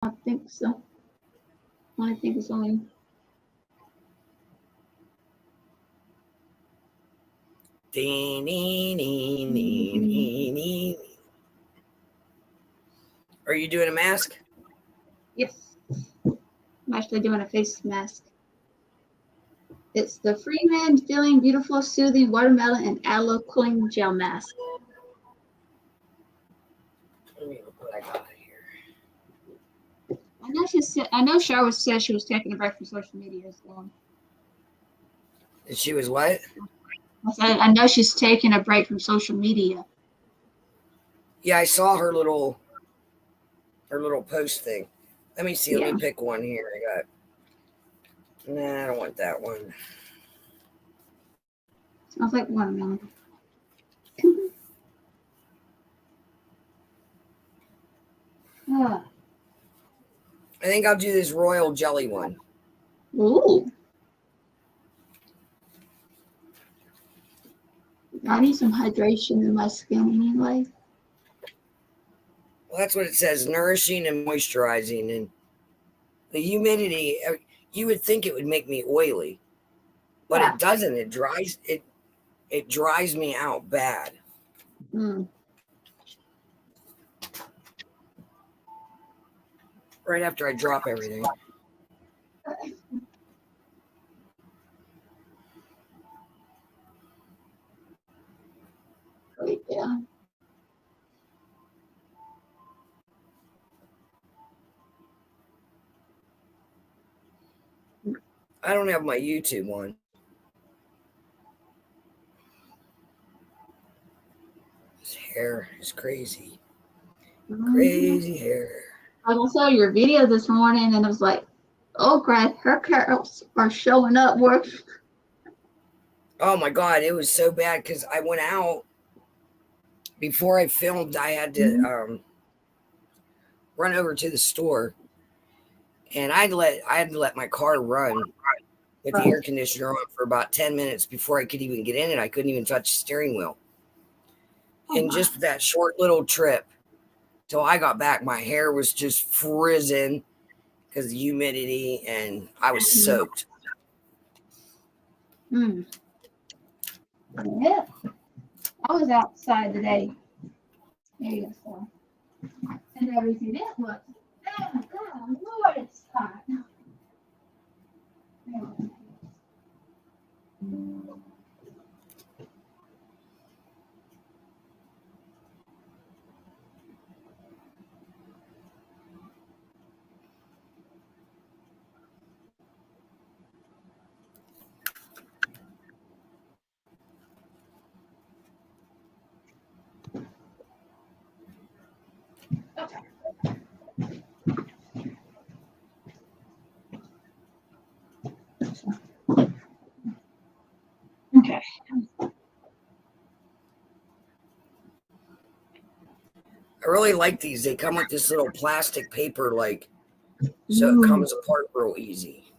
I think so. I think it's only. Are you doing a mask? Yes. I'm actually doing a face mask. It's the Freeman Feeling Beautiful Soothing Watermelon and Aloe Cooling Gel Mask. Let me look what I got here. I know Cheryl said she was taking a break from social media. So. And she was what? I know she's taking a break from social media. Yeah, I saw her little post thing. Let me see. Let me pick one here. I got. Nah, I don't want that one. Smells like watermelon. I think I'll do this royal jelly one. Ooh. I need some hydration in my skin anyway. Well, that's what it says, nourishing and moisturizing. And the humidity, you would think it would make me oily, but it doesn't. It dries me out bad. Right after I drop everything. Yeah. I don't have my YouTube on. His hair is crazy. Crazy hair. I saw your video this morning and I was like, oh crap, her curls are showing up more. Oh my God, it was so bad because I went out before I filmed. I had to run over to the store, and I had to let my car run with the air conditioner on for about 10 minutes before I could even get in it. I couldn't even touch the steering wheel. And just that short little trip till I got back, my hair was just frizzing because of the humidity, and I was soaked. Yeah, I was outside today. There you go. And everything. It was. Oh my God, Lord, it's hot. Okay. I really like these. They come with this little plastic paper, so it comes apart real easy.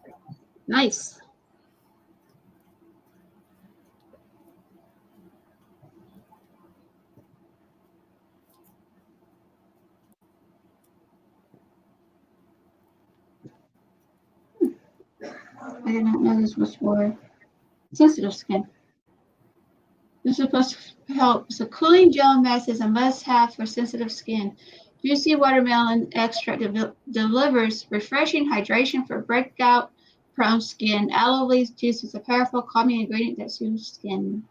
Nice. I did not know this was for sensitive skin. This is supposed to help. So cooling gel mask is a must-have for sensitive skin. Juicy watermelon extract delivers refreshing hydration for breakout-prone skin. Aloe leaf juice is a powerful calming ingredient that soothes skin.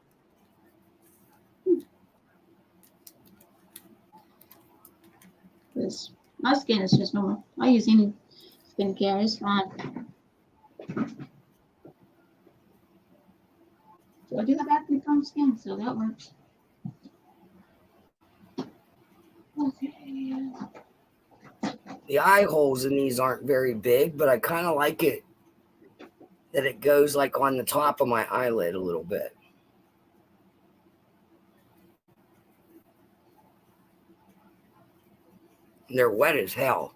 Because my skin is just normal. I use any skincare. It's fine. So I do have acne-prone skin, so that works. Okay. The eye holes in these aren't very big, but I kind of like it that it goes on the top of my eyelid a little bit. And they're wet as hell.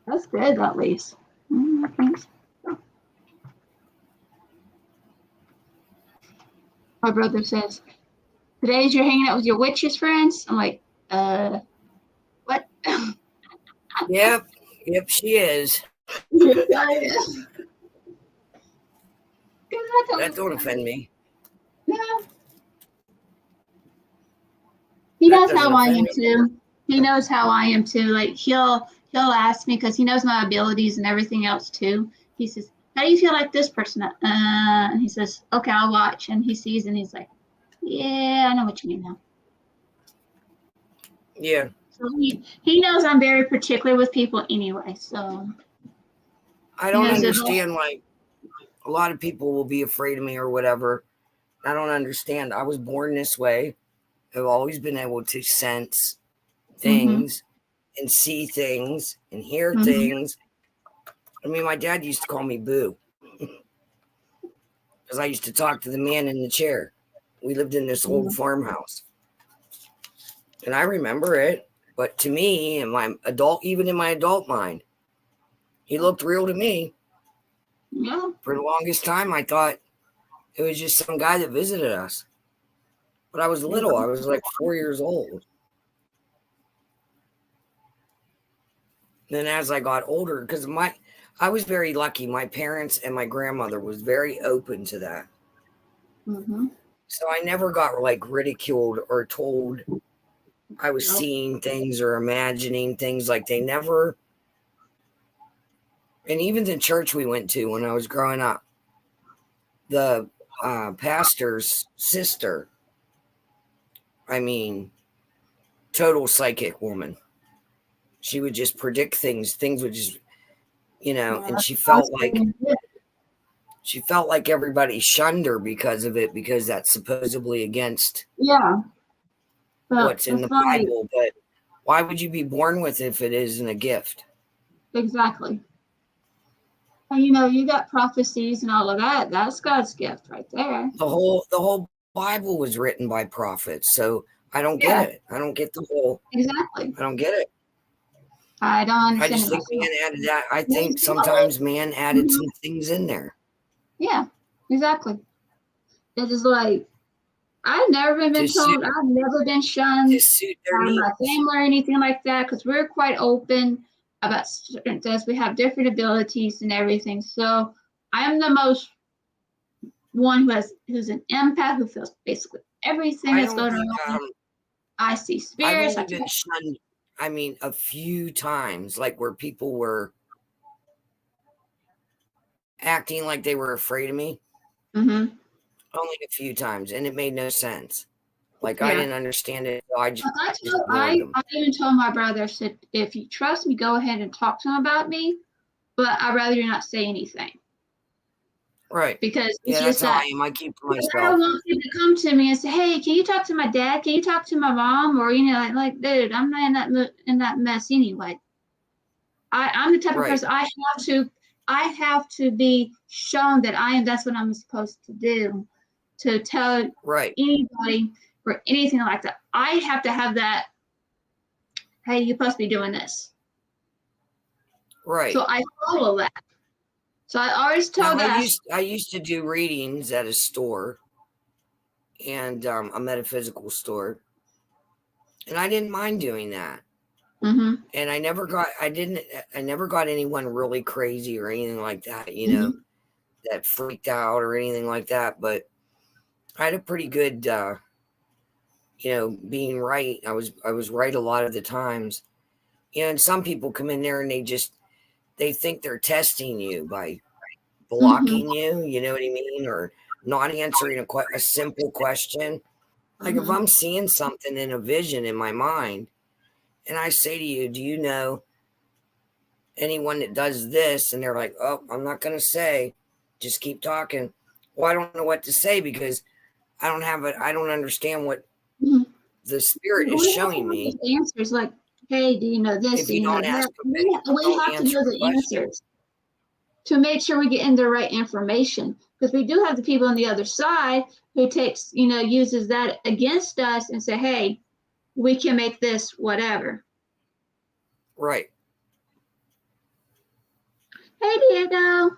That's good, at least. Thanks. My brother says, "Today's you're hanging out with your witches friends." I'm like, what? Yep. Yep, she is. I am. 'Cause I told That don't him, offend me. no, he That knows doesn't how I offend am me. too. He knows how I am too. Like he'll ask me because he knows my abilities and everything else too. He says, "How do you feel like this person?" And he says, "Okay, I'll watch." And he sees and he's like, "Yeah, I know what you mean now." Yeah. So he knows I'm very particular with people anyway. So I he don't knows it. understand, like, a lot of people will be afraid of me or whatever. I don't understand. I was born this way. I've always been able to sense Mm-hmm, things and see things and hear mm-hmm, things. I mean, my dad used to call me Boo because I used to talk to the man in the chair. We lived in this old farmhouse. And I remember it. But to me, even in my adult mind, he looked real to me. yeah. For the longest time, I thought it was just some guy that visited us. But I was little. I was like 4 years old. Then as I got older, because I was very lucky. My parents and my grandmother was very open to that. Mm-hmm. So I never got like ridiculed or told I was seeing things or imagining things. Like they never. And even the church we went to when I was growing up, the pastor's sister, I mean, total psychic woman. She would just predict things. Things would just, and she felt like everybody shunned her because of it, because that's supposedly against Yeah, but what's in it's the like Bible. But why would you be born with it if it isn't a gift? exactly. And you got prophecies and all of that. That's God's gift right there. The whole Bible was written by prophets. So I don't get Yeah, it. I don't get the whole. exactly. I don't get it. I don't I understand just it think myself. man added that. I think sometimes man added some things in there. Yeah, exactly. It's just like I've never to been suit told. I've never been to shunned suit their by my needs. family or anything like that because we're quite open about certain things. We have different abilities and everything. So I'm the most one who's an empath who feels basically everything I that's don't going think on. I see I've spirits. I only talk. been shunned. I mean, a few times, like where people were acting like they were afraid of me. Mm-hmm. Only a few times, and it made no sense. Like I Yeah. didn't understand it. So I just ignored I them. even told my brother, I said, if you trust me, go ahead and talk to him about me, but I'd rather you not say anything Right. because it's Yeah, just that's how that I am. I keep to I don't myself. want people to come to me and say, hey, can you talk to my dad? Can you talk to my mom? Or, like dude, I'm not in that mess anyway. I'm the type of Right. person I have to be shown that that's what I'm supposed to do, to tell Right. anybody or anything like that. I have to have that, hey, you're supposed to be doing this. Right. So I follow that. So I always Now told I used to do readings at a store and a metaphysical store, and I didn't mind doing that. Mm-hmm. And I never got anyone really crazy or anything like that, Mm-hmm. that freaked out or anything like that. But I had a pretty good, being right. I was right a lot of the times. And some people come in there and they think they're testing you by Mm-hmm. blocking you. You know what I mean? Or not answering a simple question. Like if Mm-hmm. I'm seeing something in a vision in my mind, and I say to you, do you know anyone that does this? And they're like, oh, I'm not going to say, just keep talking. Well, I don't know what to say because I don't understand what Mm-hmm. the spirit is We have to showing have me. those answers like, hey, do you know this? If Do you you know don't ask, that? We don't have to answer know a the question. answers to make sure we get in the right information. Because we do have the people on the other side who uses that against us and say, hey, we can make this whatever. Right. Hey, Diego.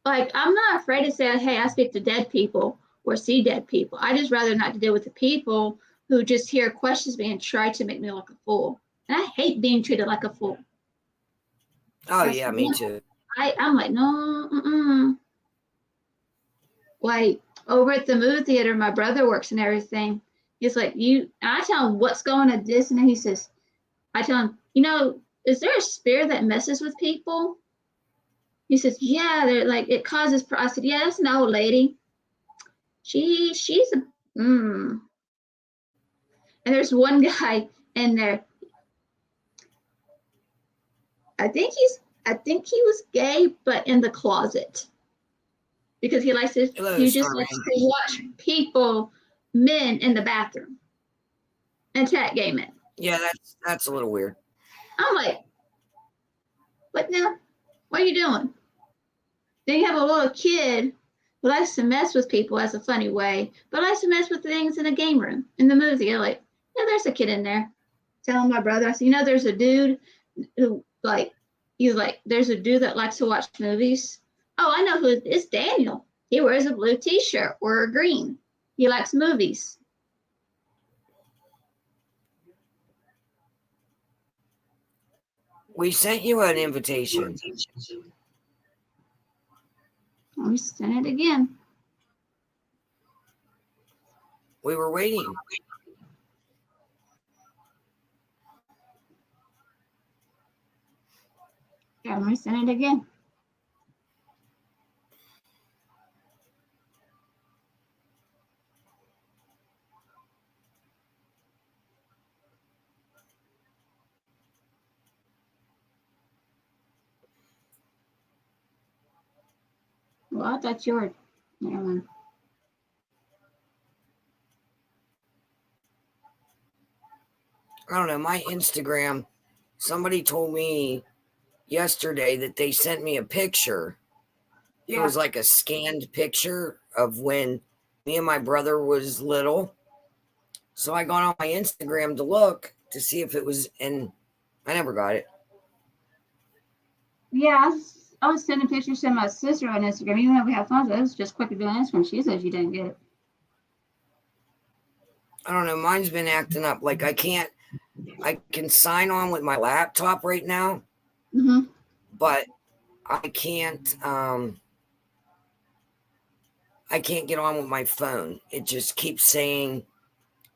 Like, I'm not afraid to say, hey, I speak to dead people or see dead people. I just rather not to deal with the people who just hear questions me and try to make me look a fool. And I hate being treated like a fool. Oh That's yeah, me too. I'm like, no, like over at the movie theater, my brother works and everything. He's like, I tell him what's going to Disney. He says, I tell him, is there a spirit that messes with people? He says, yeah, they're like, it causes, I said, yeah, that's an old lady. She's a, And there's one guy in there. I think he was gay, but in the closet because Hello, he just likes Starman. to watch men in the bathroom and tag gay men. Yeah, that's a little weird. I'm like, what now? What are you doing? Then you have a little kid who likes to mess with people as a funny way, but likes to mess with things in a game room in the movie. You're like, yeah, there's a kid in there. Telling my brother, I said, there's a dude who there's a dude that likes to watch movies. Oh, I know who it's Daniel. He wears a blue t-shirt or a green. He likes movies. We sent you an invitation. Let me send it again. We were waiting. Yeah, let me send it again. Well, I thought you were. Never mind. I don't know, my Instagram, somebody told me yesterday that they sent me a picture. Yeah. It was like a scanned picture of when me and my brother was little. So I got on my Instagram to look to see if it was, and I never got it. Yeah, I was sending pictures to my sister on Instagram. Even though we have phones, I was just quicker doing this when she says you didn't get it. I don't know. Mine's been acting up. Like I can sign on with my laptop right now, but I can't get on with my phone. It just keeps saying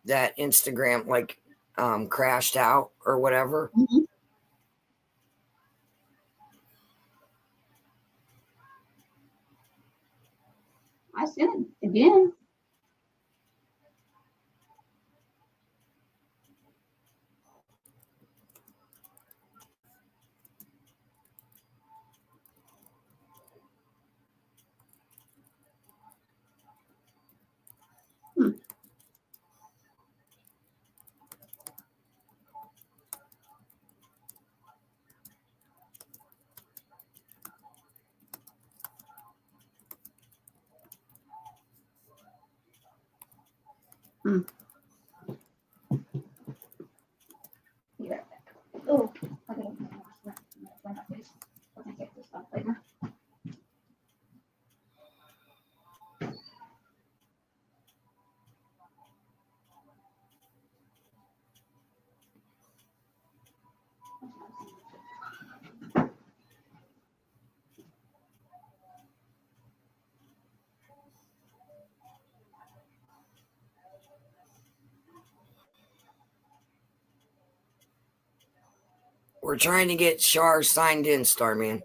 that Instagram crashed out or whatever. I sent it again. Yeah. Oh, okay. I can get this stuff later. We're trying to get Shar signed in, Starman.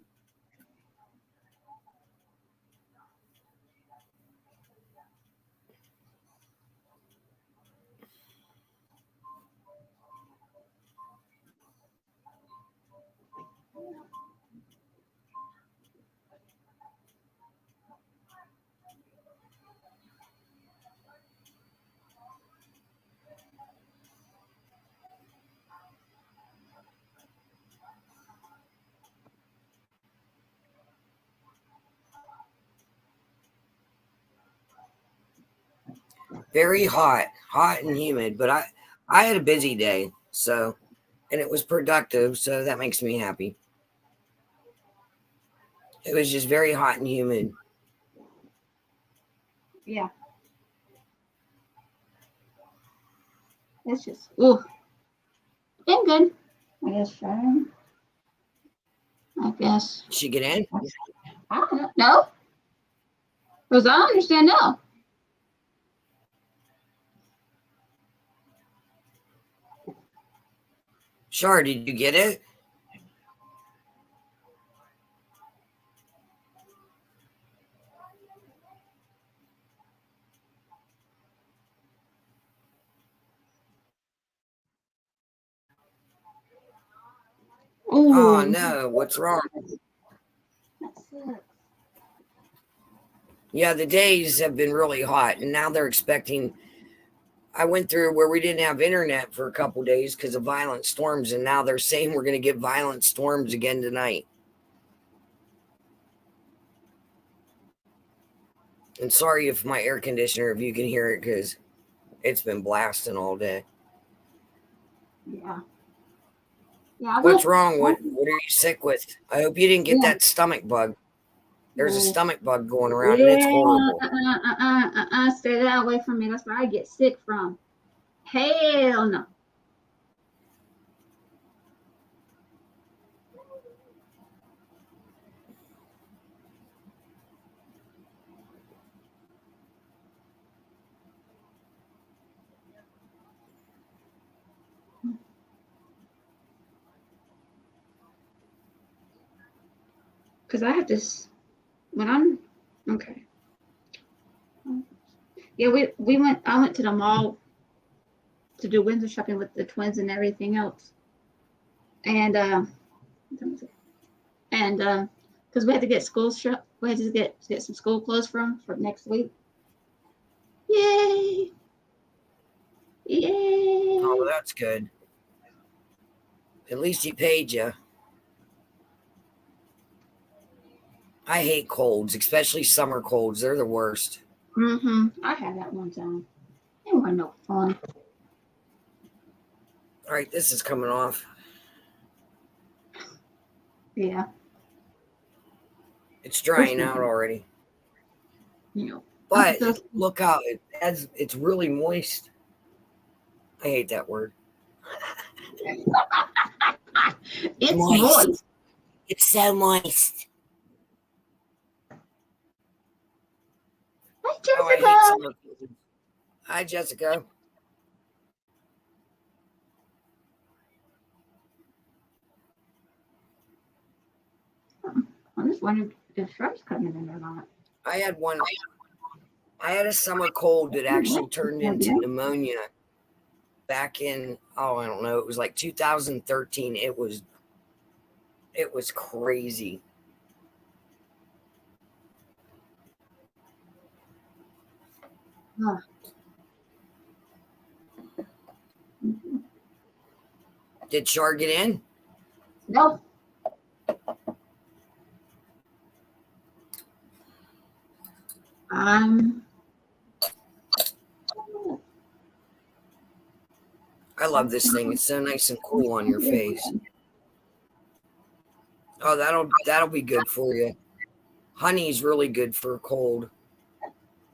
Very hot and humid, but I had a busy day, so, and it was productive, so that makes me happy. It was just very hot and humid. Yeah. It's just, ooh. Been good. I guess, Sharon. I guess. Did she get in? I don't know. No? Because I understand no. Char, did you get it? Ooh. Oh no, what's wrong? That sucks. Yeah, the days have been really hot, and now they're expecting. I went through where we didn't have internet for a couple days because of violent storms, and now they're saying we're going to get violent storms again tonight. And sorry if my air conditioner, if you can hear it, because it's been blasting all day. Yeah. Yeah. What's wrong? What are you sick with? I hope you didn't get Yeah. that stomach bug. There's a No. stomach bug going around, and it's horrible. Stay that away from me. That's where I get sick from. Hell no. Because I have this when I'm okay. Yeah, I went to the mall to do window shopping with the twins and everything else. And because we had to get we had to get some school clothes for next week. Yay! Yay! Oh, well, that's good. At least he paid you. I hate colds, especially summer colds. They're the worst. I had that one time. It wasn't no fun. All right, this is coming off. Yeah. It's drying out already. You know. But look out, it's really moist. I hate that word. It's moist. It's so moist. Hi, Jessica. Oh, I hate summer colds. Hi, Jessica. I'm just wondering if shrub's coming in or not. I had a summer cold that actually turned into pneumonia back in, I don't know, it was like 2013. It was crazy. Huh. Did Char get in? No. I love this thing. It's so nice and cool on your face. Oh, that'll be good for you. Honey's really good for a cold.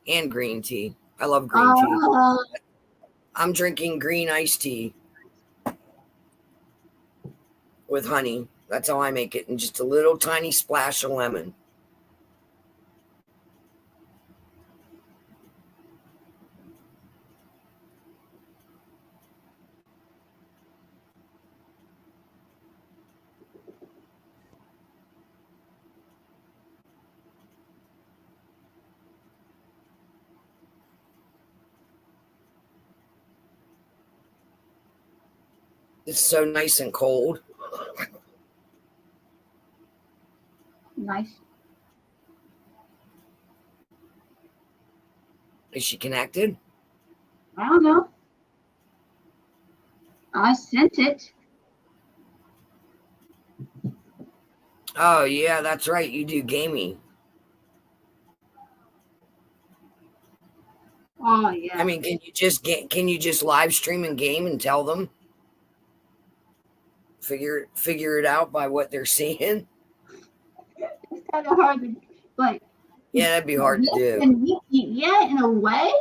And green tea. I love green tea. I'm drinking green iced tea with honey. That's how I make it. And just a little tiny splash of lemon. It's so nice and cold. Nice. Is she connected? I don't know. I sent it. Oh yeah, that's right. You do gaming. Oh yeah. I mean, can you just live stream and game and tell them? Figure it out by what they're seeing. It's kind of hard to like. Yeah, that'd be hard to do. And yeah, in a way,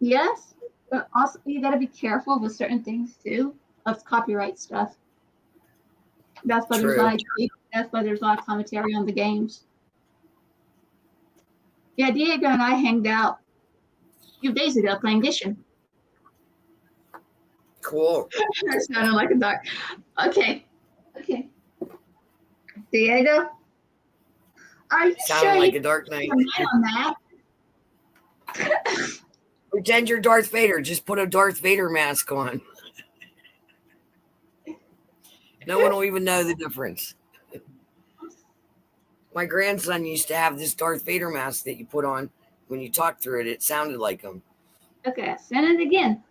yes. But also, you got to be careful with certain things too. Of copyright stuff. That's what it's like. That's why there's a lot of commentary on the games. Yeah, Diego and I hanged out a few days ago playing Gisham. Cool. That sounded like a dog. Okay. Diego, are you Sounded sure like you a Dark Knight. can mind on that? Pretend you're Darth Vader. Just put a Darth Vader mask on. No one will even know the difference. My grandson used to have this Darth Vader mask that you put on when you talked through it. It sounded like him. Okay, send it again.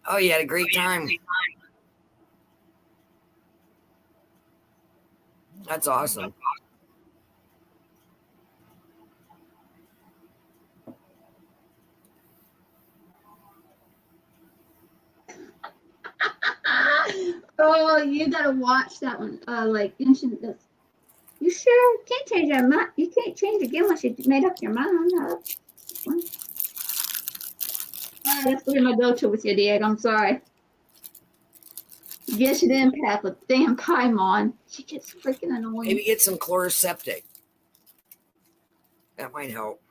Oh, you had a great time. That's awesome. Oh, you gotta watch that one. Like ancient. You sure can't change your mind? You can't change again once you made up your mind. That's gonna be my go-to with you, Diego. I'm sorry. Genshin Impact with damn Paimon. She gets freaking annoying. Maybe get some Chloroseptic. That might help.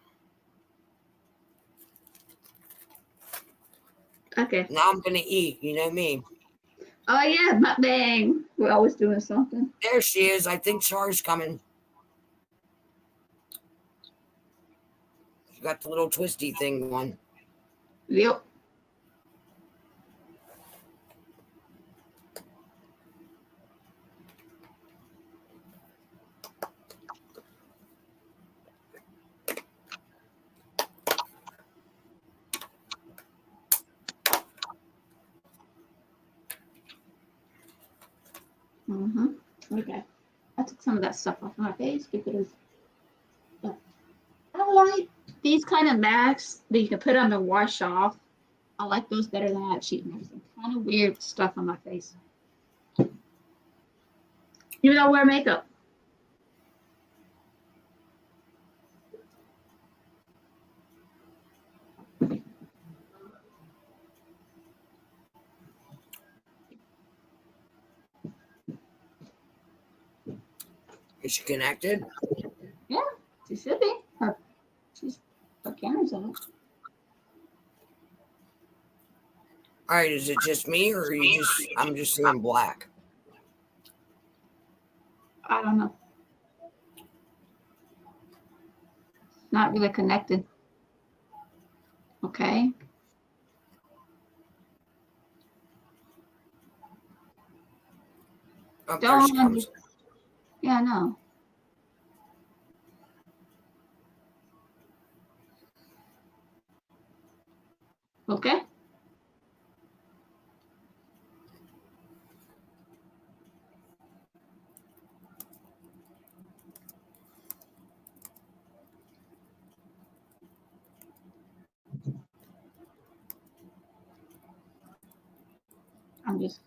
Okay. Now I'm going to eat. You know me. Oh, yeah, mukbang. We're always doing something. There she is. I think Char's coming. She got the little twisty thing going. Yep. Okay. I took some of that stuff off my face because I like these kind of masks that you can put on and wash off. I like those better than that sheet and everything. Kind of weird stuff on my face. Even though I wear makeup. Is she connected? Yeah, she should be. Her camera's on. All right, is it just me or are you just I'm just seeing black? I don't know. Not really connected. Okay. Oh, there she comes. Yeah, no. Okay. I'm just.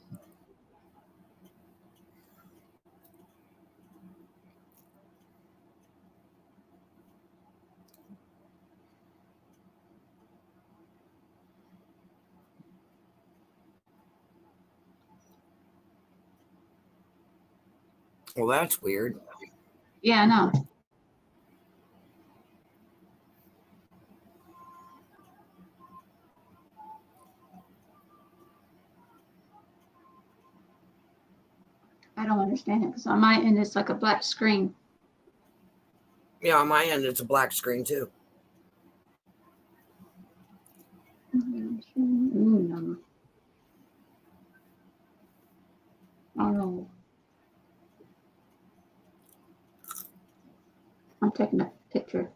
Well, that's weird. Yeah, I know. I don't understand it because on my end it's like a black screen. Yeah, on my end it's a black screen too. No. Oh no. I'm taking a picture.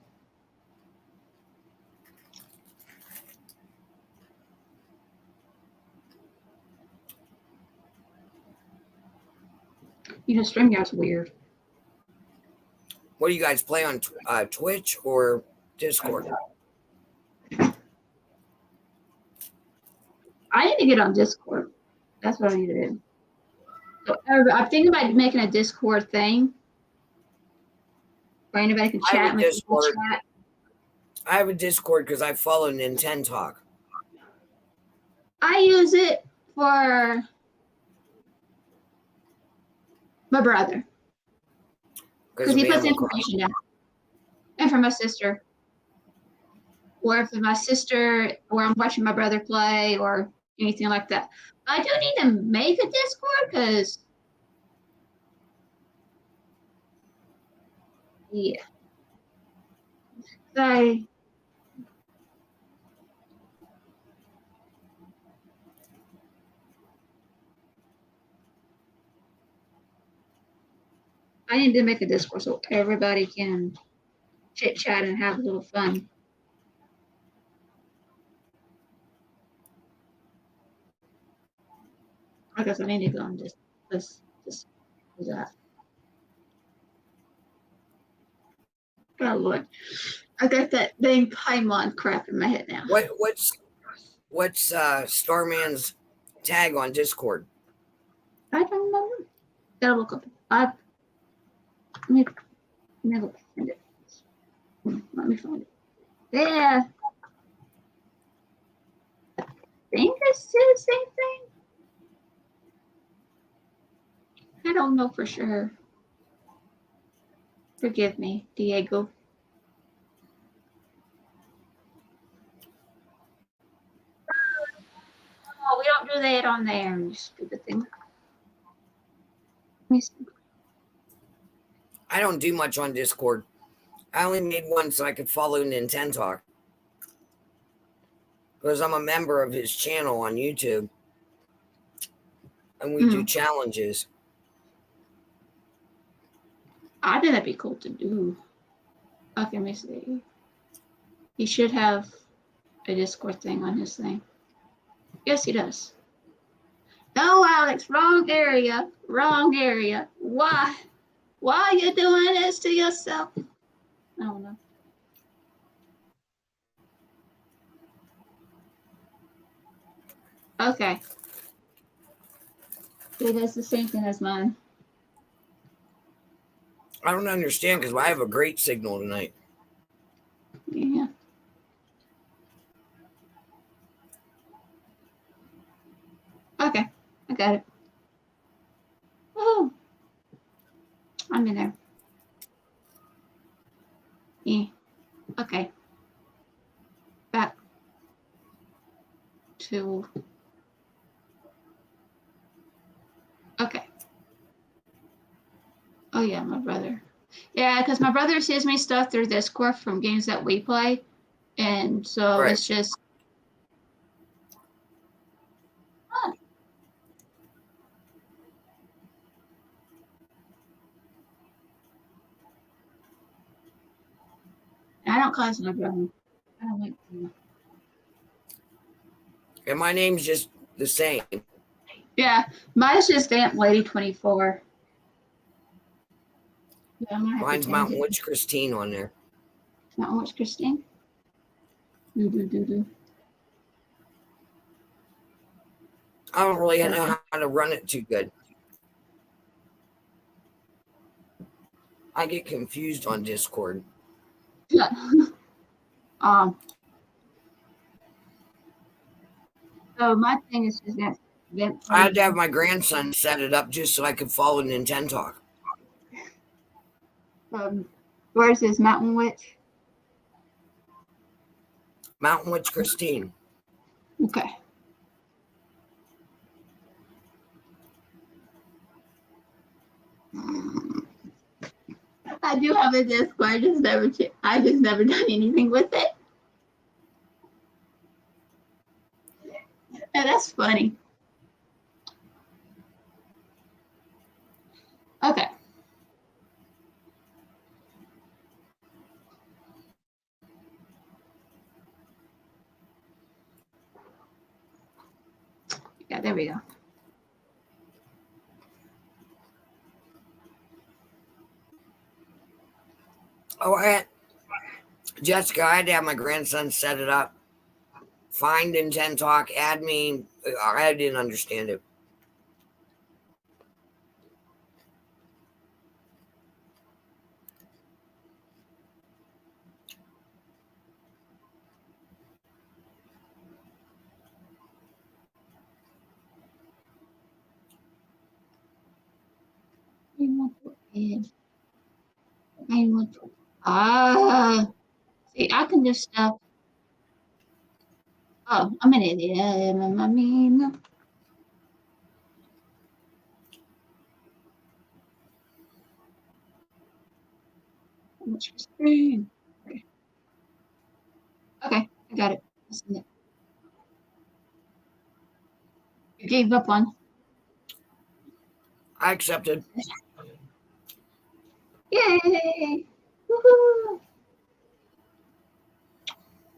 You know, StreamYard's weird. What do you guys play on Twitch or Discord? I need to get on Discord. That's what I need to do. So, I'm thinking about making a Discord thing where anybody can chat. I have a Discord because I follow Nintendo Talk. I use it for my brother. Because he puts information down. And for my sister. Or if my sister, or I'm watching my brother play, or anything like that. I do need to make a Discord because, yeah. I need to make a Discord so everybody can chit chat and have a little fun. I guess I need to go and just do that. Oh Lord, I got that dang Paimon crap in my head now. What's Starman's tag on Discord? I don't know. Gotta look up. Let me go find it. Let me find it. Yeah. I think it's the same thing. I don't know for sure. Forgive me, Diego. Oh, we don't do that on there, you stupid thing. Let me see. I don't do much on Discord. I only made one so I could follow Nintentalk. Because I'm a member of his channel on YouTube. And we do challenges. I think that'd be cool to do. Okay, let me see. He should have a Discord thing on his thing. Yes, he does. No, Alex, wrong area. Wrong area. Why? Why are you doing this to yourself? I don't know. Okay. See, that's the same thing as mine. I don't understand because I have a great signal tonight. Yeah. Okay, I got it. Woohoo! I'm in there. Yeah. Okay. Back to. Okay. Oh yeah, my brother. Yeah, because my brother sends me stuff through Discord from games that we play, and so Right. it's just. Huh. I don't call my brother. I don't like him. And my name's just the same. Yeah, mine's just Vamp Lady 24. Yeah, Mine's Mountain Witch Christine on there. Mountain Witch Christine. Do. I don't really know how to run it too good. I get confused on Discord. Yeah. So my thing is just Vamp. I had to have my grandson set it up just so I could follow Nintentalk. Where's his Mountain Witch? Mountain Witch Christine. Okay. I do have a Discord. I just never done anything with it. And that's funny. Okay. Yeah, there we go. Oh, Jessica, I had to have my grandson set it up. Find Nintentalk, add me. I didn't understand it. See, I can do stuff. Oh, I'm an idiot. I mean, what's your screen? Okay, I got it. I see it. You gave up on. I accepted. Yay! Woohoo!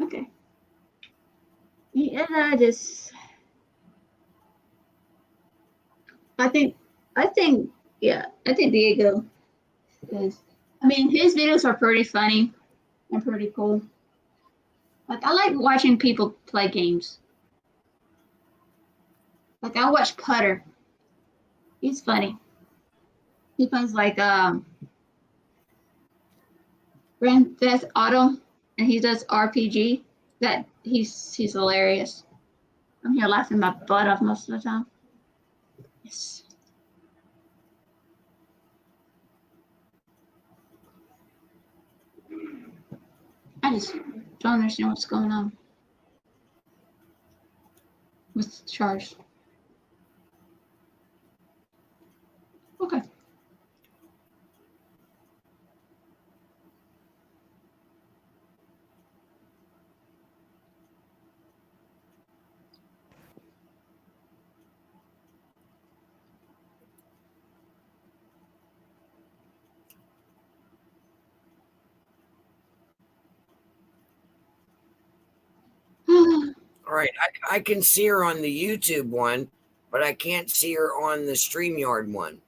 Okay. Yeah, I think Diego is. I mean, his videos are pretty funny and pretty cool. Like, I like watching people play games. Like, I watch Putter. He's funny. He plays like Grand Theft Auto, and he does RPG. That he's hilarious. I'm here laughing my butt off most of the time. Yes. I just don't understand what's going on with Charge. Okay. All right, I can see her on the YouTube one, but I can't see her on the StreamYard one.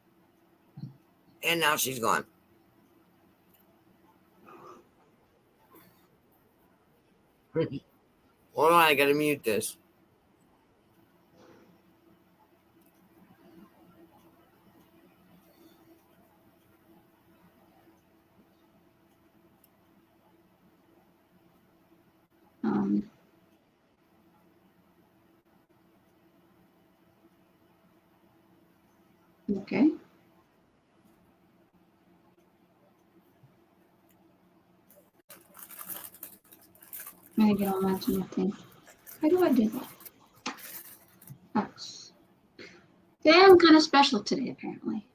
And now she's gone. Hold on, I gotta mute this. Okay. I'm gonna get on my thing. How do I do that? Oops. Today I'm kind of special today, apparently.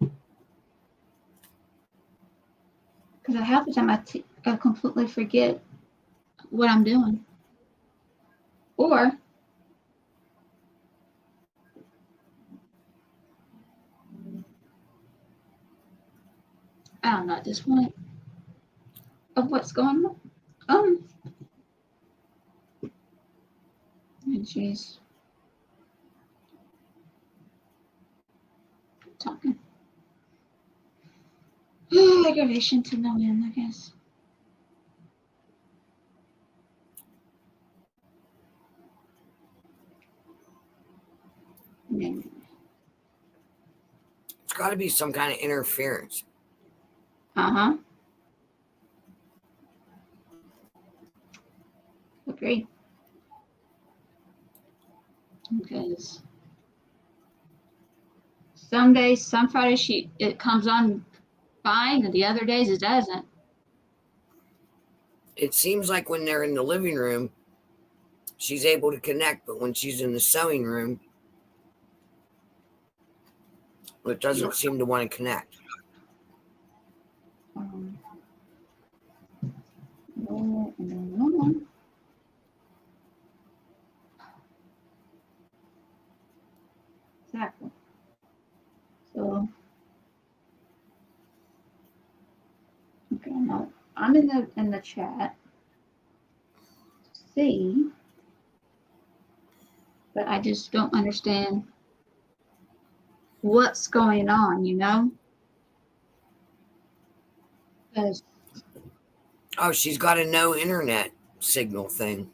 Because half the time I completely forget what I'm doing. Or I don't know at this point of what's going on. Oh, jeez. Talking. Aggravation to no end, I guess. It's got to be some kind of interference. Uh-huh. Agree. Because some days, some Fridays, it comes on fine, and the other days it doesn't. It seems like when they're in the living room, she's able to connect, but when she's in the sewing room, it doesn't seem to want to connect. No. Exactly. So, okay, now I'm in the chat. See, but I just don't understand what's going on, you know? Because Oh, she's got a no internet signal thing.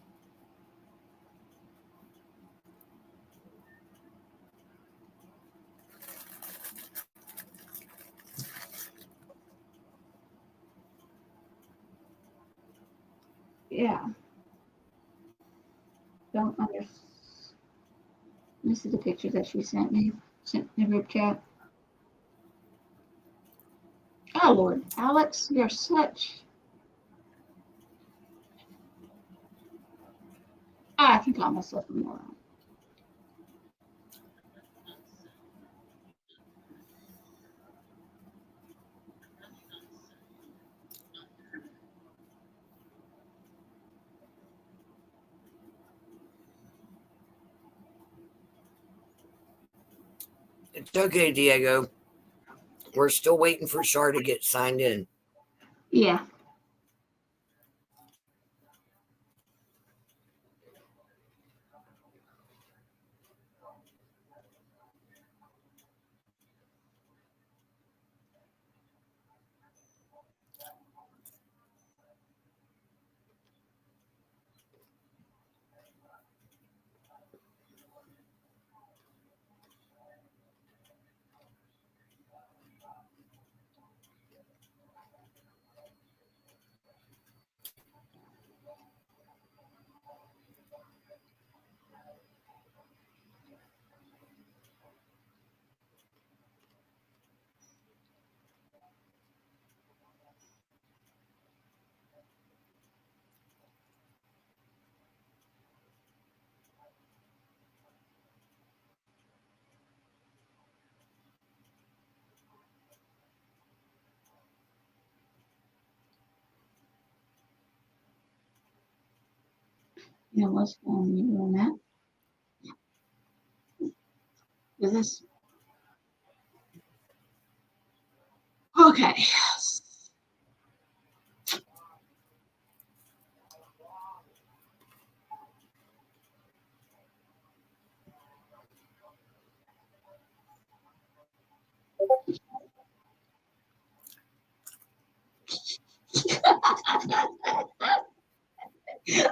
yeah, don't understand. Let me see the picture that she sent me, sent in the group chat. Oh, Lord. Alex, you're such... I can call myself a moron. It's okay, Diego. We're still waiting for Shar to get signed in. Yeah. Yeah, what's going on? You doing that? Is this? Okay.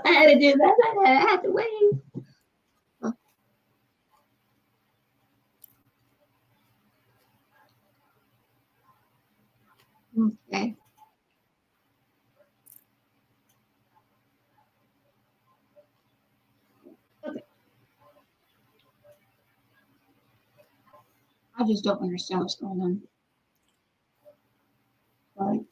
I had to do that. I had to wait. Okay. Okay. I just don't understand what's going on. Like,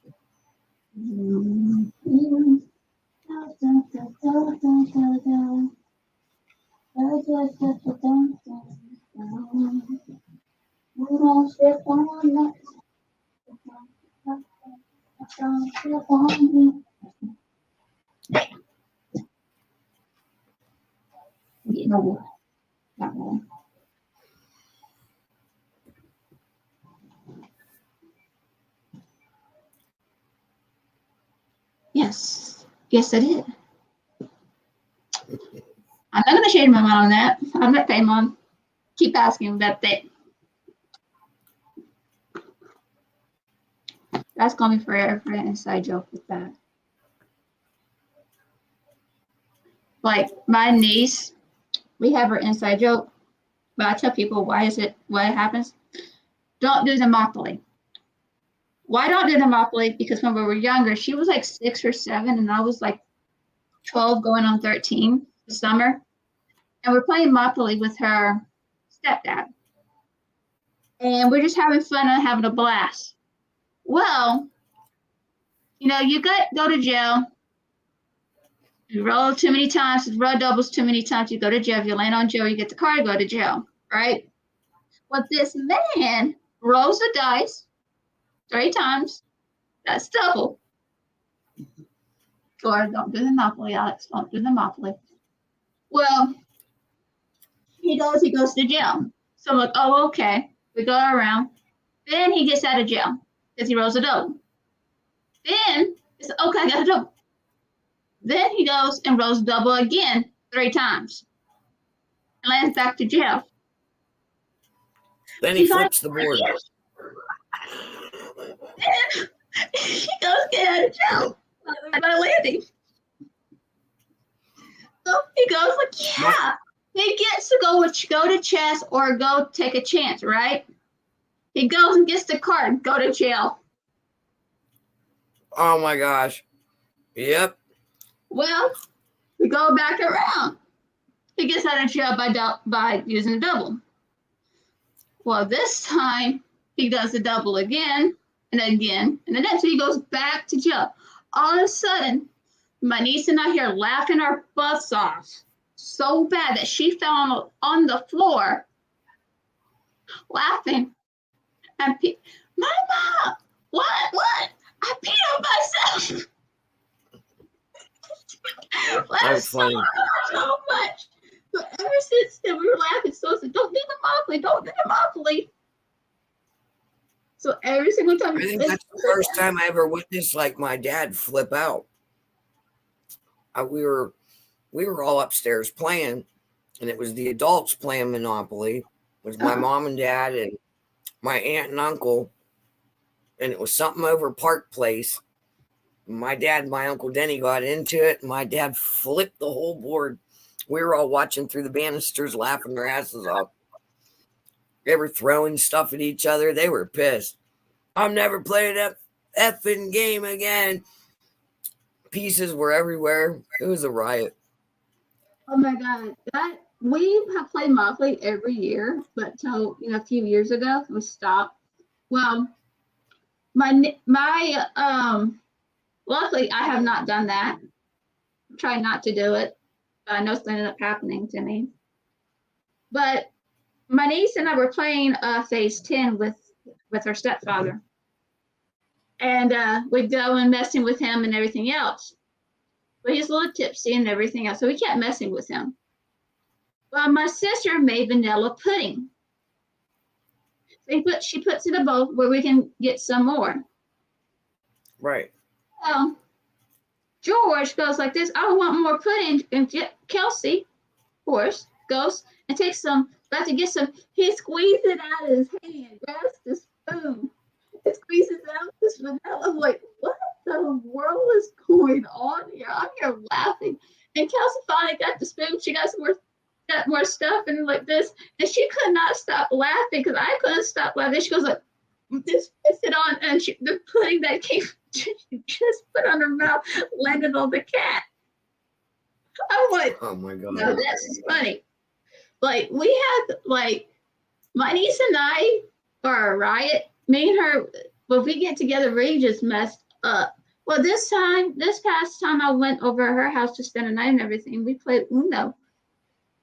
no, not really. Yes. Yes, it is. I'm not going to change my mind on that. I'm not paying Mom. Keep asking about that. That's going to be forever an inside joke with that. Like my niece, we have her inside joke, but I tell people what it happens. Don't do the Monopoly. Why don't do the Monopoly? Because when we were younger, she was like 6 or 7, and I was like 12 going on 13 this summer. And we're playing Monopoly with her stepdad. And we're just having fun and having a blast. Well, you go to jail. You roll too many times, you roll doubles too many times, you go to jail. If you land on jail, you get the card, go to jail, right? Well, this man rolls the dice 3 times. That's double. Or don't do the Monopoly, Alex. Don't do the Monopoly. Well, he goes to jail. So I'm like, oh, okay. We go around. Then he gets out of jail because he rolls a double. Then it's okay, I got a double. Then he goes and rolls double again 3 times and lands back to jail. Then he flips the board. Then he goes get out of jail by landing. So he goes like, yeah. He gets to go to chess or go take a chance, right? He goes and gets the card, go to jail. Oh my gosh. Yep. Well, we go back around. He gets out of jail by using a double. Well, this time he does the double again, and again, and the next week he goes back to jail. All of a sudden, my niece and I here laughing our butts off so bad that she fell on the floor laughing. And Mama, what? I peed on myself. That's funny. So much. But ever since then, we were laughing. So I said, don't do the Monopoly. Don't do the Monopoly. So every single time. I think that's the first time I ever witnessed like my dad flip out. We were all upstairs playing, and it was the adults playing Monopoly. It was my mom and dad and my aunt and uncle, and it was something over Park Place. My dad and my Uncle Denny got into it, and my dad flipped the whole board. We were all watching through the banisters, laughing their asses off. They were throwing stuff at each other. They were pissed. I'm never playing that effing game again. Pieces were everywhere. It was a riot. Oh my God. We have played Monopoly every year, but till a few years ago we stopped. Well, luckily I have not done that. I try not to do it, but I know it's ended up happening to me. But my niece and I were playing Phase 10 with her stepfather. And we'd go and messing with him and everything else. But he's a little tipsy and everything else, so we kept messing with him. Well, my sister made vanilla pudding. So she puts it in a bowl where we can get some more. Right. Well, George goes like this, I want more pudding. And Kelsey, of course, goes and takes some, about to get some. He squeezes it out of his hand, grabs the spoon, and squeezes out this vanilla. I'm like, what the world is going on here? I'm here laughing. And Kelsey finally got the spoon. She got more stuff and like this. And she could not stop laughing because I couldn't stop laughing. She goes like, this puts it on, and the pudding that she just put on her mouth landed on the cat. I'm like, oh my God. No, that's funny. Like, we had, like, my niece and I are a riot. Me and her, when we get together, we just messed up. Well, this past time I went over to her house to spend the night and everything, we played Uno.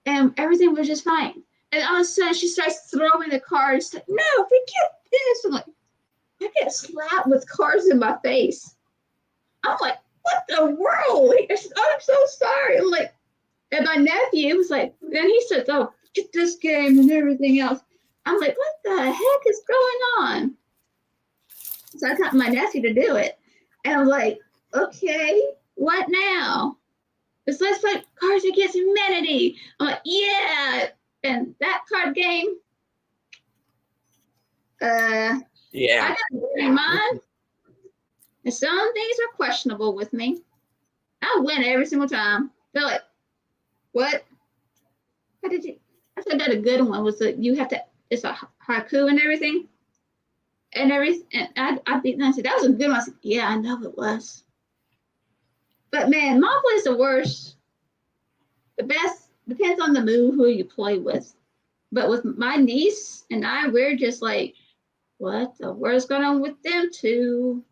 And everything was just fine. And all of a sudden, she starts throwing the cards. Like, no, forget this. I'm like, I get slapped with cards in my face. I'm like, what the world? I'm so sorry. I'm like, and my nephew was like, then he said, oh, get this game and everything else. I'm like, what the heck is going on? So I got my nephew to do it. And I was like, okay, what now? It's let's play Cards Against Humanity. I'm like, yeah. And that card game, yeah. I got in mind. And some things are questionable with me. I win every single time. They're like, what? How did you? I said that a good one was that you have to, it's a haiku and everything. And I beat them. I said, that was a good one. I said, yeah, I know it was. But man, Monopoly is the worst. The best depends on the mood who you play with. But with my niece and I, we're just like, what the world's going on with them too?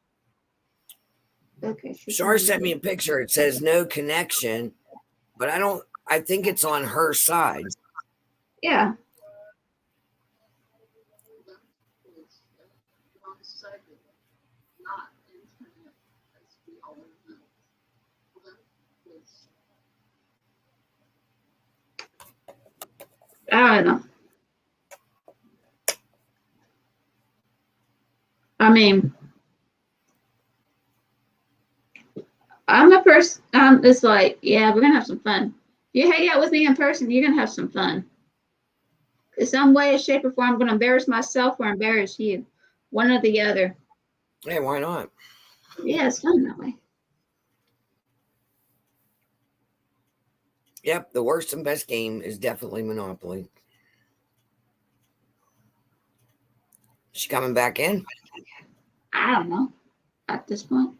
Okay. Shar sent me a picture. It says no connection, but I think it's on her side. Yeah. I don't know. I mean, I'm a person, it's like, yeah, we're going to have some fun. You hang out with me in person, you're going to have some fun. In some way, shape, or form, I'm going to embarrass myself or embarrass you. One or the other. Hey, why not? Yeah, it's fun that way. Yep, the worst and best game is definitely Monopoly. She coming back in? I don't know at this point.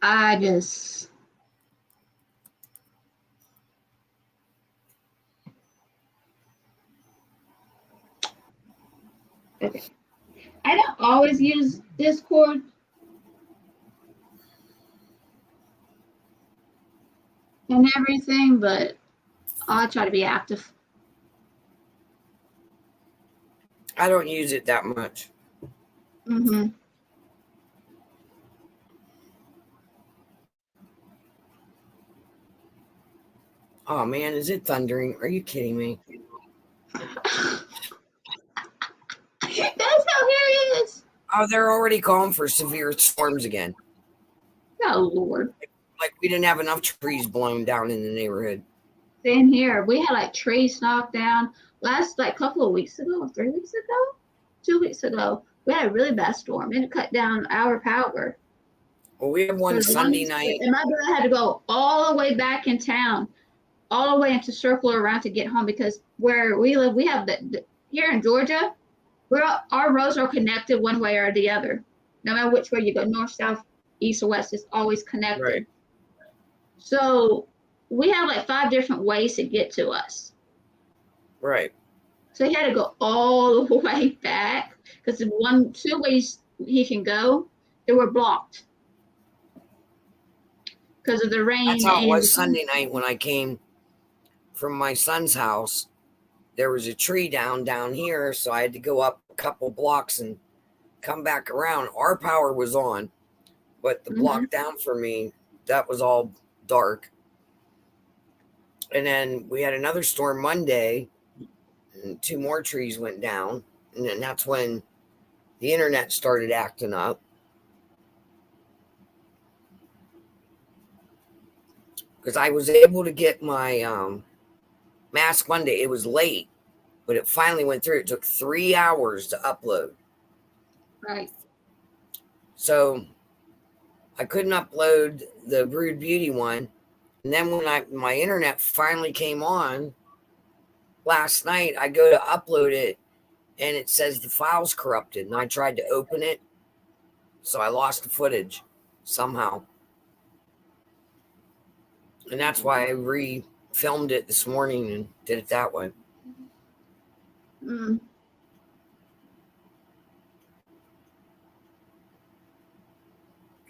I just okay. I don't always use Discord and everything, but I try to be active. I don't use it that much. Mm-hmm. Oh man, is it thundering? Are you kidding me? That's how here it is. Oh, they're already calling for severe storms again. Oh Lord. Like we didn't have enough trees blown down in the neighborhood. Same here. We had like trees knocked down last like couple of weeks ago, 3 weeks ago, 2 weeks ago. We had a really bad storm and it cut down our power. Well, we had one Sunday night. And my brother had to go all the way back in town, all the way into circle around to get home because where we live, we have here in Georgia, our roads are connected one way or the other. No matter which way you go, north, south, east, or west, it's always connected. Right. So we have like 5 different ways to get to us. Right. So he had to go all the way back because the 2 ways he can go, they were blocked because of the rain. That's how it was Sunday night when I came from my son's house. There was a tree down here, so I had to go up a couple blocks and come back around. Our power was on, but the block down for me, that was all dark. And then we had another storm Monday, and 2 more trees went down, and then that's when the internet started acting up. Because I was able to get my Mask Monday. It was late, but it finally went through. It took 3 hours to upload. Right. So I couldn't upload the Brood Beauty one. And then when my internet finally came on last night, I go to upload it and it says the file's corrupted. And I tried to open it, so I lost the footage somehow. And that's why I re-filmed it this morning and did it that way.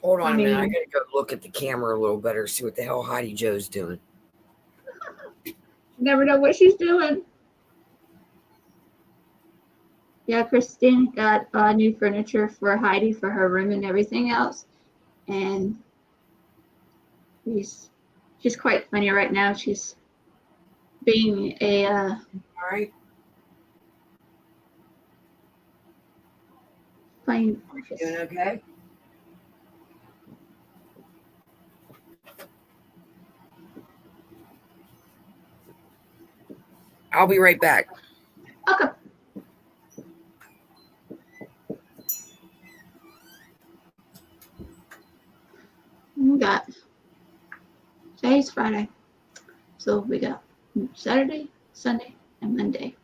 Hold on a minute. I gotta go look at the camera a little better, see what the hell Heidi Joe's doing. You never know what she's doing. Yeah, Christine got new furniture for Heidi for her room and everything else. And she's quite funny right now. She's being a all right. Fine. Doing okay? I'll be right back. Okay. We got today's Friday, so we got Saturday, Sunday, and Monday.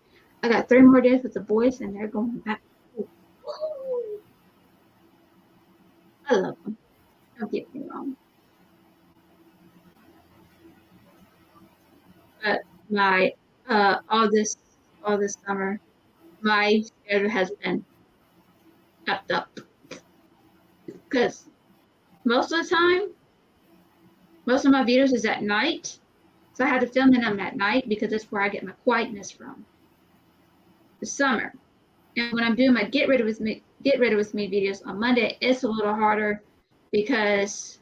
I got 3 more days with the boys, and they're going back. I love them. Don't get me wrong. But my all this summer, my schedule has been kept up because most of the time, most of my videos is at night, so I had to film them at night because that's where I get my quietness from. The summer, and when I'm doing my get rid of with me videos on Monday, it's a little harder because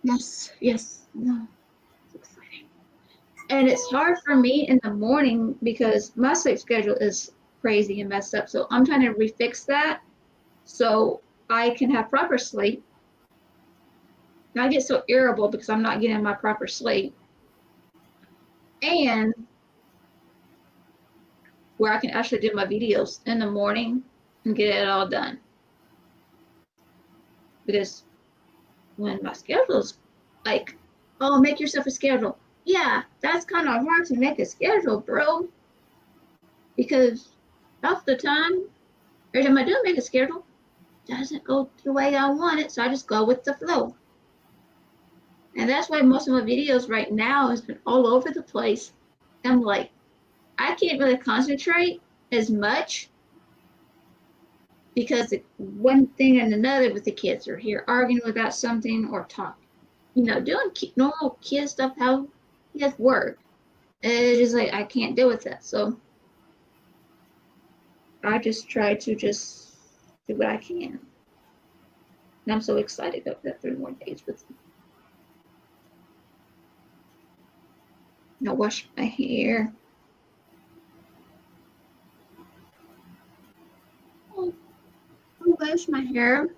yes, no. And it's hard for me in the morning because my sleep schedule is crazy and messed up. So I'm trying to refix that so I can have proper sleep. And I get so irritable because I'm not getting my proper sleep. And where I can actually do my videos in the morning and get it all done. Because when my schedule's like, oh, make yourself a schedule. Yeah, that's kind of hard to make a schedule, bro. Because half the time, every time I do make a schedule, doesn't go the way I want it, so I just go with the flow. And that's why most of my videos right now has been all over the place. I'm like, I can't really concentrate as much because one thing and another with the kids are here arguing about something or talking, doing normal kid stuff, how kids work. And it's just like, I can't deal with that. So I just try to just do what I can. And I'm so excited about that 3 more days with them. Now wash my hair. Oh, wash my hair.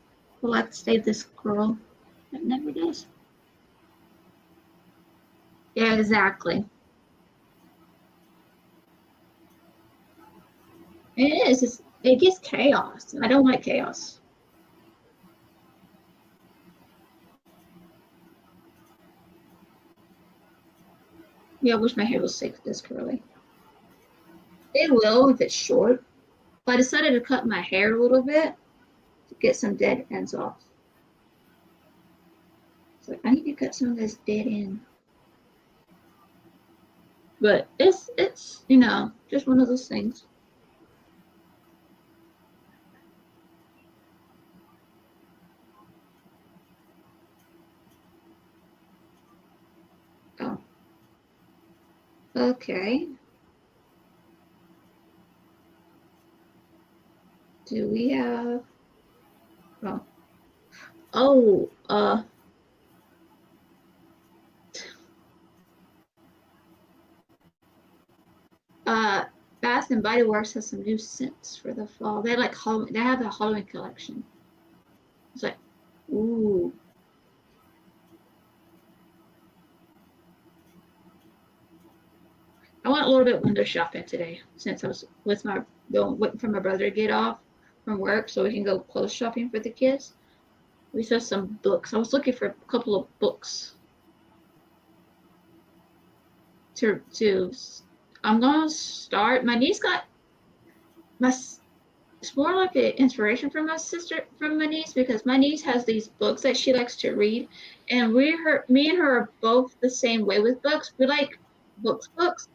Will I stay this girl? It never does. Yeah, exactly. It is. It gets chaos. I don't like chaos. Yeah, I wish my hair was this curly. It will if it's short. But I decided to cut my hair a little bit to get some dead ends off. So I need to cut some of this dead end. But it's just one of those things. Oh. Okay. Do we have Bath and Body Works has some new scents for the fall. They like Halloween. They have a Halloween collection. It's like, ooh. I went a little bit window shopping today since I was waiting for my brother to get off from work so we can go clothes shopping for the kids. We saw some books. I was looking for a couple of books to I'm gonna start. My niece got it's more like an inspiration from my niece, because my niece has these books that she likes to read, and me and her are both the same way with books. We like books.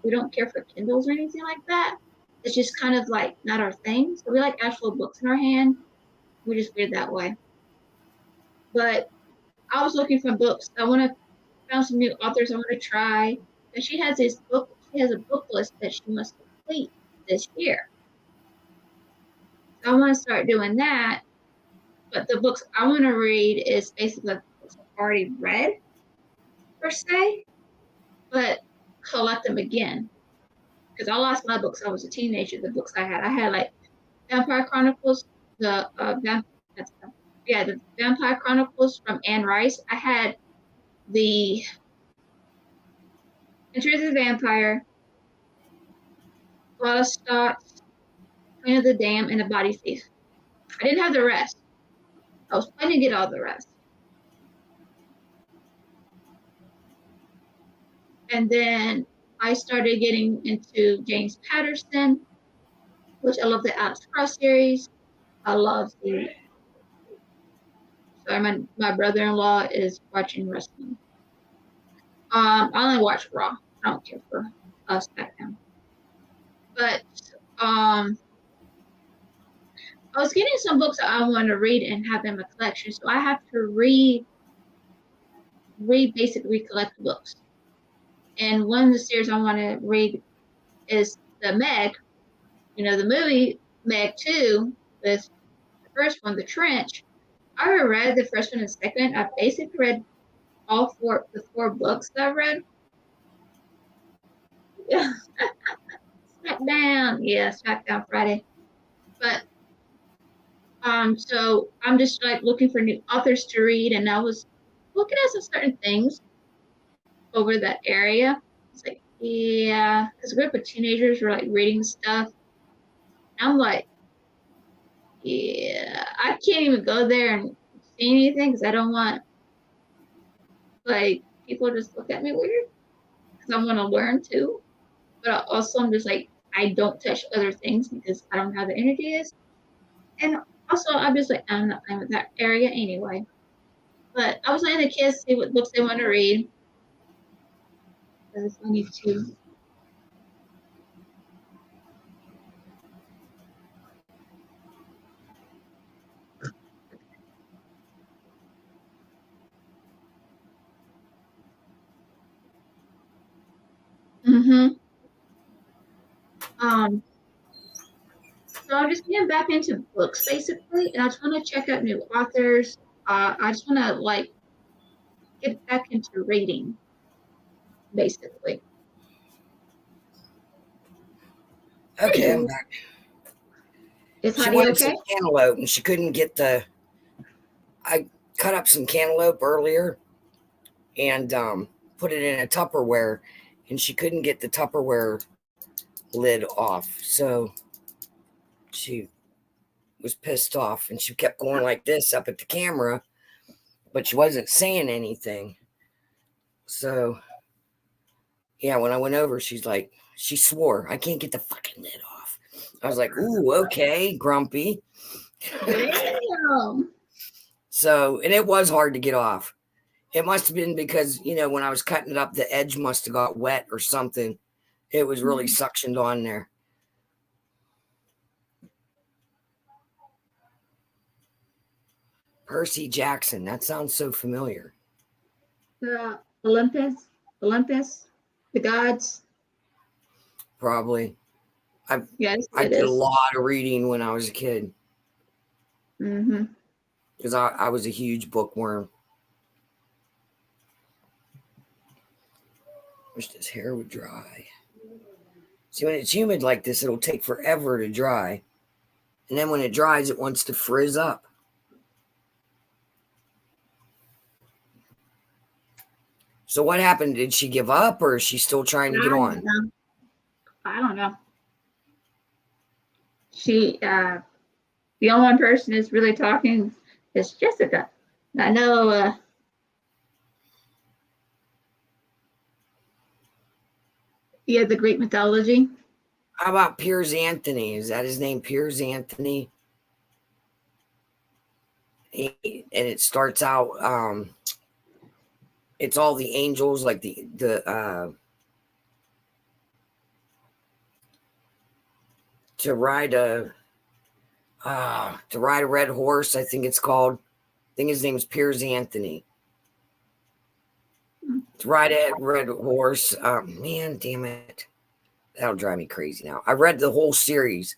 We don't care for Kindles or anything like that. It's just kind of like not our thing. So we like actual books in our hand. We just read that way. But I was looking for books. Found some new authors I want to try. And she has a book list that she must complete this year. I want to start doing that, but the books I want to read is basically like books I've already read, per se, but collect them again. Because I lost my books. I was a teenager. The books I had like Vampire Chronicles, the Vampire Chronicles from Anne Rice. I had the Entry of the Vampire, Glossop, Queen of the Dam, and The Body Thief. I didn't have the rest. I was planning to get all the rest. And then I started getting into James Patterson, which I love the Alex Cross series. I love sorry, my brother-in-law is watching wrestling. I only watch Raw. I don't care for SmackDown. But I was getting some books that I want to read and have in my collection, so I have to basically collect books. And one of the series I want to read is the Meg, the movie Meg 2, with the first one, The Trench. I already read the first one and the second. I basically read all the four books that I read. Yeah. SmackDown. Yeah, SmackDown Friday. But so I'm just like looking for new authors to read, and I was looking at some certain things over that area. It's like, yeah, because a group of teenagers were like reading stuff. I'm like, yeah, I can't even go there and see anything because I don't want like people just look at me weird, because I want to learn too. But also I'm just like, I don't touch other things because I don't have the energy. And Also, obviously, I'm not playing with that area anyway. But I was letting the kids see what books they want to read. There's only two. Mm-hmm. So I'm just getting back into books basically, and I just want to check out new authors. I just want to like get back into reading basically. Okay, I'm Anyway, back. is She Heidi wanted some okay? cantaloupe and she couldn't get the. I cut up some cantaloupe earlier and put it in a Tupperware, and she couldn't get the Tupperware lid off. So she was pissed off and she kept going like this up at the camera, but she wasn't saying anything. So, yeah, when I went over, she's like, she swore, I can't get the fucking lid off. I was like, ooh, okay, grumpy. Damn. So, and it was hard to get off. It must have been because, when I was cutting it up, the edge must have got wet or something. It was really suctioned on there. Percy Jackson. That sounds so familiar. Olympus, the gods. Probably. Yes, I it did a is. lot of reading when I was a kid Mm-hmm. because I was a huge bookworm. Wish this hair would dry. See, when it's humid like this, it'll take forever to dry. And then when it dries, it wants to frizz up. So what happened? Did she give up or is she still trying to get on? I don't know. The only one person is really talking is Jessica. I know the Greek mythology. How about Piers Anthony? Is that his name? Piers Anthony? And it starts out, it's all the angels, like to ride a red horse, I think it's called. I think his name is Piers Anthony. To ride a red horse. Man, damn it. That'll drive me crazy now. I read the whole series.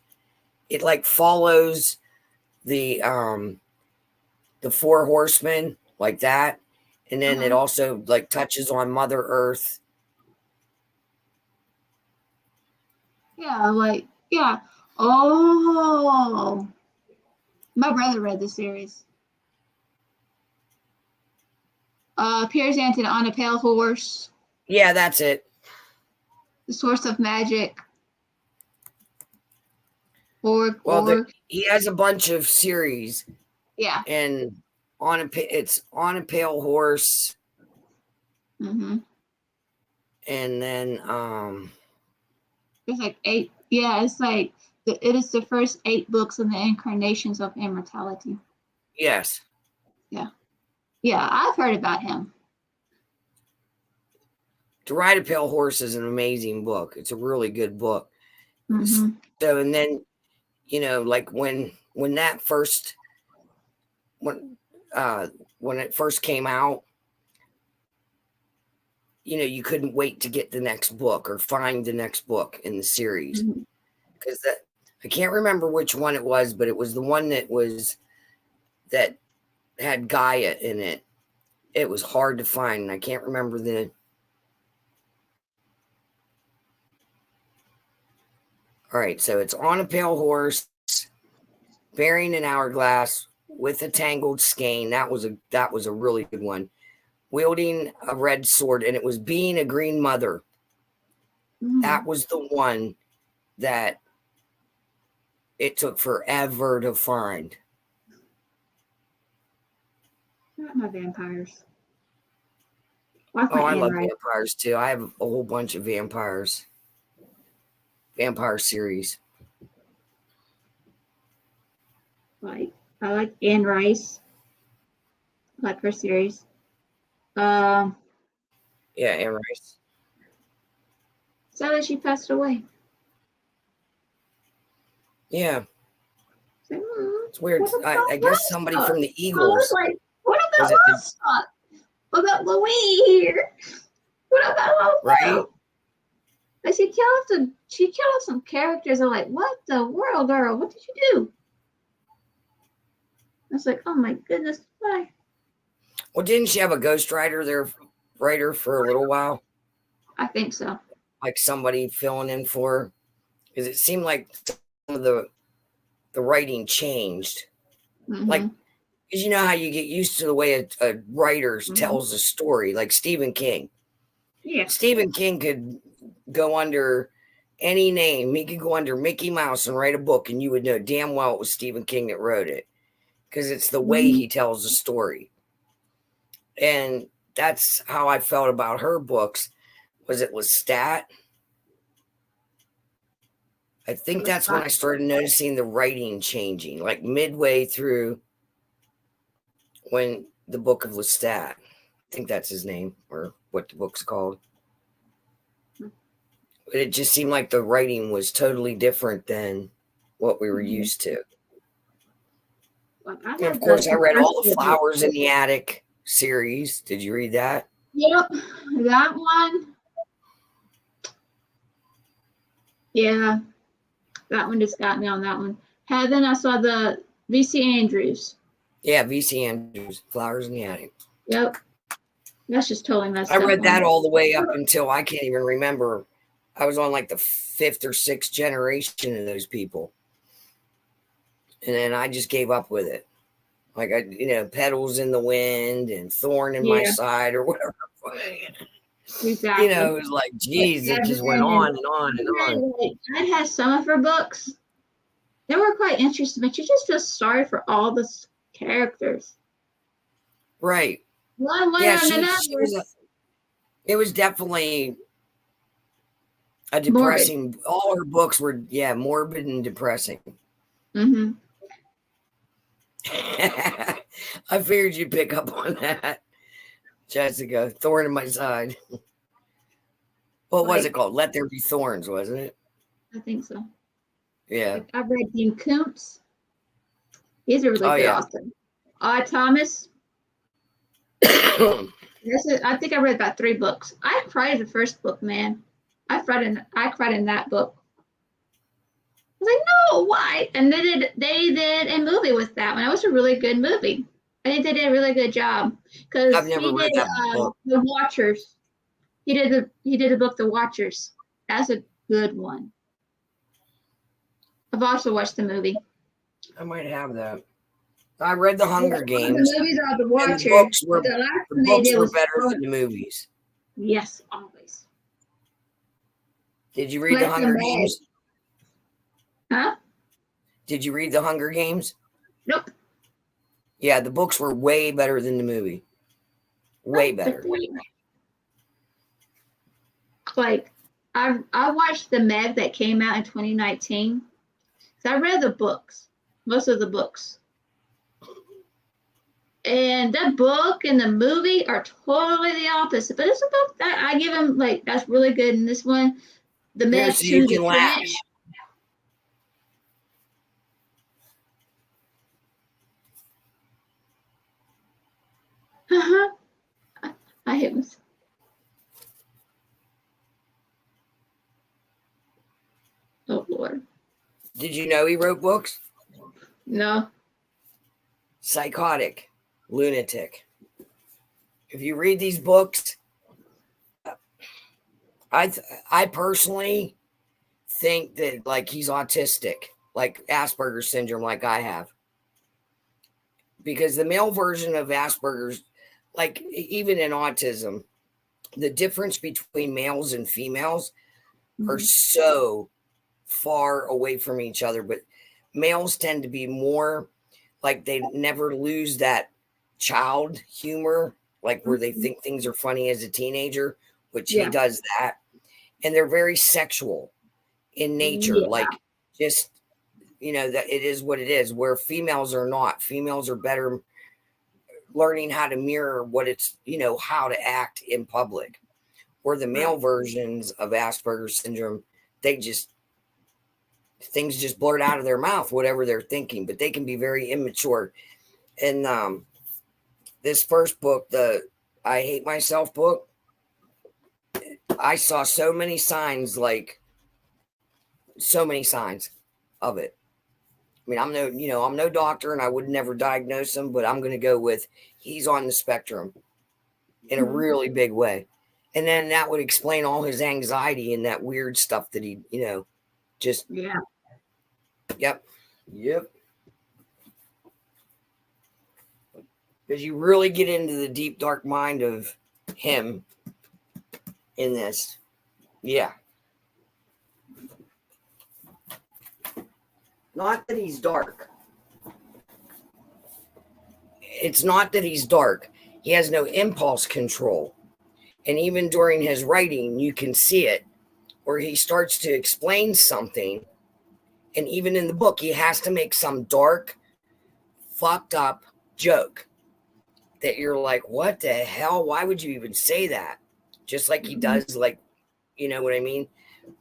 It like follows the four horsemen like that. And then it also like touches on Mother Earth. Yeah. Oh, my brother read the series. Piers Anthony on a pale horse, Yeah, that's it. the source of magic. He has a bunch of series. Yeah. And it's on a pale horse. Mm-hmm. And then there's like 8. Yeah, it's like it is the first 8 books in the incarnations of immortality. Yes. Yeah, I've heard about him. To Ride a Pale Horse is an amazing book. It's a really good book. Mm-hmm. So, and then, like when it first came out, you couldn't wait to get the next book or find the next book in the series. Because I can't remember which one it was, but it was the one that had Gaia in it. It was hard to find, and I can't remember the. All right, so it's on a pale horse, bearing an hourglass with a tangled skein. That was a really good one. Wielding a red sword, and it was being a green mother. That was the one that it took forever to find. Not my vampires. I love vampires too. I have a whole bunch of vampire series. Like I like Anne Rice. I like her series. Um, Yeah, Anne Rice. Sadly, she passed away. Yeah, It's like, it's weird. what I about guess somebody Woodstock? from the I was Eagles like, what was about it the Woodstock? What about Louis here? What about right? Lobo? Like she killed off some characters. I'm like, what the world, girl? What did you do? I was like, oh my goodness, why? Well, didn't she have a ghostwriter there, writer for a little while? I think so. Like somebody filling in for her? Because it seemed like some of the writing changed. Like, Mm-hmm. because you know how you get used to the way a writer Mm-hmm. tells a story, like Stephen King. Yeah. Stephen King could go under any name. He could go under Mickey Mouse and write a book, and you would know damn well it was Stephen King that wrote it, because it's the way Mm-hmm. he tells the story. And that's how I felt about her books. Was it Lestat? I think that's when I started noticing the writing changing, like midway through when the book of Lestat. I think that's his name, or what the book's called. But it just seemed like the writing was totally different than what we were used to. And of course, I read all the Flowers in the Attic series. Did you read that? Yep, that one. Yeah, that one just got me on that one. And then I saw the V.C. Andrews. Yeah, V.C. Andrews, Flowers in the Attic. Yep, that's just totally messed I up. read that all the way up until I can't even remember. I was on like the 5th or 6th generation of those people. And then I just gave up with it. Like, Petals in the Wind and Thorn in My Side or whatever. Exactly. It was like, geez, it just went on and on and on. I had some of her books. They were quite interesting, but you just feel sorry for all the characters. Right. It was definitely a depressing. Morbid. All her books were, morbid and depressing. Mm-hmm. I figured you'd pick up on that, Jessica. Thorn in My Side. What was it called? Let There Be Thorns, wasn't it? I think so. Yeah. I've read Dean Koontz. He's a really good author. Thomas. I think I read about 3 books. I cried the first book, man. I cried in that book. I was like, no, why? And they did a movie with that one. It was a really good movie. I think they did a really good job because I've never read that book. The Watchers. He did the book The Watchers. That's a good one. I've also watched the movie. I might have that. I read The Hunger Games. The movies are The Watchers. The books were better than the movies. Yes, always. Did you read The Hunger Games? Huh? Did you read The Hunger Games? Nope. Yeah, the books were way better than the movie. Way better. Like, I watched the Meg that came out in 2019. So I read the books, most of the books. And the book and the movie are totally the opposite. But it's a book that I give them, like, that's really good. And this one, the Meg so you can laugh. I hit myself. Oh, Lord. Did you know he wrote books? No. Psychotic, lunatic. If you read these books, I personally think that, like, he's autistic, like Asperger's syndrome, like I have. Because the male version of Asperger's, like even in autism, the difference between males and females are so far away from each other. But males tend to be more like they never lose that child humor, like where they think things are funny as a teenager, which he does that. And they're very sexual in nature, like just that it is what it is, where females are not. Females are better learning how to mirror what it's, how to act in public. Where the male versions of Asperger's syndrome, things just blurt out of their mouth, whatever they're thinking, but they can be very immature. And this first book, the I Hate Myself book, I saw so many signs of it. I mean, I'm no doctor, and I would never diagnose him, but I'm going to go with he's on the spectrum in a really big way. And then that would explain all his anxiety and that weird stuff that he, just. Yeah. Yep. Because you really get into the deep, dark mind of him in this. Yeah. Not that he's dark. It's not that he's dark. He has no impulse control. And even during his writing, you can see it where he starts to explain something. And even in the book, he has to make some dark, fucked up joke that you're like, what the hell? Why would you even say that? Just like he does, you know what I mean?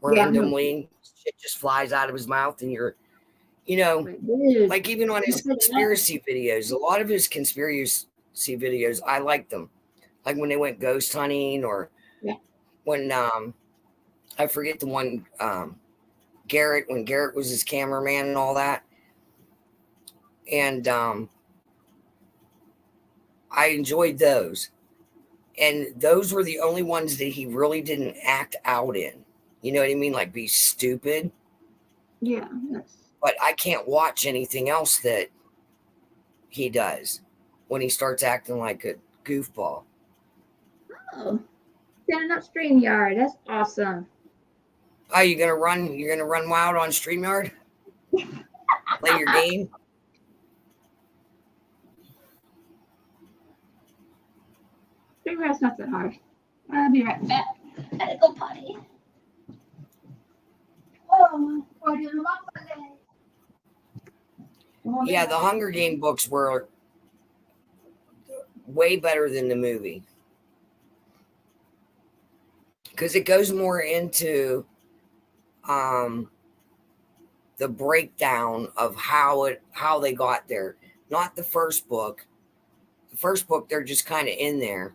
Randomly, shit just flies out of his mouth, and you're, like even on his conspiracy videos, a lot of his conspiracy videos, I like them. Like when they went ghost hunting, or when I forget the one, Garrett, when Garrett was his cameraman and all that. And I enjoyed those. And those were the only ones that he really didn't act out in. You know what I mean? Like be stupid. Yeah. Yes. But I can't watch anything else that he does when he starts acting like a goofball. Oh, setting up StreamYard. That's awesome. Oh, you're gonna run wild on StreamYard? Play your game? StreamYard's not that hard. I'll be right back. Gotta go potty. Oh, yeah, the Hunger Game books were way better than the movie. Because it goes more into the breakdown of how they got there. Not the first book. The first book, they're just kind of in there.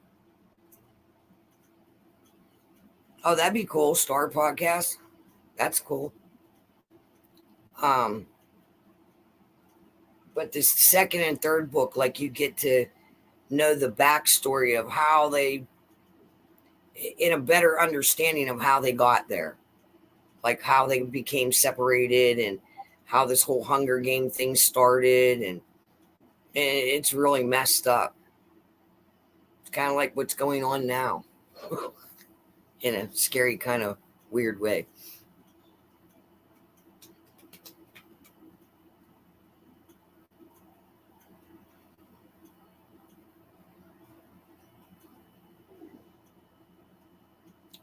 Oh, that'd be cool. Star Podcast. That's cool. But the second and third book, like you get to know the backstory of how they, in a better understanding of how they got there. Like how they became separated and how this whole Hunger Game thing started. And it's really messed up. It's kind of like what's going on now. In a scary kind of weird way.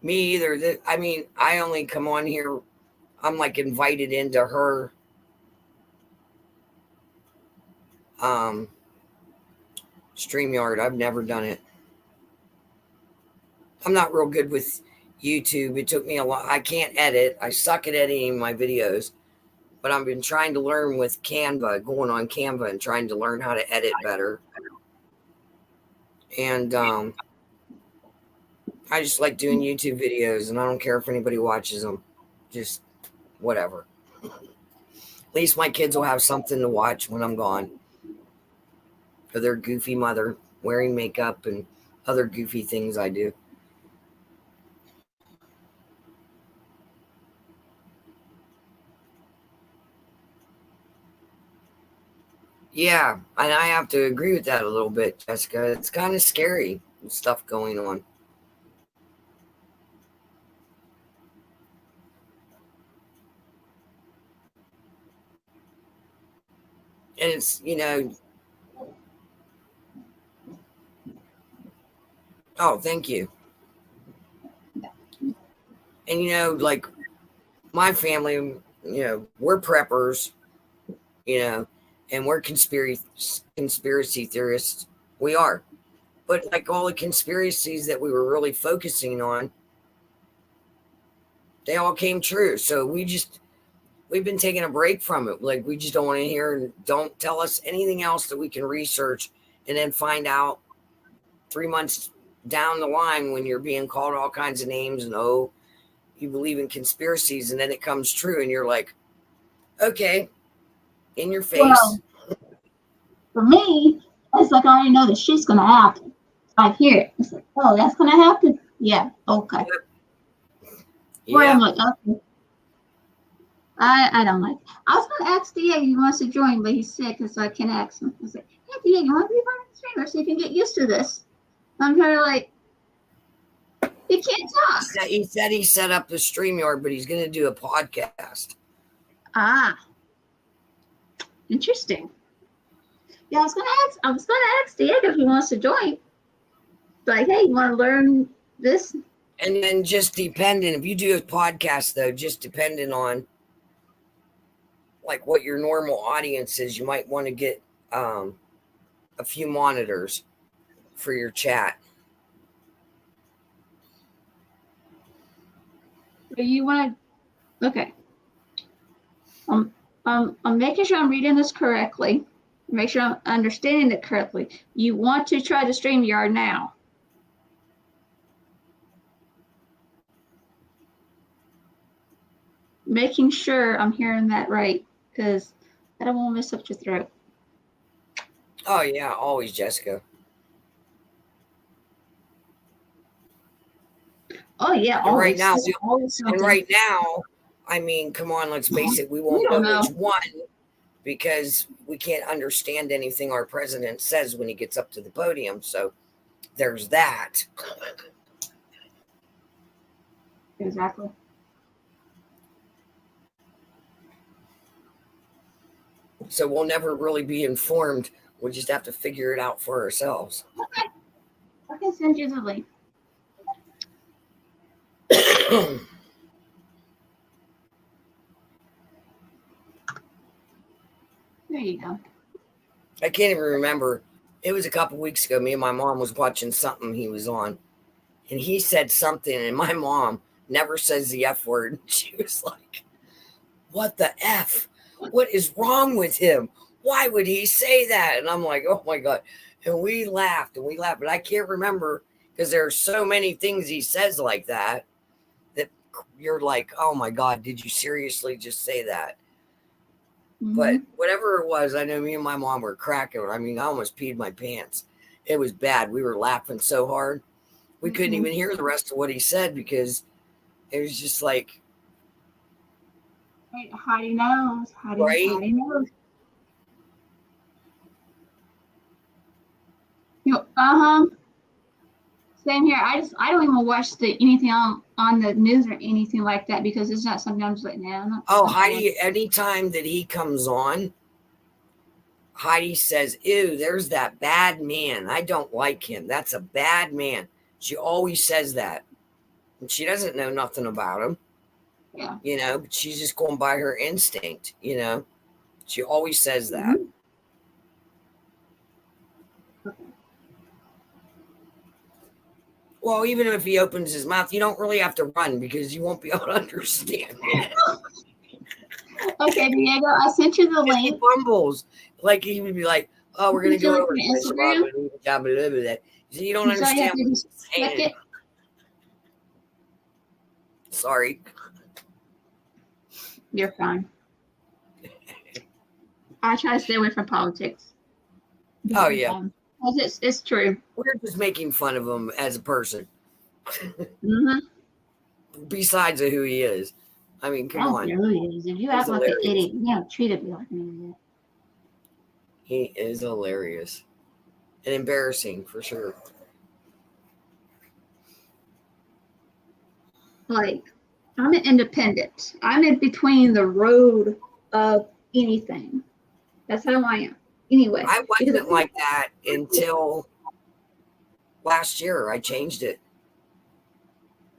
Me either. I mean, I only come on here. I'm like invited into her StreamYard. I've never done it. I'm not real good with YouTube. It took me a lot. I can't edit. I suck at editing my videos. But I've been trying to learn with Canva, going on Canva and trying to learn how to edit better. And I just like doing YouTube videos, and I don't care if anybody watches them. Just whatever. At least my kids will have something to watch when I'm gone. For their goofy mother wearing makeup and other goofy things I do. Yeah, and I have to agree with that a little bit, Jessica. It's kind of scary stuff going on. And it's, oh, thank you. And, like my family, we're preppers. you know, and we're conspiracy theorists. We are. But like all the conspiracies that we were really focusing on, they all came true. So we've been taking a break from it. Like we just don't want to hear and don't tell us anything else that we can research and then find out 3 months down the line when you're being called all kinds of names and you believe in conspiracies, and then it comes true and you're like, okay, in your face. Well, for me, it's like I already know that shit's gonna happen. I hear it. It's like, oh, that's gonna happen. Yeah, okay. Where I'm like, okay. I don't like. I was gonna ask Diego if he wants to join, but he's sick, so I can't ask him. I was like, hey Diego, you want to be part of the streamer so you can get used to this? I'm trying to like, he can't talk. He said he set up the StreamYard, but he's gonna do a podcast. Ah, interesting. Yeah, I was gonna ask Diego if he wants to join. Like, hey, you want to learn this? And then just depending, if you do a podcast though, just depending on like what your normal audience is, you might want to get a few monitors for your chat. Do you want to? Okay. I'm making sure I'm reading this correctly. Make sure I'm understanding it correctly. You want to try the StreamYard now? Making sure I'm hearing that right, because I don't want to mess up your throat. Oh yeah, always, Jessica. Oh yeah, always. Right now, always right now, I mean, come on, let's face it, we won't know which one, because we can't understand anything our president says when he gets up to the podium. So there's that. Exactly. So we'll never really be informed. We'll just have to figure it out for ourselves. Okay. I can send you the link. There you go. I can't even remember. It was a couple weeks ago. Me and my mom was watching something he was on, and he said something, and my mom never says the F word. She was like, what the F? What is wrong with him? Why would he say that? And I'm like, oh my God. And we laughed, but I can't remember, because there are so many things he says like that you're like, oh my God, did you seriously just say that? Mm-hmm. But whatever it was, I know me and my mom were cracking. I mean, I almost peed my pants. It was bad. We were laughing so hard. We couldn't even hear the rest of what he said, because it was just like, Heidi knows. Heidi knows. Same here. I don't even watch anything on the news or anything like that, because it's not something I'm just like, nah. Heidi, anytime that he comes on, Heidi says, ew, there's that bad man. I don't like him. That's a bad man. She always says that. And she doesn't know nothing about him. Yeah. You know, but she's just going by her instinct, you know. She always says that. Okay. Well, even if he opens his mouth, you don't really have to run, because you won't be able to understand it. Okay, Diego, I sent you the link. He fumbles. Like he would be like, oh, we're going to go over to Instagram. So you don't understand what he's saying. Sorry. You're fine. I try to stay away from politics. Oh, yeah. It's true. We're just making fun of him as a person. Mm-hmm. Besides who he is. I mean, come on. I don't know who he is. If you act like an idiot, you don't treat it like an idiot. He is hilarious. And embarrassing, for sure. Like, I'm an independent. I'm in between the road of anything. That's how I am. Anyway. I wasn't like that until last year. I changed it.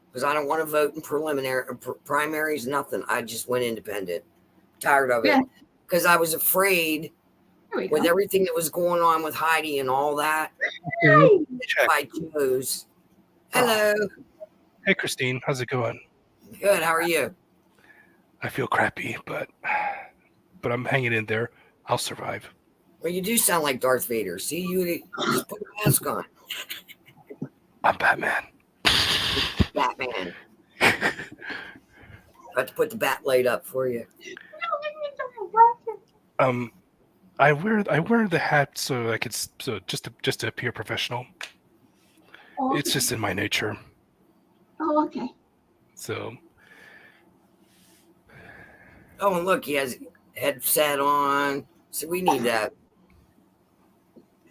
Because I don't want to vote in primaries, nothing. I just went independent. Tired of it. because I was afraid There we with go. everything that was going on with Heidi and all that. Hi. If I chose. Hello. Hey, Christine, how's it going? Good. How are you? I feel crappy, but I'm hanging in there. I'll survive. Well, you do sound like Darth Vader. See, you just put a mask on. I'm Batman. Batman. I have to put the bat light up for you. I wear the hat so I could just to appear professional. Oh, It's just in my nature. oh, okay. So Oh, and look, he has headset on. So we need that.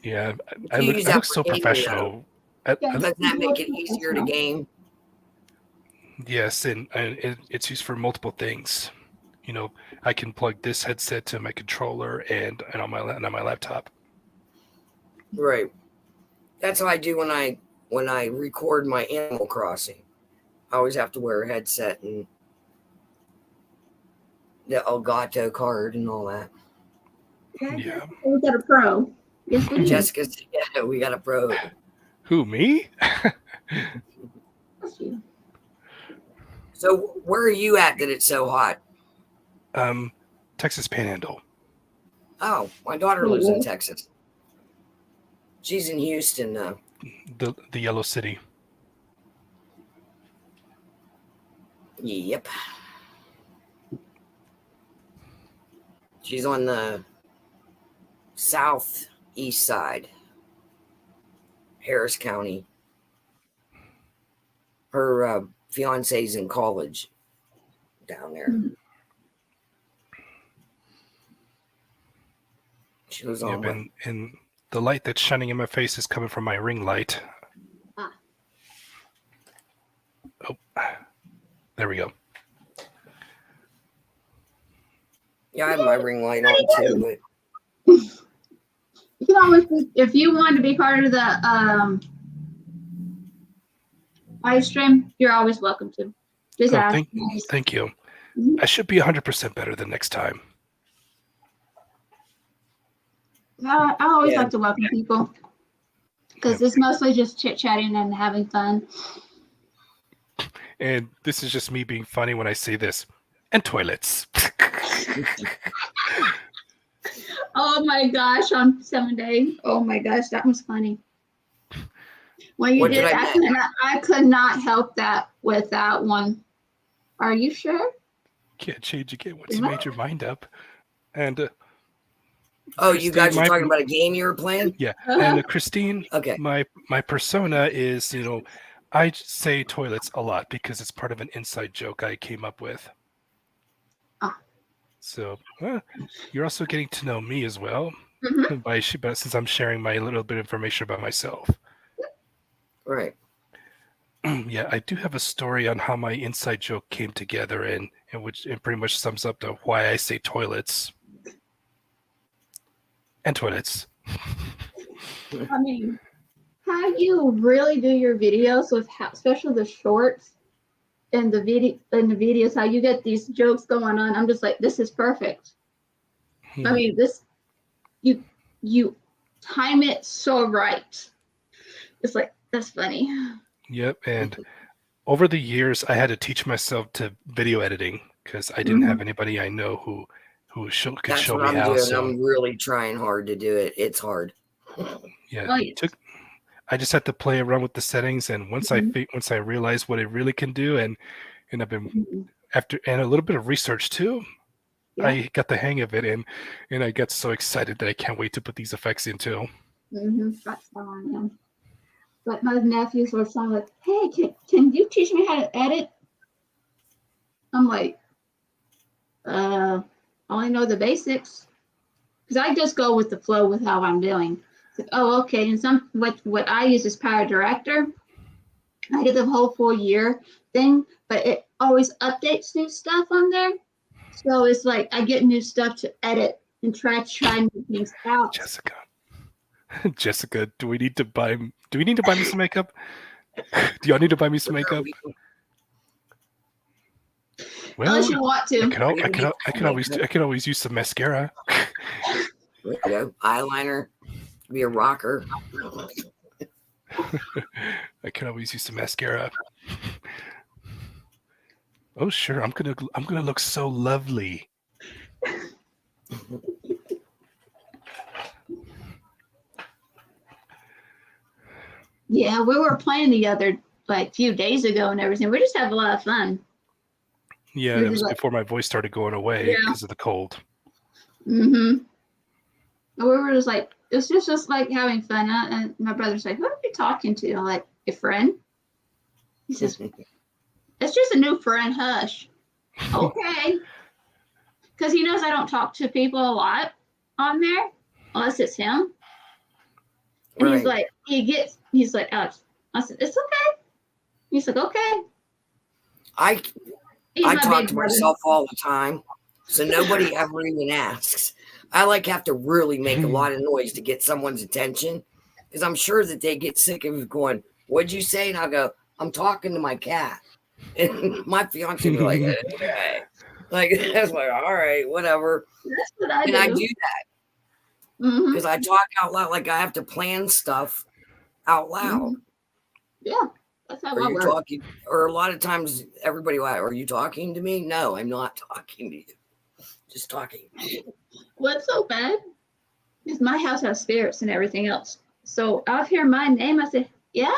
yeah, You use I that look for so gaming, professional. I Yeah. look- Doesn't that make it easier to game? yes, and it's used for multiple things. You know, I can plug this headset to my controller and on my laptop. Right. That's how I do when I record my Animal Crossing. I always have to wear a headset and the Elgato card and all that. Yeah. We got a pro. Yes, we do. Jessica said, yeah, we got a pro. Who, me? That's you. So where are you at that it's so hot? Texas Panhandle. Oh, my daughter lives in Texas. She's in Houston now. The Yellow City. Yep. She's on the southeast side, Harris County. Her fiance's in college down there. She was on Yep, and the light that's shining in my face is coming from my ring light. Ah. Oh, there we go. Yeah, I have my ring light on too, but You can always, if you want to be part of the live stream, you're always welcome to. Just Oh, ask. thank you. Mhm. I should be 100% better the next time. I always Yeah. like to welcome people because it's mostly just chit chatting and having fun. And this is just me being funny when I say this. And toilets. Oh my gosh, on 7 day. Oh my gosh, that was funny. When you What did, did I I could not help that with that one. Are you sure? Can't change again once you made your mind up. And oh, you guys Christine, are talking about a game you were playing? yeah, Uh-huh. and Christine, Okay. my persona is, I say toilets a lot because it's part of an inside joke I came up with. Ah. So you're also getting to know me as well, Mhm. since I'm sharing my little bit of information about myself. Right. Yeah, I do have a story on how my inside joke came together, and which it pretty much sums up to why I say toilets and toilets. I mean, how you really do your videos with especially the shorts and the videos, how you get these jokes going on. I'm just like, this is perfect. I mean, this you time it so right. It's like, that's funny. Yep, and over the years, I had to teach myself to video editing because I didn't have anybody I know who could That's show what me I'm how. doing. So I'm really trying hard to do it. It's hard. yeah, Oh, yes. I just had to play around with the settings, and once I realized what it really can do, and I've been after and a little bit of research too, Yeah. I got the hang of it, and I got so excited that I can't wait to put these effects into. That's how I am. But my nephews were saying like, hey, can you teach me how to edit? I'm like, I only know the basics. Because I just go with the flow with how I'm doing. It's like, oh, okay. And what I use is Power Director. I did the whole full year thing, but it always updates new stuff on there. So it's like I get new stuff to edit and try new things out. Jessica, do we need to buy me some makeup? Do y'all need to buy me some makeup? Well, Unless you want to. I could always use some mascara. There you go. Eyeliner. Be a rocker. I could always use some mascara. Oh sure, I'm gonna look so lovely. Yeah, we were playing the other like few days ago and everything. We just have a lot of fun. Yeah, This that is was like- before my voice started going away Yeah. because of the cold. Mm-hmm. And we were just like, it's just like having fun. And my brother's like, who are you talking to? I'm like, a friend. He says, it's just a new friend. Hush. Okay. Because he knows I don't talk to people a lot on there unless it's him. And he's Right. like, he's like, Alex. I said, it's okay. He's like, okay. I He's I my talk big to brother. myself all the time, so nobody ever even asks. I like have to really make a lot of noise to get someone's attention, because I'm sure that they get sick of going, "What'd you say?" And I'll go, "I'm talking to my cat," and my fiance will be like, "Okay," like that's like, all right, whatever. That's what I And do. I do that Mm-hmm. because I talk out loud, like I have to plan stuff out loud. Yeah, that's how Are I you work. talking? Or a lot of times, everybody, are you talking to me? No, I'm not talking to you. Just talking. What's so bad is my house has spirits and everything else. So I'll hear my name. I say, yeah,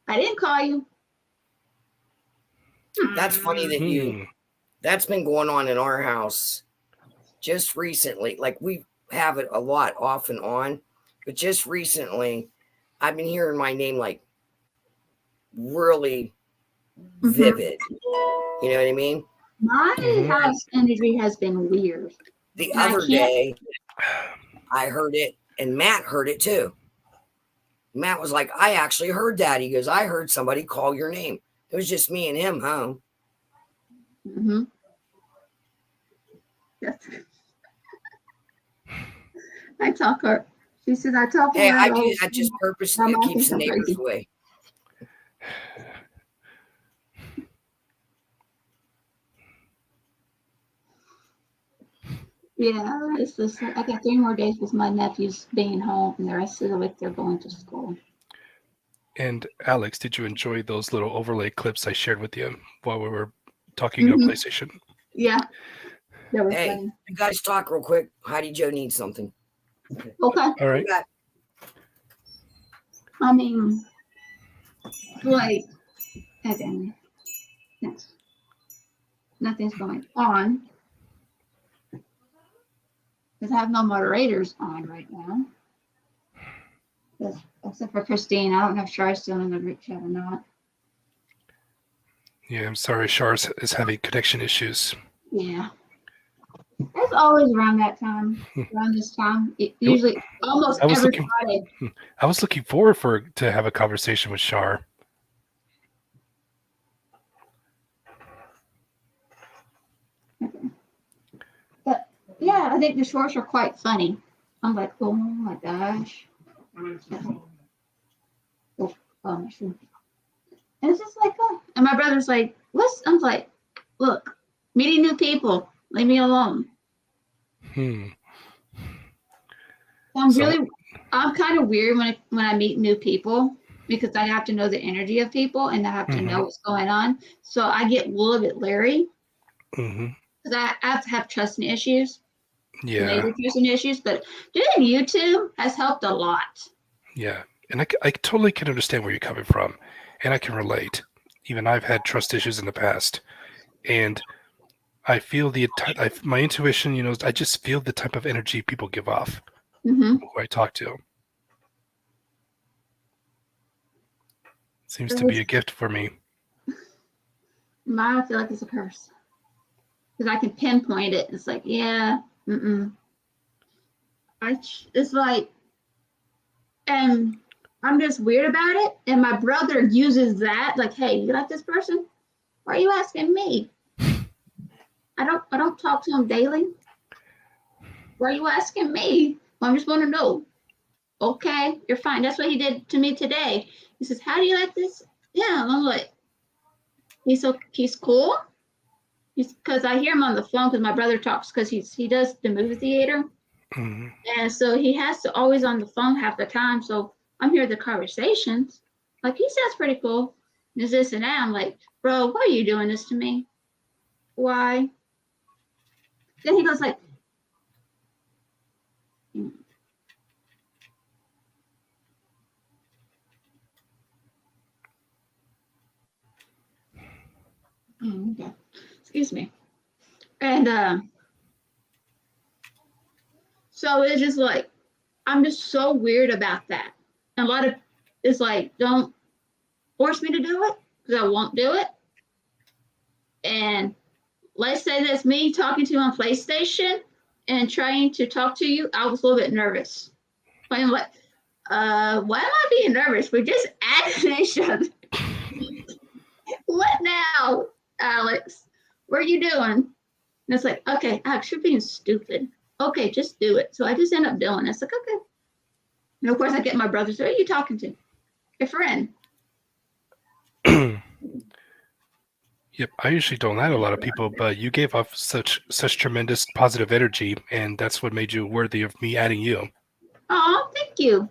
I didn't call you. That's funny that you. That's been going on in our house just recently. Like we have it a lot off and on, but just recently, I've been hearing my name like really vivid. You know what I mean? My Mhm. house energy has been weird. The I other can't- day, I heard it, and Matt heard it too. Matt was like, I actually heard that. He goes, I heard somebody call your name. It was just me and him home. Mm-hmm. Yes. I talk her. She says I talk Hey, her. I do that just purposely. I'm It keeps the acting so neighbors crazy. away. Yeah, it's just I got 3 more days with my nephews being home, and the rest of the week they're going to school. And Alex, did you enjoy those little overlay clips I shared with you while we were talking on Mhm. PlayStation? Yeah, that was Hey, funny. you guys talk real quick. Heidi Joe needs something. Okay, All right. You got- I mean, like, again, yes, nothing's going on because I have no moderators on right now. Except for Christine. I don't know if Shari's still in the group chat or not. Yeah, I'm sorry. Shars is having connection issues. Yeah. It's always around that time, around this time. Usually, almost I was every looking- Friday. I was looking forward to have a conversation with Shar. But yeah, I think the shorts are quite funny. I'm like, oh my gosh. My shoe. And it's just like, oh. And my brother's like, what's? I'm like, look, meeting new people, leave me alone. Hmm. I'm kind of weird when I meet new people because I have to know the energy of people and I have to know what's going on. So I get a little bit leery Mm-hmm. because I have to have trust issues, Yeah. major trust issues. But doing YouTube has helped a lot. Yeah. And I totally can understand where you're coming from, and I can relate. Even I've had trust issues in the past, and I feel my intuition. I just feel the type of energy people give off Mm-hmm. who I talk to. Seems to be a gift for me. I feel like it's a curse because I can pinpoint it. It's like, yeah, it's like, and I'm just weird about it. And my brother uses that, like, hey, you like this person? Why are you asking me? I don't talk to him daily. Why are you asking me? Well, I just want to know. Okay, you're fine. That's what he did to me today. He says, how do you like this? Yeah, I'm like, he's cool. because I hear him on the phone because my brother talks because he does the movie theater. Mhm. And so he has to always on the phone half the time. So I'm hearing the conversations. Like, he sounds pretty cool. Is this and that. I'm like, bro, why are you doing this to me? Why? Then he goes like, okay. Excuse me. And so it's just like, I'm just so weird about that. And a lot of it's like, don't force me to do it because I won't do it. And let's say that's me talking to you on PlayStation and trying to talk to you. I was a little bit nervous. I'm like, why am I being nervous? We're just asking each other. What now, Alex? What are you doing? And it's like, okay, Alex, you're being stupid. Okay, just do it. So I just end up doing it. It's like, okay. And of course, I get my brother. So, who are you talking to? A friend. Yep, I usually don't let a lot of people, but you gave off such tremendous positive energy, and that's what made you worthy of me adding you. Oh, thank you.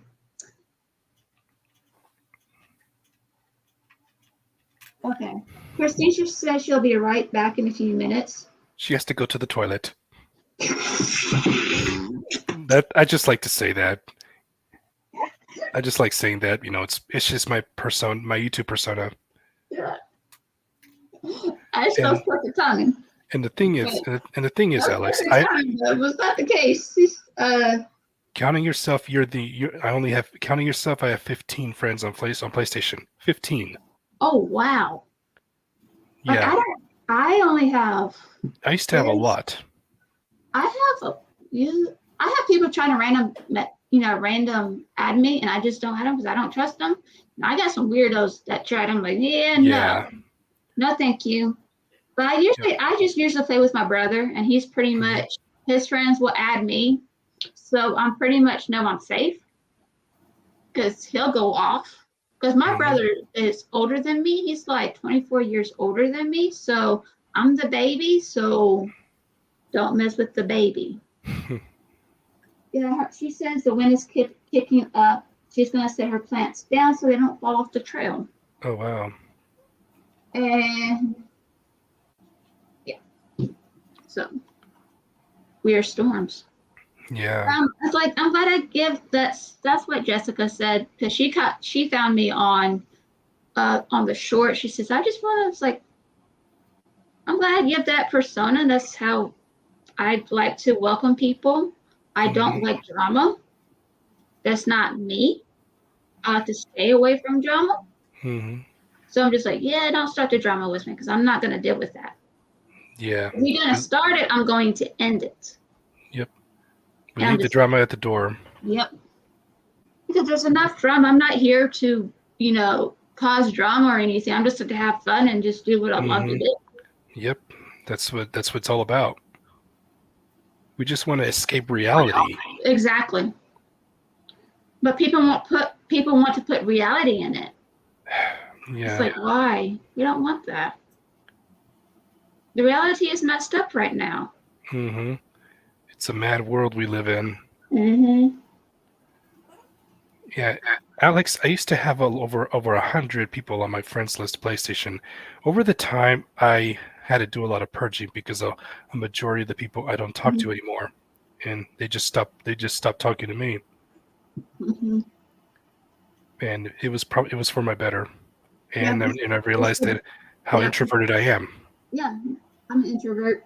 Okay. Christine says she'll be right back in a few minutes. She has to go to the toilet. That I just like to say that. I just like saying that. You know, it's just my persona, my YouTube persona. Yeah. I just know perfect timing. And the thing is, Alex, that was not the case. Counting yourself, counting yourself. I have 15 friends on PlayStation. 15. Oh wow. Yeah. Like, I only have. I used to have a lot. I have people trying to random add me, and I just don't add them because I don't trust them. And I got some weirdos that try. I'm like, no, thank you. But I just usually play with my brother, and he's pretty much his friends will add me, so I'm pretty much know I'm safe because he'll go off. Because my brother is older than me. He's like 24 years older than me. So I'm the baby. So don't mess with the baby. Yeah, she says the wind is kicking up. She's going to set her plants down so they don't fall off the trail. Oh, wow. And yeah. So weird storms. Yeah. It's like, I'm glad I give that's what Jessica said, because she found me on the short. She says, I just want to, it's like, I'm glad you have that persona. That's how I'd like to welcome people. I don't like drama. That's not me. I like to stay away from drama. So I'm just like, don't start the drama with me because I'm not going to deal with that. Yeah. If you're going to start it, I'm going to end it. Yep. We leave the drama at the door. Yep. Because there's enough drama. I'm not here to, cause drama or anything. I'm just to have fun and just do what I love to do. Yep. That's what it's all about. We just want to escape reality. Exactly. But people want to put reality in it. Yeah. It's like, why? We don't want that. The reality is messed up right now. It's a mad world we live in. Yeah, Alex, I used to have over 100 people on my friends list PlayStation. Over the time, I had to do a lot of purging because a majority of the people I don't talk to anymore, and they just stopped talking to me. And it was for my better. And I realized that how introverted I am. Yeah, I'm an introvert.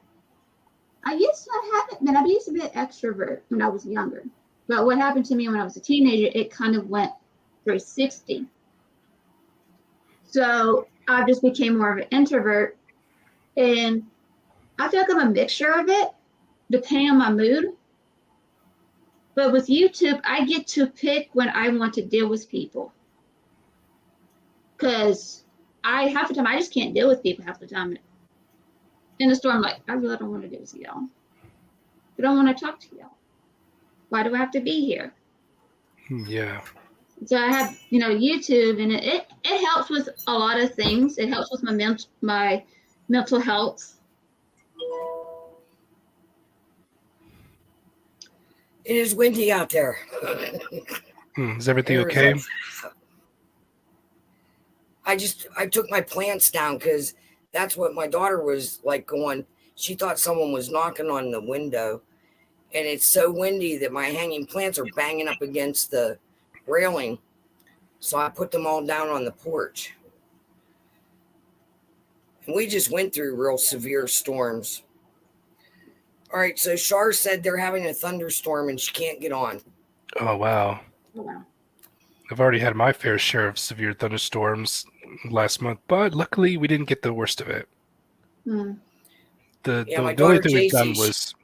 I used to be an extrovert when I was younger. But what happened to me when I was a teenager, it kind of went 360. So I just became more of an introvert. And I feel like I'm a mixture of it, depending on my mood. But with YouTube, I get to pick when I want to deal with people. Because half the time, I just can't deal with people half the time. In the store, I'm like, I really don't want to deal with y'all. I don't want to talk to y'all. Why do I have to be here? Yeah. So I have, YouTube, and it helps with a lot of things. It helps with my mental health. It is windy out there. Is everything There's okay? I took my plants down because that's what my daughter was like going. She thought someone was knocking on the window, and it's so windy that my hanging plants are banging up against the railing. So I put them all down on the porch. And we just went through real severe storms. All right, so Shar said they're having a thunderstorm and she can't get on. Oh, wow. Oh, wow. I've already had my fair share of severe thunderstorms last month, but luckily we didn't get the worst of it. Hmm. The my only daughter thing we've done JC, was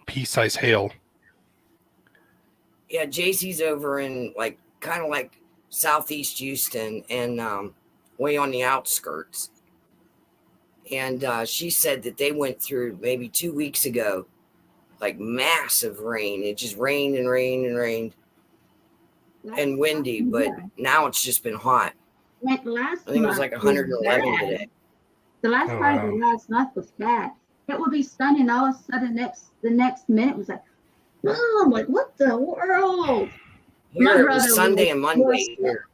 pea-sized hail. Yeah, JC's over in like kind of like southeast Houston and way on the outskirts. And she said that they went through maybe 2 weeks ago, like massive rain. It just rained and rained and rained and windy, but now it's just been hot. Like last I think it was month like 111 today. The last Oh, part of wow. the last month was bad. It would be sunny, and all of a sudden, the next minute was like, oh, I'm like, what the world? My Here it brother was Sunday was and Monday worse. here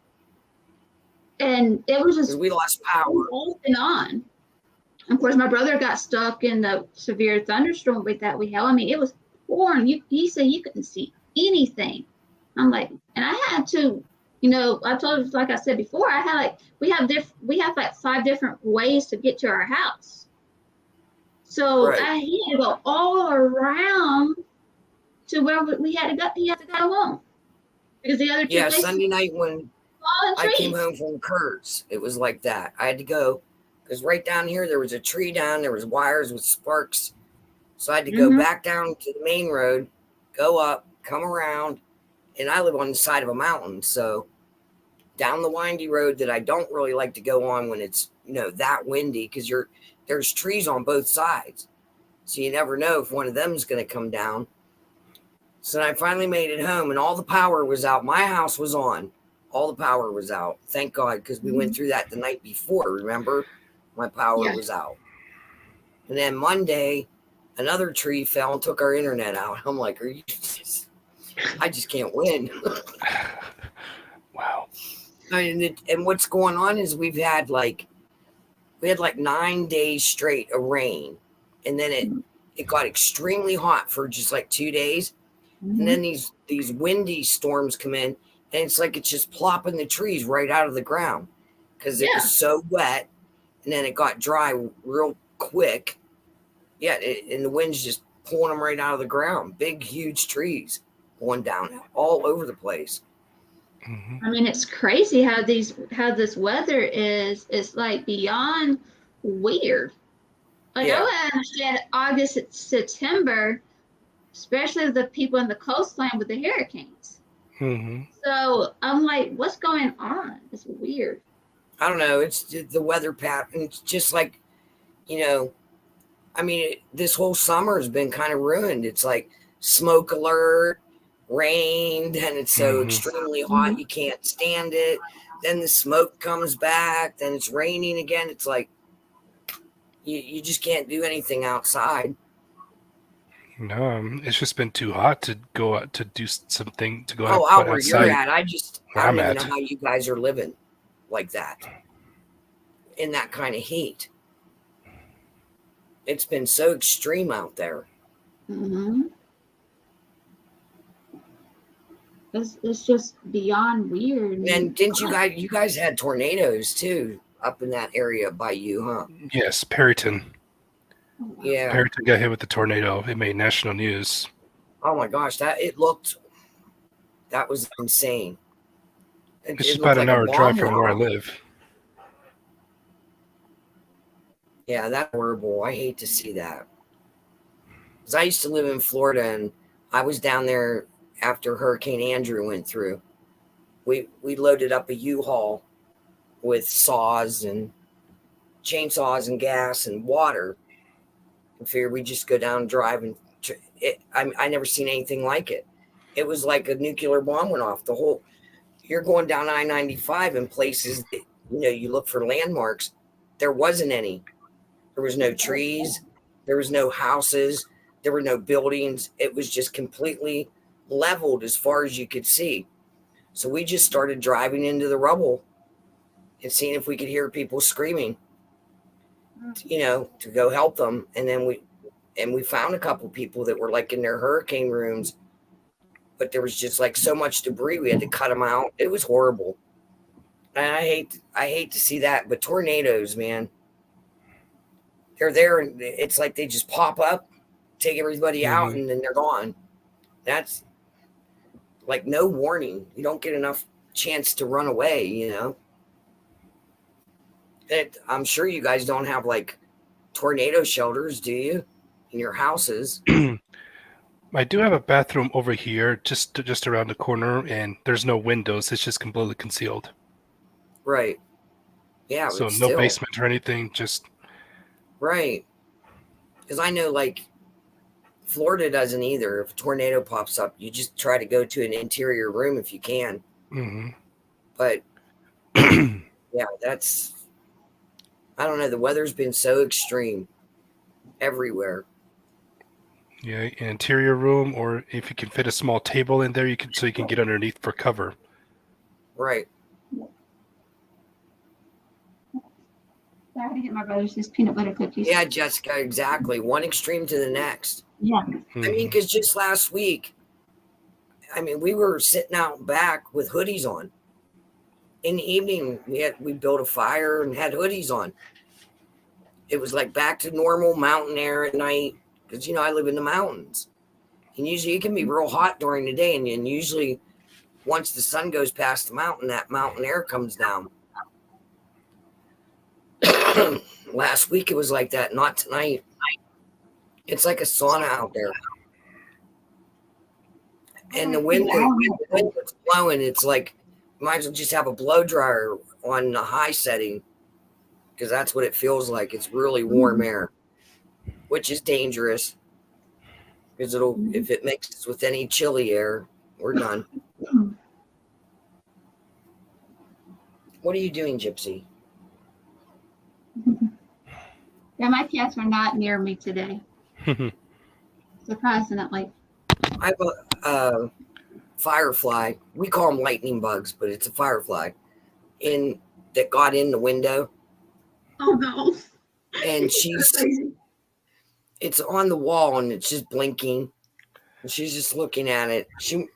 And it was just because we lost power. off and on. Of course, my brother got stuck in the severe thunderstorm with that we had. I mean, it was pouring. He said you couldn't see anything. I'm like, and I had to, I told you, like I said before, I had like we have like 5 different ways to get to our house. So Right. he had to go all around to where we had to go. He had to go home because the other 2 Yeah, places Sunday night when fallen I came trees. home from Kurt's, it was like that. I had to go because right down here there was a tree down, there was wires with sparks. So I had to go Mhm. back down to the main road, go up, come around, and I live on the side of a mountain. So down the windy road that I don't really like to go on when it's, that windy because there's trees on both sides. So you never know if one of them is going to come down. So I finally made it home and all the power was out. My house was on. All the power was out. Thank God, because we went through that the night before. Remember? My power was out. And then Monday, another tree fell and took our internet out. I'm like, I just can't win. Wow. And what's going on is we had like 9 days straight of rain. And then it got extremely hot for just like 2 days. And then these windy storms come in, and it's like it's just plopping the trees right out of the ground because it was so wet, and then it got dry real quick. Yeah, and the wind's just pulling them right out of the ground. Big, huge trees going down all over the place. Mm-hmm. I mean, it's crazy how this weather is. It's like beyond weird. Like I would understand August, September, especially the people in the coastline with the hurricanes. Mm-hmm. So I'm like, what's going on? It's weird. I don't know. It's the weather pattern. It's just like, I mean, this whole summer has been kind of ruined. It's like smoke alert, rained, and it's so extremely hot you can't stand it. Then the smoke comes back. Then it's raining again. It's like you just can't do anything outside. No, it's just been too hot to go out to do something to go out Out where outside. you're at. I don't even I'm know how you guys are living like that in that kind of heat. It's been so extreme out there. It's just beyond weird. And didn't you guys had tornadoes too up in that area by you, huh? Yes, Perryton. Yeah. Perryton got hit with the tornado. It made national news. Oh my gosh, that was insane. It's just about an hour drive from where I live. Yeah, that's horrible. I hate to see that. Because I used to live in Florida, and I was down there after Hurricane Andrew went through. We loaded up a U-Haul with saws and chainsaws and gas and water. And figured we'd just go down and drive. And I never seen anything like it. It was like a nuclear bomb went off. You're going down I-95 in places that, you look for landmarks. There wasn't any. There was no trees. There was no houses. There were no buildings. It was just completely leveled as far as you could see. So we just started driving into the rubble and seeing if we could hear people screaming, to go help them. And then we found a couple people that were like in their hurricane rooms, but there was just like so much debris. We had to cut them out. It was horrible. And I hate to see that, but tornadoes, man, they're there and it's like they just pop up, take everybody out, and then they're gone. That's like no warning. You don't get enough chance to run away, I'm sure you guys don't have like tornado shelters, do you, in your houses? I do have a bathroom over here, just around the corner, and there's no windows. It's just completely concealed. Right. Yeah. So no basement or anything, just... Right. Because I know, like, Florida doesn't either. If a tornado pops up, you just try to go to an interior room if you can. Mm-hmm. But, yeah, I don't know. The weather's been so extreme everywhere. Yeah, an interior room, or if you can fit a small table in there, so you can get underneath for cover. Right. I had to get my brothers his peanut butter cookies. Yeah, Jessica, exactly. One extreme to the next. Yeah. Mm-hmm. I mean, because just last week, we were sitting out back with hoodies on. In the evening, we built a fire and had hoodies on. It was like back to normal mountain air at night, because, I live in the mountains. And usually it can be real hot during the day, and usually once the sun goes past the mountain, that mountain air comes down. Last week it was like that, not tonight. It's like a sauna out there. And the wind was blowing. It's like, might as well just have a blow dryer on the high setting, because that's what it feels like. It's really warm air, which is dangerous, because if it mixes with any chilly air, we're done. What are you doing, Gypsy? Yeah, my cats were not near me today. Surprisingly. I have a firefly. We call them lightning bugs, but it's a firefly that got in the window. Oh no. And it's on the wall and it's just blinking. And she's just looking at it. She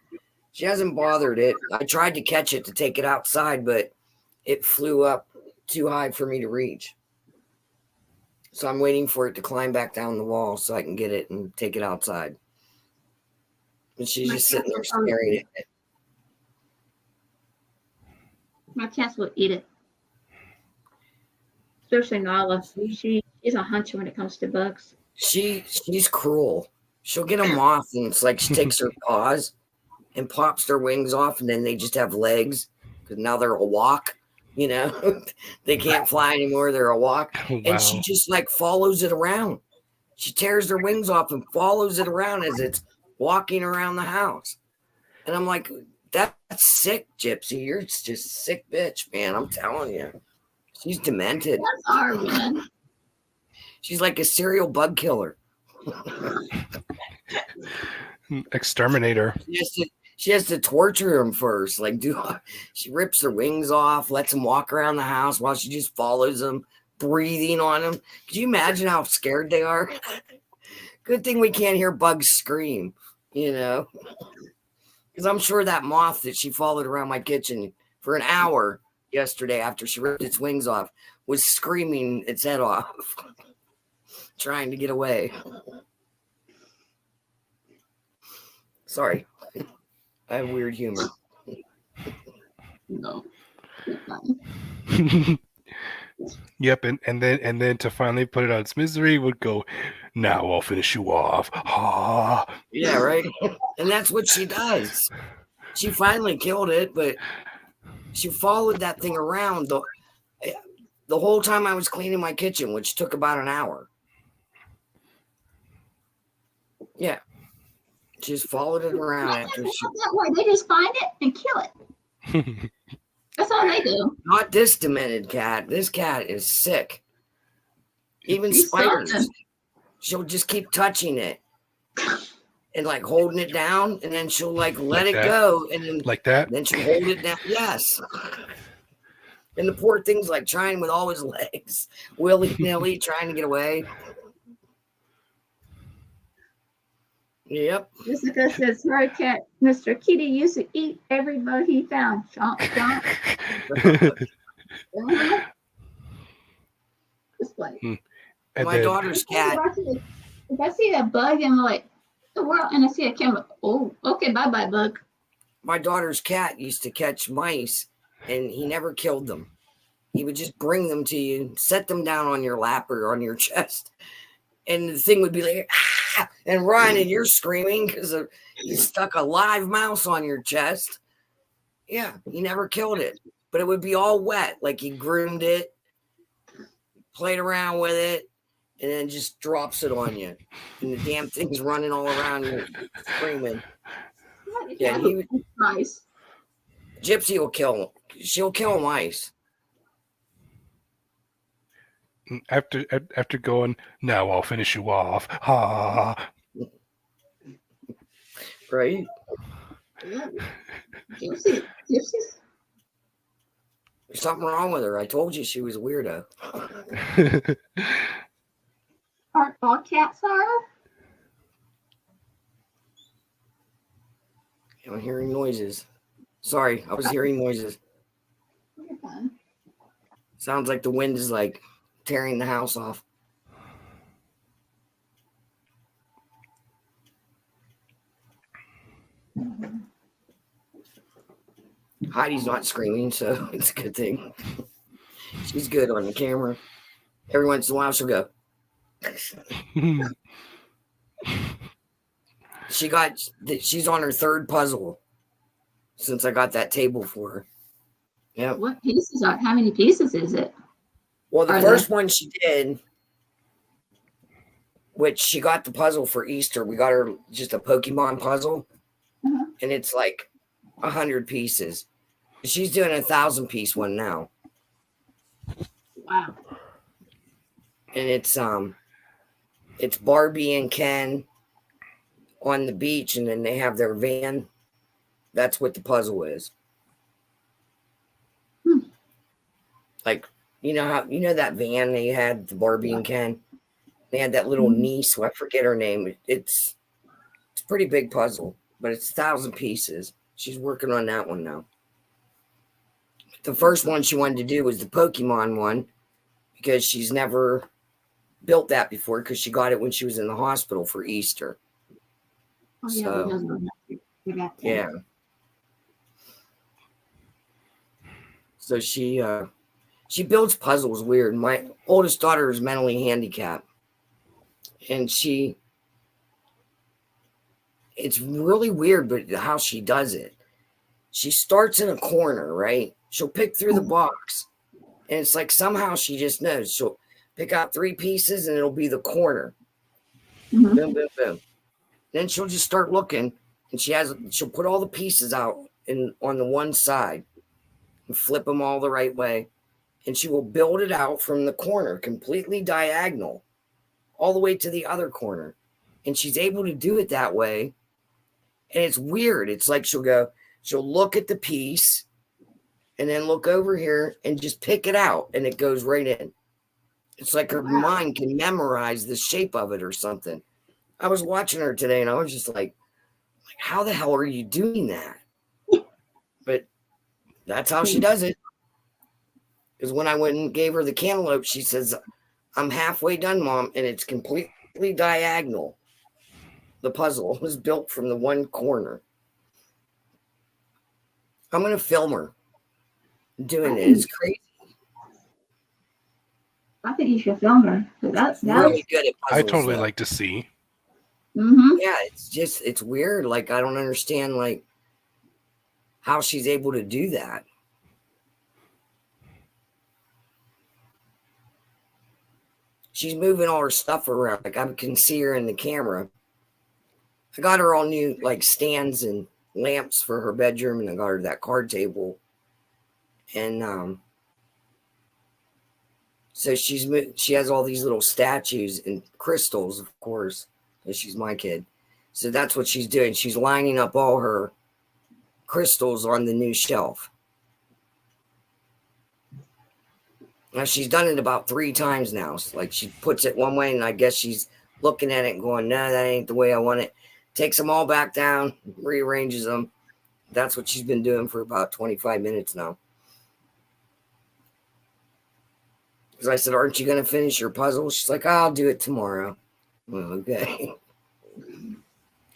hasn't bothered it. I tried to catch it to take it outside, but it flew up too high for me to reach. So I'm waiting for it to climb back down the wall so I can get it and take it outside. And she's just sitting there staring at it. My cats will eat it. Especially Nala. She's a hunter when it comes to bugs. She's cruel. She'll get a moth and it's like she takes her paws and pops their wings off, and then they just have legs because now they're a walk. They can't fly anymore. They're a walk. Wow. And she just like follows it around. She tears their wings off and follows it around as it's walking around the house. And I'm like, that's sick, Gypsy. You're just sick bitch, man. I'm telling you. She's demented. That's hard, man. She's like a serial bug killer. Exterminator. She has to torture them first. She rips their wings off, lets them walk around the house while she just follows them, breathing on them. Could you imagine how scared they are? Good thing we can't hear bugs scream, because I'm sure that moth that she followed around my kitchen for an hour yesterday after she ripped its wings off was screaming its head off, trying to get away. Sorry. I have weird humor. No. Yep, and then to finally put it out its misery would go, now I'll finish you off. Ah. Yeah, right. And that's what she does. She finally killed it, but she followed that thing around the whole time I was cleaning my kitchen, which took about an hour. Yeah. She just followed it around after she... That way. They just find it and kill it. That's all they do. Not this demented cat. This cat is sick. Even spiders. she'll just keep touching it and like holding it down, and then she'll like let Like it that? go, and then Like that? she'll hold it down. Yes. And the poor thing's like trying with all his legs, willy-nilly, trying to get away. Yep. Jessica says her cat, Mr. Kitty, used to eat every bug he found. Chomp, chomp. Just like, And My then, daughter's cat. if I see a bug and like the world, and I see a camera, oh, okay, bye bye, bug. My daughter's cat used to catch mice, and he never killed them. He would just bring them to you, set them down on your lap or on your chest, and the thing would be like, ah, and run, and you're screaming because you stuck a live mouse on your chest. Yeah, he never killed it, but it would be all wet, like he groomed it, played around with it, and then just drops it on you, and the damn thing's running all around you, screaming. Yeah, Nice. Gypsy will kill him. She'll kill mice. after going, now I'll finish you off. Ha! Right? Yeah. Gypsy. Gypsies. There's something wrong with her. I told you she was a weirdo. Aren't all cats are? I'm hearing noises. Sorry, I was hearing noises. You're fine. Sounds like the wind is like tearing the house off. Heidi's not screaming, so it's a good thing. She's good on the camera. Every once in a while she'll go. She's on her third puzzle since I got that table for her. Yeah. What pieces are? How many pieces is it? Well, the first one she did, which she got the puzzle for Easter. We got her just a Pokemon puzzle, and it's like 100 pieces. She's doing a 1,000-piece one now. Wow. And it's Barbie and Ken on the beach, and then they have their van. That's what the puzzle is. Like, you know that van they had, the Barbie and Ken? They had that little niece, I forget her name. It's a pretty big puzzle, but it's 1,000 pieces. She's working on that one now. The first one she wanted to do was the Pokemon one, because she's never built that before, because she got it when she was in the hospital for Easter. Oh, yeah, So, yeah. So she builds puzzles weird. My oldest daughter is mentally handicapped, and it's really weird, but how she does it. She starts in a corner, right? She'll pick through the box, and it's like somehow she just knows. She'll pick out 3 pieces, and it'll be the corner. Boom, boom, boom. Then she'll just start looking, and she'll put all the pieces out on the one side and flip them all the right way, and she will build it out from the corner, completely diagonal, all the way to the other corner. And she's able to do it that way, and it's weird. It's like she'll look at the piece and then look over here and just pick it out, and it goes right in. It's like her mind can memorize the shape of it or something. I was watching her today, and I was just like, how the hell are you doing that? But that's how she does it. Because when I went and gave her the cantaloupe, she says, I'm halfway done, Mom, and it's completely diagonal. The puzzle was built from the one corner. I'm going to film her doing it. It's crazy. I think you should film her. That's really good at puzzles. I totally like to see. Yeah, it's weird. Like, I don't understand, like, how she's able to do that. She's moving all her stuff around. Like, I can see her in the camera. I got her all new, like, stands and lamps for her bedroom, and I got her that card table. And So she has all these little statues and crystals, of course, and she's my kid. So that's what she's doing. She's lining up all her crystals on the new shelf. Now she's done it about 3 times now. So like she puts it one way, and I guess she's looking at it and going, "No, that ain't the way I want it." Takes them all back down, rearranges them. That's what she's been doing for about 25 minutes now. Because I said, "Aren't you going to finish your puzzle?" She's like, "I'll do it tomorrow." Well, okay.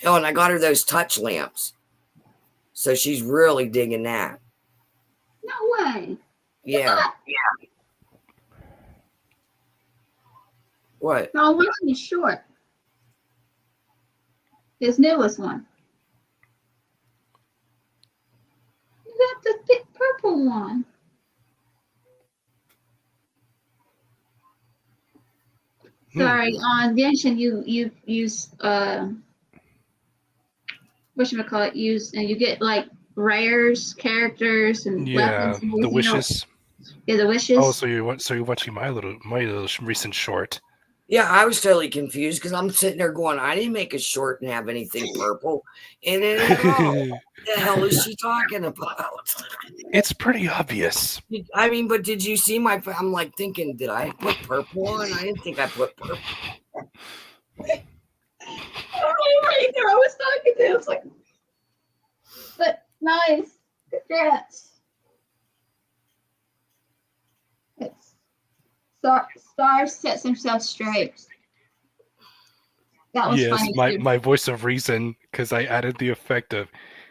Oh, and I got her those touch lamps. So she's really digging that. No way. Yeah. What? No, I'm watching his short. His newest one. You got the thick purple one. Sorry, on Genshin you use whatchamacallit, you get like rares, characters, and weapons. And the wishes. Yeah, the wishes. Oh, so you're watching my little recent short. Yeah, I was totally confused because I'm sitting there going, I didn't make a short and have anything purple in it at all. What the hell is she talking about? It's pretty obvious. I mean, but did you see my? I'm like thinking, did I put purple on? I didn't think I put purple. I was talking to him. I was like, but nice. Congrats. It's Star sets himself straight. That was funny. Yes, my voice of reason, because I added the effect of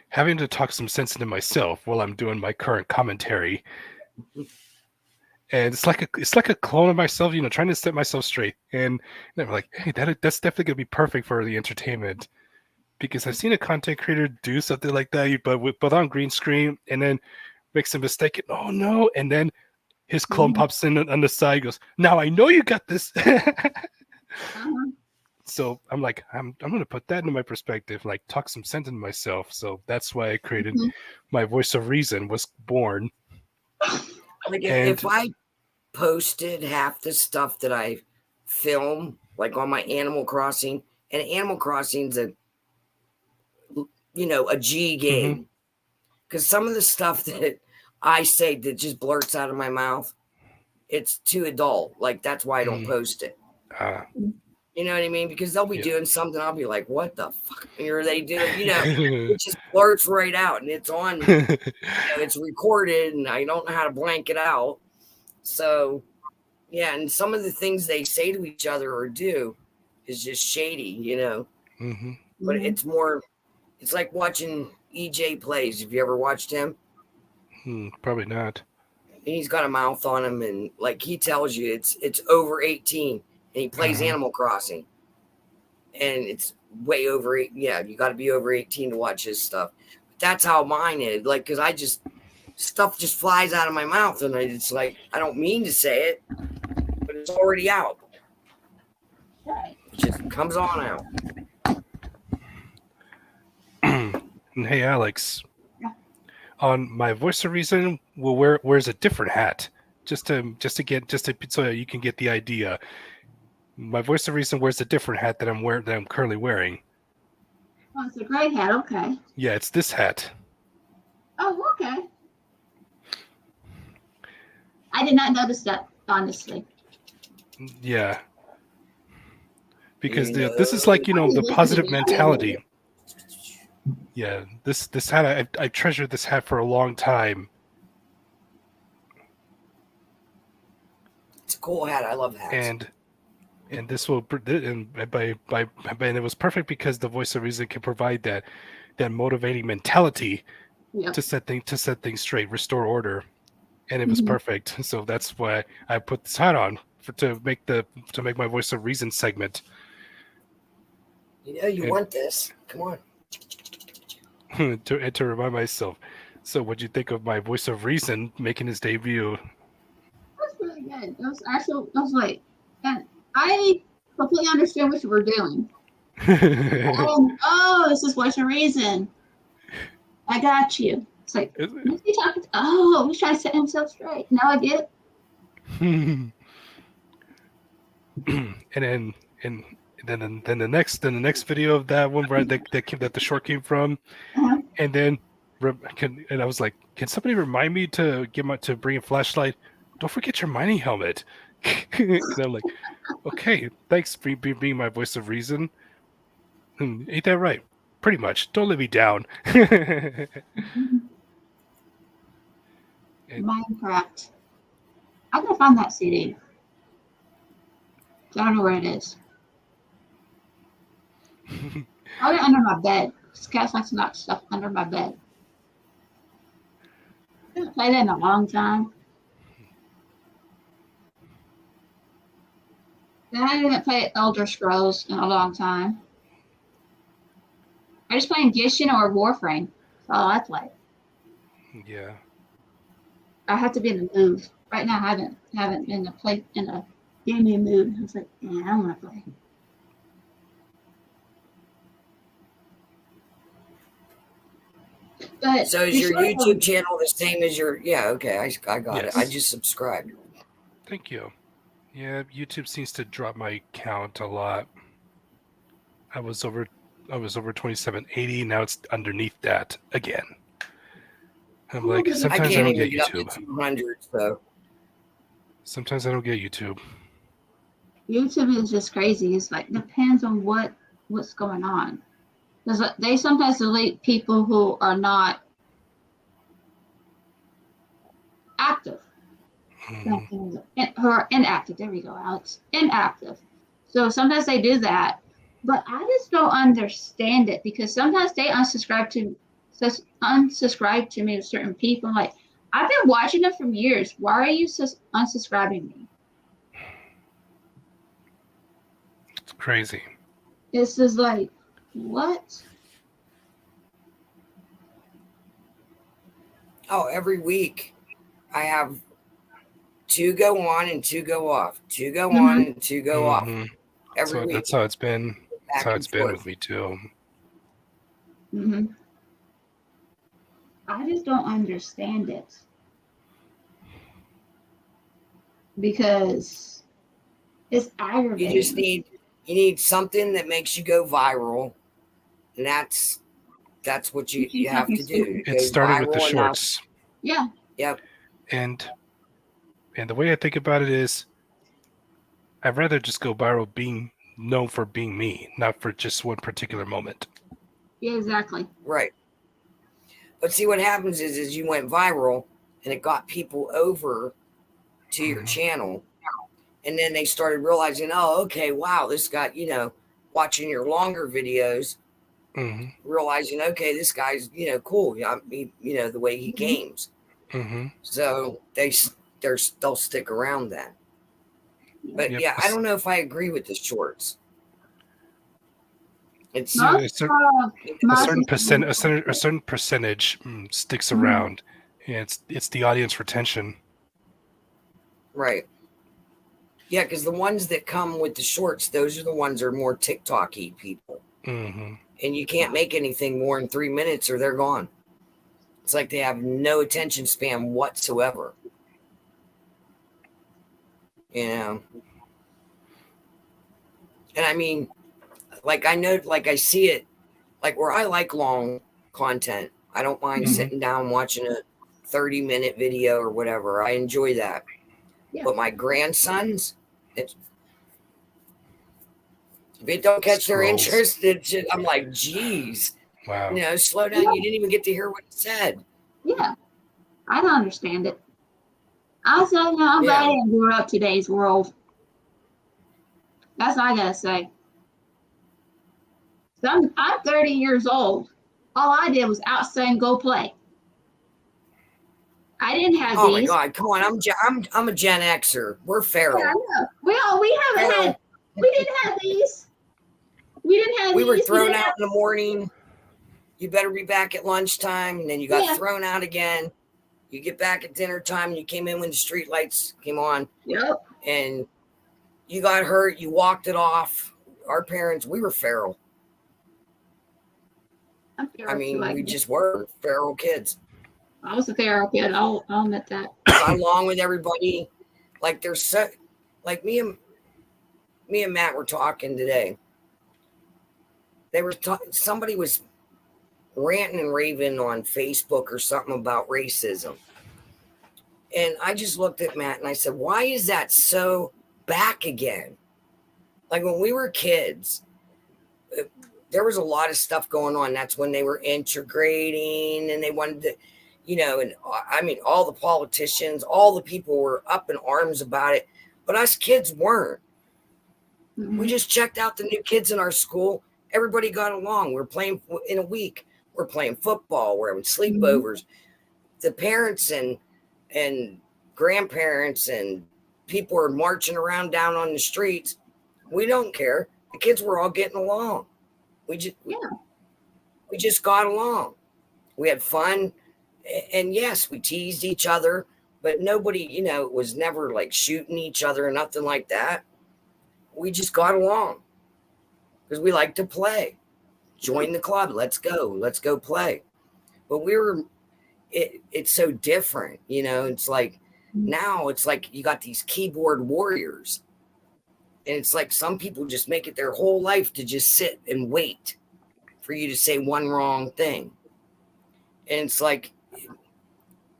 having to talk some sense into myself while I'm doing my current commentary. And it's like a clone of myself, trying to set myself straight. And I'm like, hey, that's definitely gonna be perfect for the entertainment. Because I've seen a content creator do something like that, but on green screen, and then makes a mistake. And, oh no! And then his clone pops in on the side, goes, "Now I know you got this." So I'm like, I'm gonna put that into my perspective, like talk some sense into myself. So that's why I created my voice of reason was born. Like if I posted half the stuff that I film, like on my Animal Crossing, and Animal Crossing's a G game, because some of the stuff that I say that just blurts out of my mouth, it's too adult. Like that's why I don't post it. You know what I mean? Because they'll be doing something, I'll be like, "What the fuck are they doing?" It just blurts right out, and it's on. It's recorded, and I don't know how to blank it out. So, yeah, and some of the things they say to each other or do is just shady, But it's more. It's like watching EJ Plays. Have you ever watched him? Probably not. He's got a mouth on him, and like he tells you, it's over 18. And he plays Animal Crossing, and it's way over 8. Yeah, you got to be over 18 to watch his stuff. But that's how mine is. Like, because stuff just flies out of my mouth, and it's like I don't mean to say it, but it's already out. It just comes on out. And hey, Alex, on my voice of reason, wears a different hat, just so you can get the idea. My voice of reason wears a different hat that I'm currently wearing. Oh, it's a gray hat. Okay. Yeah, it's this hat. Oh, okay. I did not notice that, honestly. Yeah. Because this is like, the positive mentality. Yeah, this hat, I treasured this hat for a long time. It's a cool hat. I love hats. And this will, and it was perfect because the voice of reason can provide that motivating mentality to set things straight, restore order, and it was perfect. So that's why I put this hat on to make my voice of reason segment. You want this? Come on. to remind myself. So, what'd you think of my voice of reason making his debut? That's really good. I was like, and I completely understand what you were doing. This is voice of reason. I got you. It's like, who's he talking to? Oh, he's trying to set himself straight. Now I get it. and then the next video of that one where that the short came from, Uh-huh. and then and I was like, can somebody remind me to bring a flashlight? Don't forget your mining helmet. And I'm like, okay, thanks for being my voice of reason. Ain't that right? Pretty much. Don't let me down. Minecraft. I'm gonna find that CD. I don't know where it is. Probably under my bed. Cats like to knock stuff under my bed. I haven't played it in a long time. And I haven't played Elder Scrolls in a long time. I just playing Genshin or Warframe. That's all I play. Yeah. I have to be in the mood. Right now, I haven't been in a gaming mood. I was like, yeah, I don't want to play. But So is your YouTube channel the same as your? Yeah, okay, I got Yes. it. I just subscribed. Thank you. Yeah, YouTube seems to drop my count a lot. I was over 2780. Now it's underneath that again. I'm like, I I sometimes I can't don't even get get up to YouTube. 200. So Sometimes I don't get YouTube. YouTube is just crazy. It's like depends on what's going on. Because they sometimes delete people who are not active. Mhm. Who are inactive. There we go, Alex. Inactive. So sometimes they do that, but I just don't understand it because sometimes they unsubscribe to me with certain people. Like I've been watching them for years. Why are you unsubscribing me? It's crazy. It's just like what? oh, every week I have 2 go on and 2 go off. 2 go on and 2 go off. Mhm. Every So week. that's how it's been. That's Back how and it's been forth. with me too. Mm-hmm. I just don't understand it because it's aggravating. You just need something that makes you go viral, and that's what you have to do. It started with the viral enough. shorts. Yeah. Yep. And the way I think about it is I'd rather just go viral being known for being me, not for just one particular moment. Yeah, exactly. Right. But see what happens is you went viral and it got people over to your channel. And then they started realizing, oh, okay, wow, this got, watching your longer videos, realizing, okay, this guy's, cool. Yeah, the way he games. So they'll stick around then. But Yep. yeah, I don't know if I agree with the shorts. It's Yeah, a certain percentage sticks around, and it's the audience retention. right. Yeah, because the ones that come with the shorts, those are the ones that are more TikTok-y people. And you can't make anything more than 3 minutes or they're gone. It's like they have no attention span whatsoever. And I mean, like I know, like I see it, like where I like long content. I don't mind sitting down watching a 30-minute video or whatever. I enjoy that. Yeah. But my grandsons, if it don't catch their interest, I'm like, geez. Wow. Slow down. You didn't even get to hear what it said. Yeah. I don't understand it. I'm glad I didn't grow up today's world. That's what I gotta say. So I'm 30 years old. All I did was outside and go play. I didn't have these. Oh my God! Come on, I'm a Gen Xer. We're feral. Yeah, I know. We didn't have these. We were thrown out in the morning. You better be back at lunchtime, and then you got thrown out again. You get back at dinner time, and you came in when the street lights came on. Yep. And you got hurt. You walked it off. Our parents, we were feral. I mean, we just were feral kids. I was a feral kid. I'll admit that. Got along with everybody. Like there's so, like me and me and Matt were talking today. Somebody was ranting and raving on Facebook or something about racism. And I just looked at Matt and I said, why is that so back again? Like when we were kids, there was a lot of stuff going on. That's when they were integrating and they wanted to, and I mean, all the politicians, all the people were up in arms about it, but us kids weren't. Mhm. We just checked out the new kids in our school. Everybody got along. We're playing in a week. We're playing football. We're having sleepovers. The parents and grandparents and people are marching around down on the streets. We don't care. The kids were all getting along. We just got along. We had fun. And yes, we teased each other, but nobody, it was never like shooting each other or nothing like that. We just got along because we like to play. Join the club. Let's go play. But it's so different, it's like now it's like you got these keyboard warriors. And it's like some people just make it their whole life to just sit and wait for you to say one wrong thing. And it's like,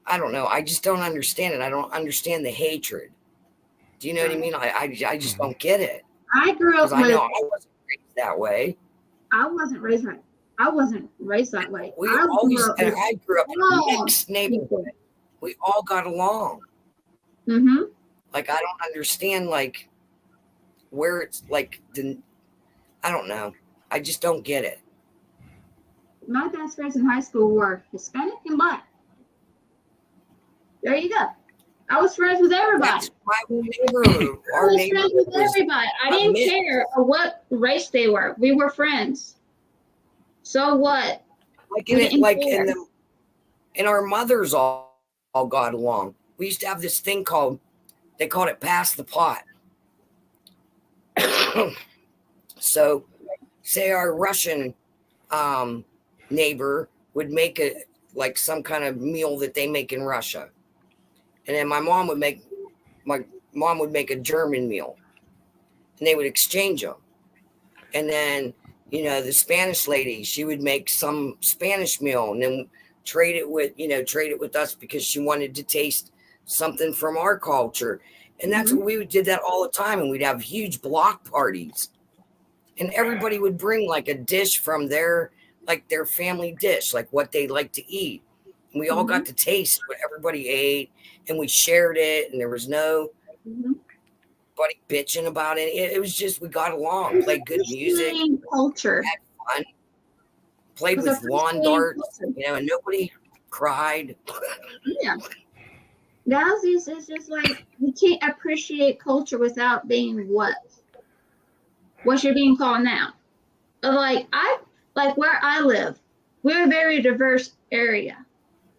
I don't know. I just don't understand it. I don't understand the hatred. Do you know what I mean? I just don't get it. I grew up I know with. I wasn't raised that way. I wasn't raised right. I wasn't raised that way. I grew up in a mixed neighborhood. We all got along. Mm-hmm. Like, I don't understand, like, where it's like, I don't know. I just don't get it. My best friends in high school were Hispanic and Black. There you go. I was friends with everybody. That's why our neighborhood with everybody. I didn't care what race they were. We were friends. So what? And our mothers all got along. We used to have this thing they called it pass the pot. So say our Russian neighbor would make some kind of meal that they make in Russia. And then my mom would make a German meal, and they would exchange them. And then, the Spanish lady, she would make some Spanish meal and then trade it with us because she wanted to taste something from our culture. And that's what we did that all the time. And we'd have huge block parties, and everybody would bring like a dish from their family dish, like what they like to eat. And we all got to taste what everybody ate, and we shared it, and there was nobody bitching about it. It was just, we got along, played good music, culture, had fun, played with lawn darts, and nobody cried. Yeah. Now it's just like you can't appreciate culture without being what you're being called now. Like where I live, we're a very diverse area.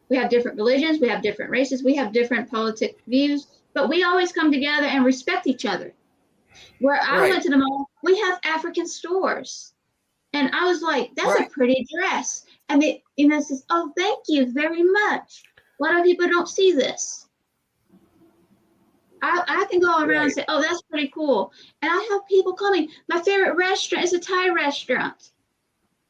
We have different religions, we have different races, we have different politic views, but we always come together and respect each other. Where I went to the mall, we have African stores. And I was like, that's a pretty dress. And it says, oh, thank you very much. A lot of people don't see this. I can go around and say, oh, that's pretty cool. And I have people coming. My favorite restaurant is a Thai restaurant.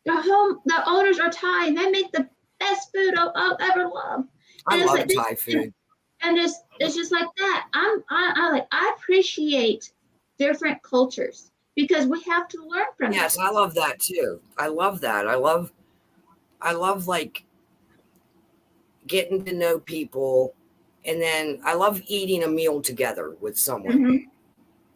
The owners are Thai, and they make the best food I'll ever love. I love Thai food. And it's just like that. I appreciate different cultures because we have to learn from them. Yes, I love that too. I love that. I love like getting to know people, and then I love eating a meal together with someone. Mm-hmm.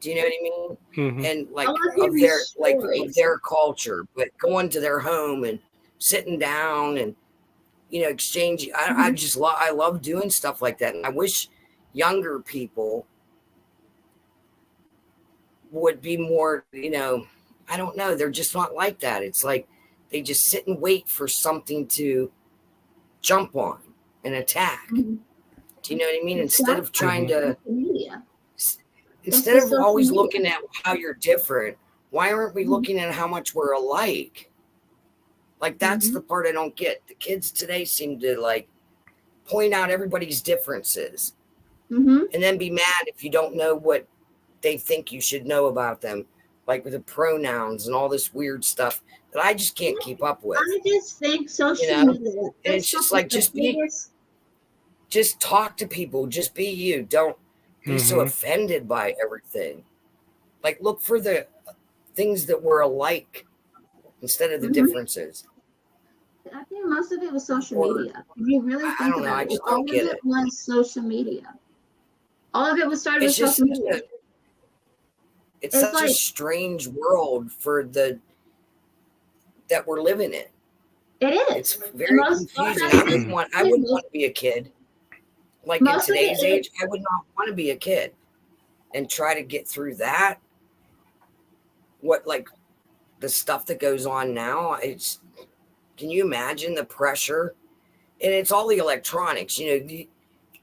Do you know what I mean? Mm-hmm. And like of their culture, but going to their home and sitting down and exchanging. I love doing stuff like that, and I wish younger people would be more. I don't know. They're just not like that. It's like they just sit and wait for something to jump on and attack. Mm-hmm. Do you know what I mean? Instead of trying to. Instead of always looking at how you're different, why aren't we looking at how much we're alike? Like, that's the part I don't get. The kids today seem to like point out everybody's differences and then be mad if you don't know what they think you should know about them, like with the pronouns and all this weird stuff that I just can't keep up with. I just think social You know? media. And it's just Facebook like, is the biggest. just talk to people, just be you. Don't be so Mhm. offended by everything. Like, look for the things that were alike instead of the Mhm. differences. I think most of it was social Or- media. If you really I think don't know, about I it, just all don't of get it it. was social media. All of it was started with It's just social such media. it's It's such a like- strange world for that we're living in. It is. It's very most- confusing. like I I said, wouldn't want to be a kid. Like in Most of it today's is- age, I would not want to be a kid and try to get through that. What, like, the stuff that goes on now, can you imagine the pressure? And it's all the electronics, you know,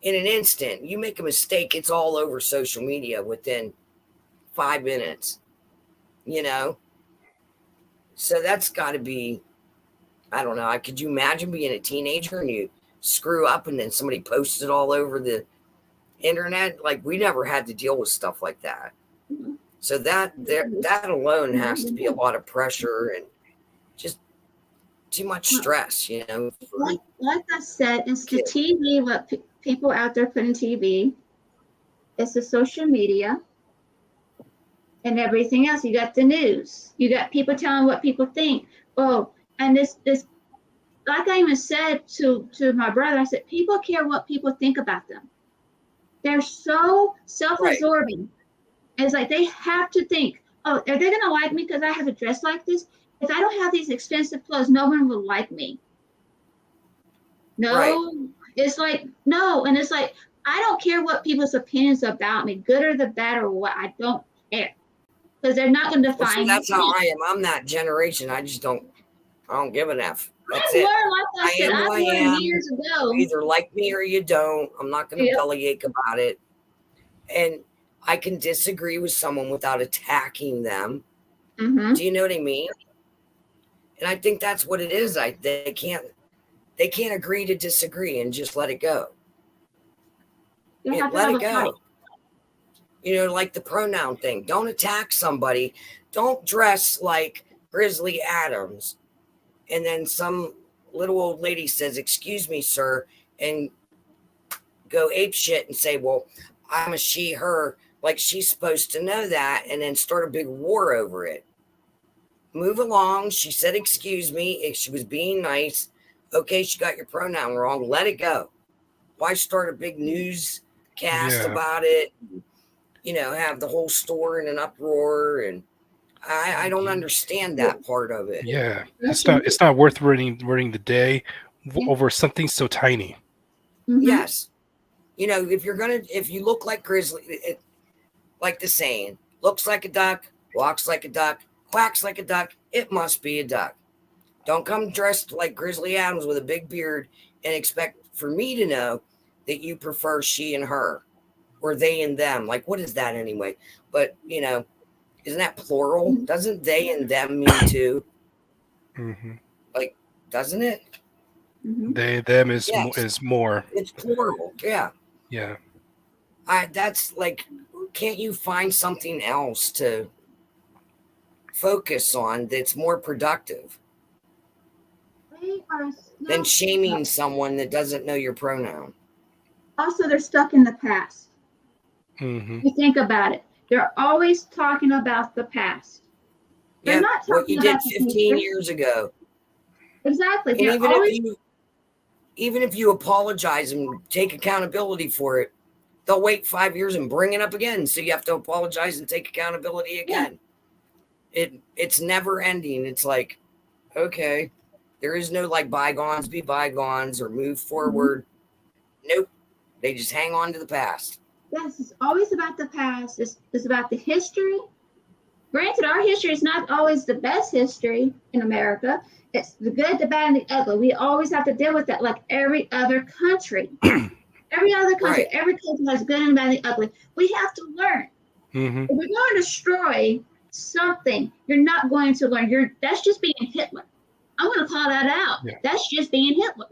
in an instant, you make a mistake, it's all over social media within 5 minutes, you know? So that's got to be, I don't know. Could you imagine being a teenager and you screw up and then somebody posts it all over the internet? Like, we never had to deal with stuff like that. Mhm. So that alone has to be a lot of pressure and just too much stress, you know. like I said, it's the Kid. TV, what people out there put in TV. It's the social media and everything else. You got the news. You got people telling what people think. Oh, and this, like I even said to my brother, I said, people care what people think about them. They're so self-absorbing. It's like they have to think, oh, are they gonna like me because I have a dress like this? If I don't have these expensive clothes, no one will like me. No, Right. It's like, no. And it's like, I don't care what people's opinions about me, good or the bad or what, I don't care. Because they're not going to Well, define see, that's me. how I am. I'm that generation. I don't give an F. That's I it. learned, like I said, am who I I learned am. years ago. You either like me or you don't. I'm not going to Yep. bellyache about it. And I can disagree with someone without attacking them. Mhm. Do you know what I mean? And I think that's what it is. They can't agree to disagree and just let it go. You Yeah, have to let have it a fight. go. You know, like the pronoun thing. Don't attack somebody. Don't dress like Grizzly Adams. And then some little old lady says, "Excuse me, sir," and go ape shit and say, "Well, I'm a she, her," like she's supposed to know that, and then start a big war over it. Move along. She said, "Excuse me," if she was being nice. Okay, she got your pronoun wrong. Let it go. Why start a big newscast Yeah. about it? You know, have the whole store in an uproar, and I don't understand that part of it. Yeah. It's not worth ruining the day over something so tiny. Mhm. Yes. You know, if you look like Grizzly, like the saying, looks like a duck, walks like a duck, quacks like a duck, it must be a duck. Don't come dressed like Grizzly Adams with a big beard and expect for me to know that you prefer she and her or they and them. Like, what is that anyway? But, you know, isn't that plural? Doesn't they and them mean too? Hmm. Like, doesn't it? Mhm. They, them is Yes. is more. It's plural. Yeah. Yeah. That's like, can't you find something else to focus on that's more productive They are than still shaming someone that doesn't know your pronoun? also, they're stuck in the past. Hmm. You think about it. They're always talking about the past. They're Yeah, not what talking you did about the 15 future. years ago. Exactly. And They're even if you apologize and take accountability for it, they'll wait 5 years and bring it up again. So you have to apologize and take accountability again. It's never ending. It's like, okay, there is no like bygones be bygones or move forward. Nope. They just hang on to the past. Yes, it's always about the past. It's about the history. Granted, our history is not always the best history in America. It's the good, the bad, and the ugly. We always have to deal with that, like every other country. Every other country, Right. every country has good and bad and the ugly. We have to learn. Hmm. If we're going to destroy something, you're not going to learn. That's just being Hitler. I'm going to call that out. Yeah. That's just being Hitler.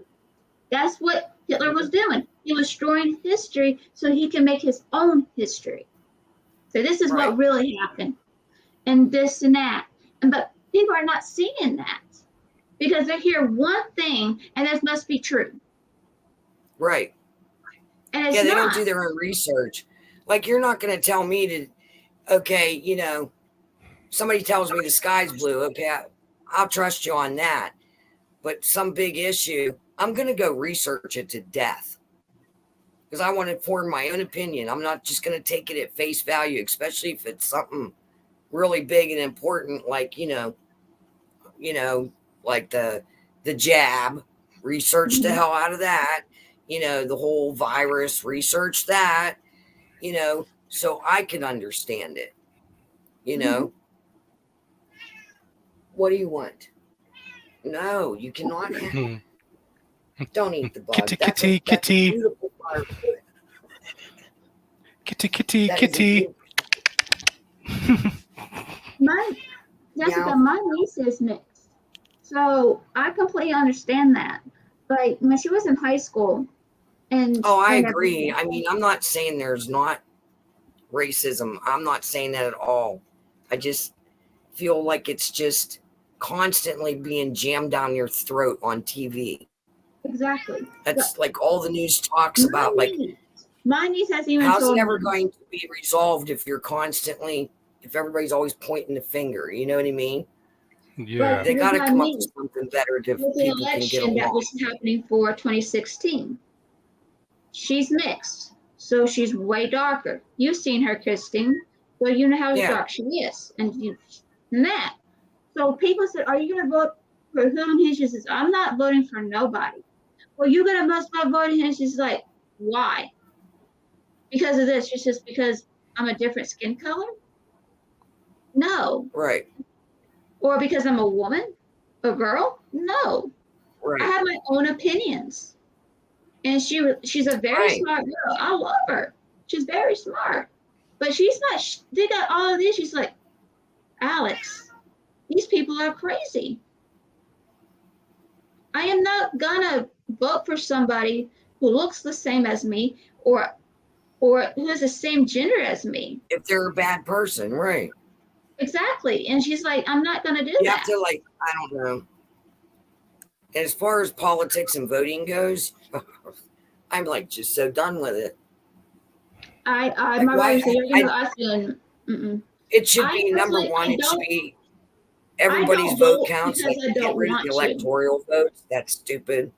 That's what Hitler was doing. He was destroying history so he can make his own history. So this is Right. what really happened, and this and that. But people are not seeing that because they hear one thing and this must be true. Right. And it's Yeah, they not. don't do their own research. Like, you're not going to tell me to, okay, somebody tells me the sky's blue. Okay, I'll trust you on that. But some big issue, I'm going to go research it to death because I want to form my own opinion. I'm not just going to take it at face value, especially if it's something really big and important, like, like the jab. Research the hell out of that. The whole virus, research that, so I can understand it. What do you want? No, you cannot. Don't eat the bug. Kitty, That's kitty, a kitty. beautiful firefly. Kitty, kitty, That is a kitty. Jessica, Yeah. my niece is mixed, so I completely understand that. Like when she was in high school, and Oh, I and agree. everything. I mean, I'm not saying there's not racism. I'm not saying that at all. I just feel like it's just constantly being jammed down your throat on TV. Exactly. That's like all the news talks about. Like, My niece has even how's told it ever me. going to be resolved if everybody's always pointing the finger? You know what I mean? Yeah. They With got to my come up niece, with something better to with the people can get election that along. was happening for 2016. She's mixed, so she's way darker. You've seen her, Christine, so you know how Yeah. dark she is, and that. So people said, "Are you going to vote for who?" And he says, "I'm not voting for nobody." Well, you're going to must not vote. And she's like, "Why?" Because of this. She says, "Because I'm a different skin color." No. Right. Or because I'm a woman, a girl? No. I Right. have my own opinions. And she's a very Right. smart girl. I love her. She's very smart. But she's not, they got all of this. She's like, Alex, these people are crazy. I am not gonna vote for somebody who looks the same as me or who has the same gender as me. If they're a bad person, right. Exactly. And she's like, I'm not gonna do You that. have to, like, I don't know. As far as politics and voting goes, I'm like just so done with it. My Like, mother why? said, you're gonna ask them. It should I be number personally- one. I It should don't- be everybody's don't vote vote counts. because Like, I get don't rid of want the to. electoral votes. That's stupid.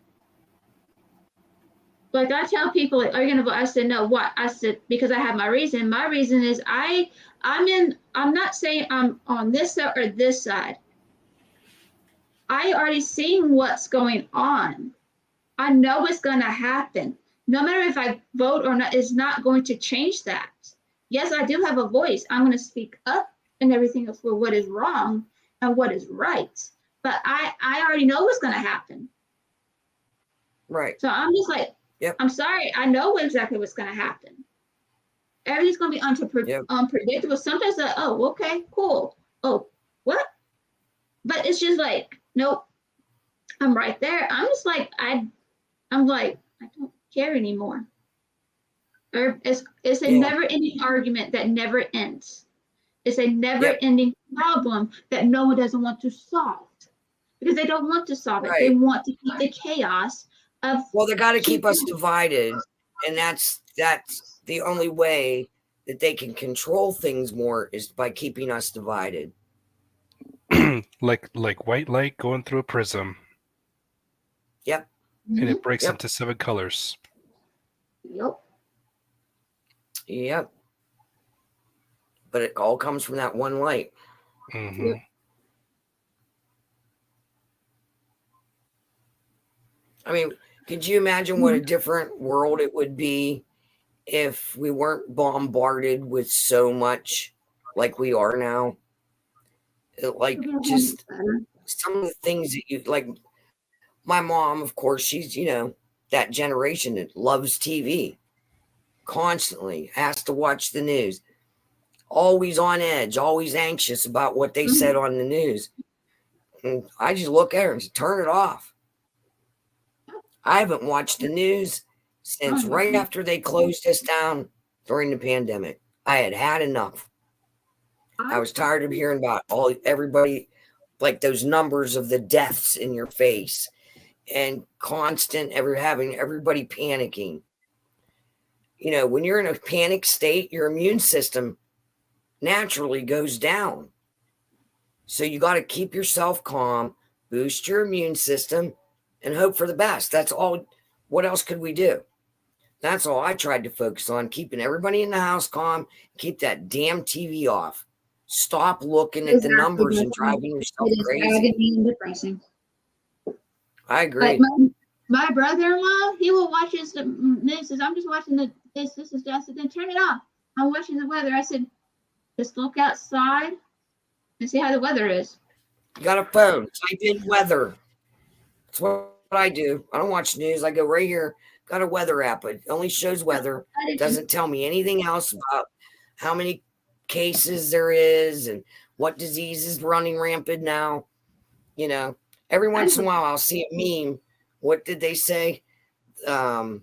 Like I tell people, like, are you gonna vote? I said, no, what? I said, because I have my reason. My reason is I'm not saying I'm on this side or this side. I already seen what's going on. I know what's gonna happen. No matter if I vote or not, it's not going to change that. Yes, I do have a voice. I'm gonna speak up and everything for what is wrong and what is right. But I already know what's gonna happen. Right. So I'm just like, Yep. I'm sorry, I know exactly what's going to happen. Everything's going to be unpredictable. Sometimes, oh, okay, cool. Oh, what? But it's just like, nope, I'm right there. I'm just like, I don't care anymore. Or it's a never-ending argument that never ends. It's a never-ending problem that no one doesn't want to solve because they don't want to solve it. They want to keep the chaos. Well, they got to keep us divided, and that's the only way that they can control things more is by keeping us divided. like white light going through a prism. Yep. And it breaks into 7 colors. Yep. But it all comes from that one light. Mm-hmm. I mean, could you imagine what a different world it would be if we weren't bombarded with so much like we are now? Like, just some of the things that you like. My mom, of course, she's, that generation that loves TV, constantly has to watch the news, always on edge, always anxious about what they said on the news. And I just look at her and say, turn it off. I haven't watched the news since right after they closed us down during the pandemic. I had had enough. I was tired of hearing about everybody, like those numbers of the deaths in your face and constant having everybody panicking. You know, when you're in a panic state, your immune system naturally goes down. So you got to keep yourself calm, boost your immune system, and hope for the best. That's all. What else could we do? That's all I tried to focus on, keeping everybody in the house calm, keep that damn TV off. Stop looking at the numbers and driving yourself crazy. Agony and depressing. I agree. But my brother-in-law, he will watch his news. Says, I'm just watching this is just. I said, then turn it off. I'm watching the weather. I said, just look outside and see how the weather is. You got a phone. Type in weather. That's what I do. I don't watch news. I go right here. Got a weather app. It only shows weather. It doesn't tell me anything else about how many cases there is and what disease is running rampant now. You know, every once in a while I'll see a meme. What did they say? I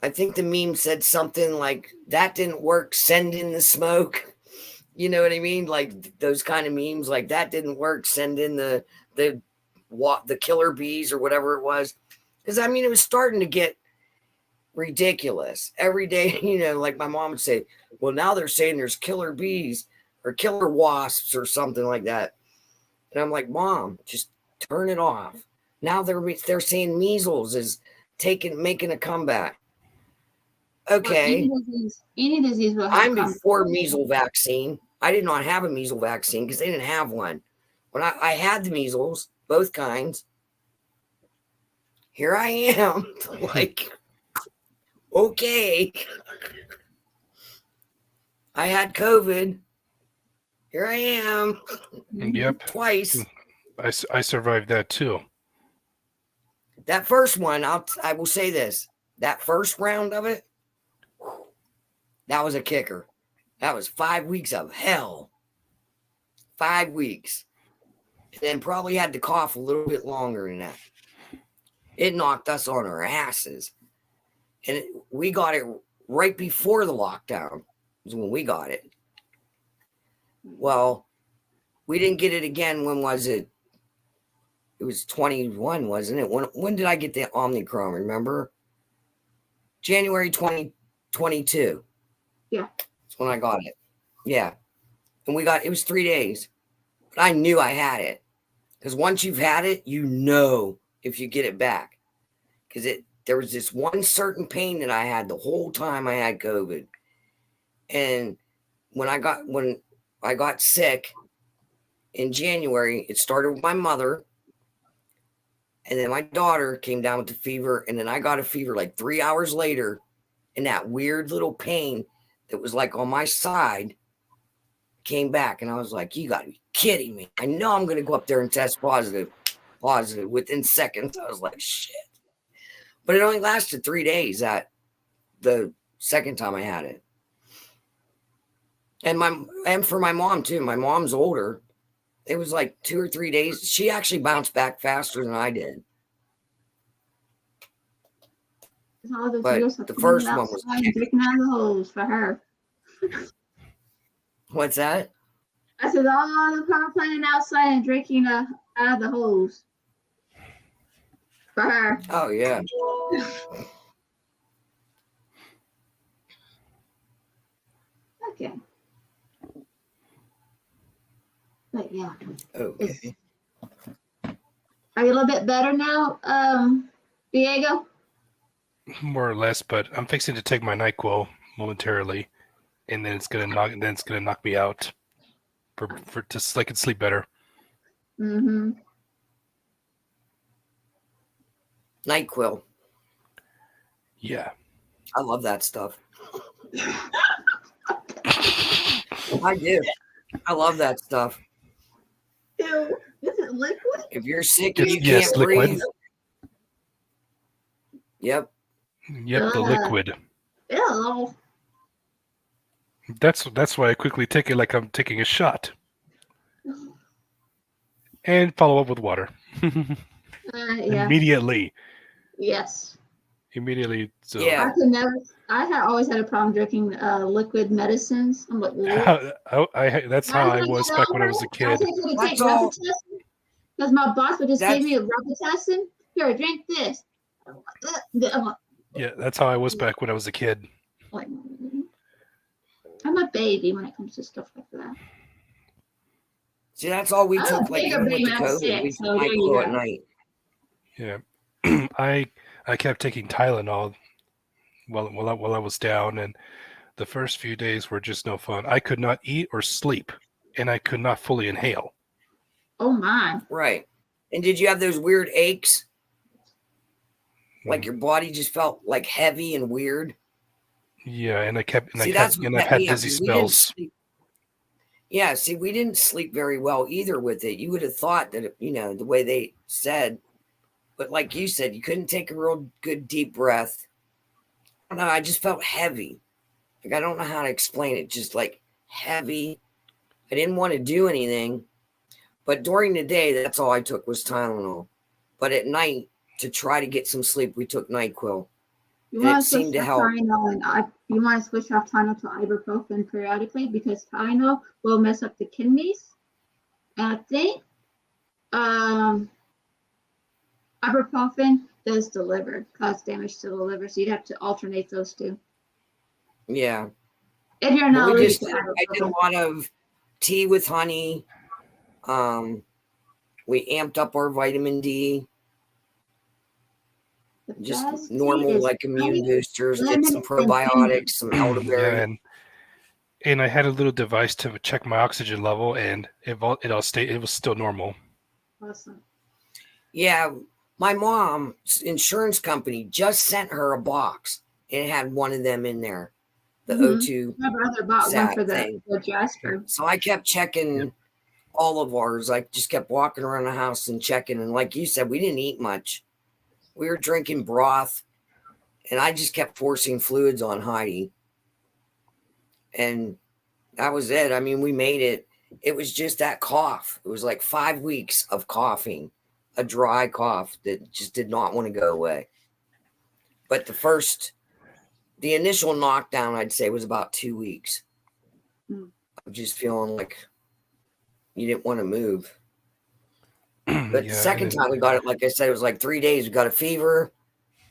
think the meme said something like, that didn't work, send in the smoke. You know what I mean? Like those kind of memes, like that didn't work, send in the killer bees or whatever it was. Because I mean, it was starting to get ridiculous every day. You know, like my mom would say, well, now they're saying there's killer bees or killer wasps or something like that. And I'm like, Mom, just turn it off. Now they're saying measles is making a comeback. Okay. Well, any disease will have I'm before measles vaccine. I did not have a measles vaccine because they didn't have one. When I had the measles, both kinds, here I am, like, okay. I had COVID. Here I am. Yep. Twice. I survived that too. That first one, I will say this. That first round of it, that was a kicker. That was 5 weeks of hell. 5 weeks. And then probably had to cough a little bit longer than that. It knocked us on our asses. And we got it right before the lockdown is when we got it. Well, we didn't get it again. When was it? It was 21, wasn't it? When did I get the Omicron? Remember? January 2022. Yeah. That's when I got it. Yeah. And it was 3 days. But I knew I had it. Because once you've had it, you know if you get it back. Because there was this one certain pain that I had the whole time I had COVID. And when I got sick in January, it started with my mother. And then my daughter came down with the fever. And then I got a fever like 3 hours later. And that weird little pain that was like on my side came back. And I was like, you got to be kidding me. I know I'm going to go up there and test positive. Within seconds. I was like, shit. But it only lasted 3 days at the second time I had it. And for my mom too. My mom's older. It was like 2 or 3 days. She actually bounced back faster than I did. But the first one was drinking out of the hose for her. What's that? I said all the her playing outside and drinking out of the hose for her. Oh yeah. Okay. But yeah. Okay. Are you a little bit better now, Diego? More or less, but I'm fixing to take my NyQuil momentarily, and then it's gonna knock me out for just so I can sleep better. Mm-hmm. NyQuil. Yeah. I love that stuff. I do. I love that stuff. Ew. Is it liquid? If you're sick and you Yes, can't liquid. breathe. Yep. Yep, the liquid. Ew. That's why I quickly take it like I'm taking a shot. And follow up with water. Yeah. Immediately. Yes. Immediately. So Yeah. I had always had a problem drinking liquid medicines. I'm like, That's how I was back when I was a kid. I was able to take That's all- Robitussin because my boss would just give That's- me a Robitussin. Here, drink this. I'm Yeah, that's how I was back when I was a kid. like, I'm a baby when it comes to stuff like that. See, that's all we I took. was Like bigger even with being the at COVID, 6, we so took there you NyQuil at go. night. Yeah, I kept taking Tylenol while I was down, and the first few days were just no fun. I could not eat or sleep, and I could not fully inhale. Oh my. Right. And did you have those weird aches? Like your body just felt like heavy and weird. Yeah, and I've What had kept dizzy me up, 'cause we didn't spells. sleep- Yeah, see, we didn't sleep very well either with it. You would have thought that, the way they said, but like you said, you couldn't take a real good deep breath. I don't know, I just felt heavy. Like, I don't know how to explain it, just like heavy. I didn't want to do anything, but during the day, that's all I took was Tylenol. But at night, to try to get some sleep, we took NyQuil. You And it want to switch seemed to off help. Tylenol and you want to switch off Tylenol to ibuprofen periodically because Tylenol will mess up the kidneys. And I think ibuprofen does the liver, cause damage to the liver. So you'd have to alternate those two. Yeah. If you're But not we allergic just to I did a ibuprofen. lot of tea with honey. We amped up our vitamin D, The just best tea normal is like immune honey, boosters, did lemon, some and probiotics, some Yeah, elderberry. and I had a little device to check my oxygen level, and it was still normal. awesome. Yeah, my mom's insurance company just sent her a box and it had one of them in there, the Mhm. O2 My brother bought one sat for thing. the Jasper. So I kept checking Yep. all of ours. I just kept walking around the house and checking. And like you said, we didn't eat much. We were drinking broth, and I just kept forcing fluids on Heidi. And that was it. I mean, we made it. It was just that cough. It was like 5 weeks of coughing, a dry cough that just did not want to go away. But the initial knockdown, I'd say, was about 2 weeks. Mm. I'm just feeling like you didn't want to move. But the second time we got it, like I said, it was like 3 days. We got a fever.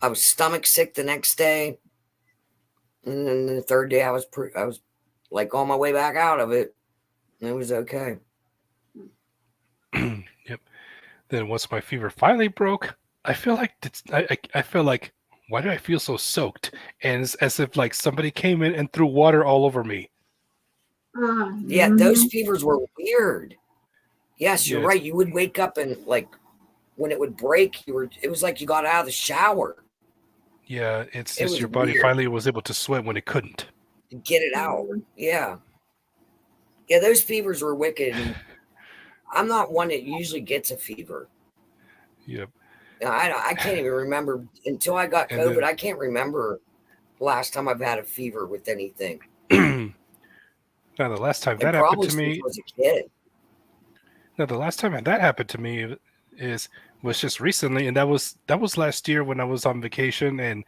I was stomach sick the next day. And then the third day, I was like on my way back out of it. And it was okay. Yep. Then once my fever finally broke, I feel like I feel like, why do I feel so soaked? And it's as if like somebody came in and threw water all over me. Yeah, those fevers were weird. Yes, you're Yes. right. You would wake up and like when it would break, it was like you got out of the shower Yeah, it's It just was your body weird. finally was able to sweat when it couldn't. to get it out. Yeah. Yeah, those fevers were wicked. And I'm not one that usually gets a fever. Yep. I can't even remember until I got And COVID. then- I can't remember the last time I've had a fever with anything. Now the last time Like that happened probably to since me, I was a kid. now the last time that happened to me was just recently, and that was last year when I was on vacation, and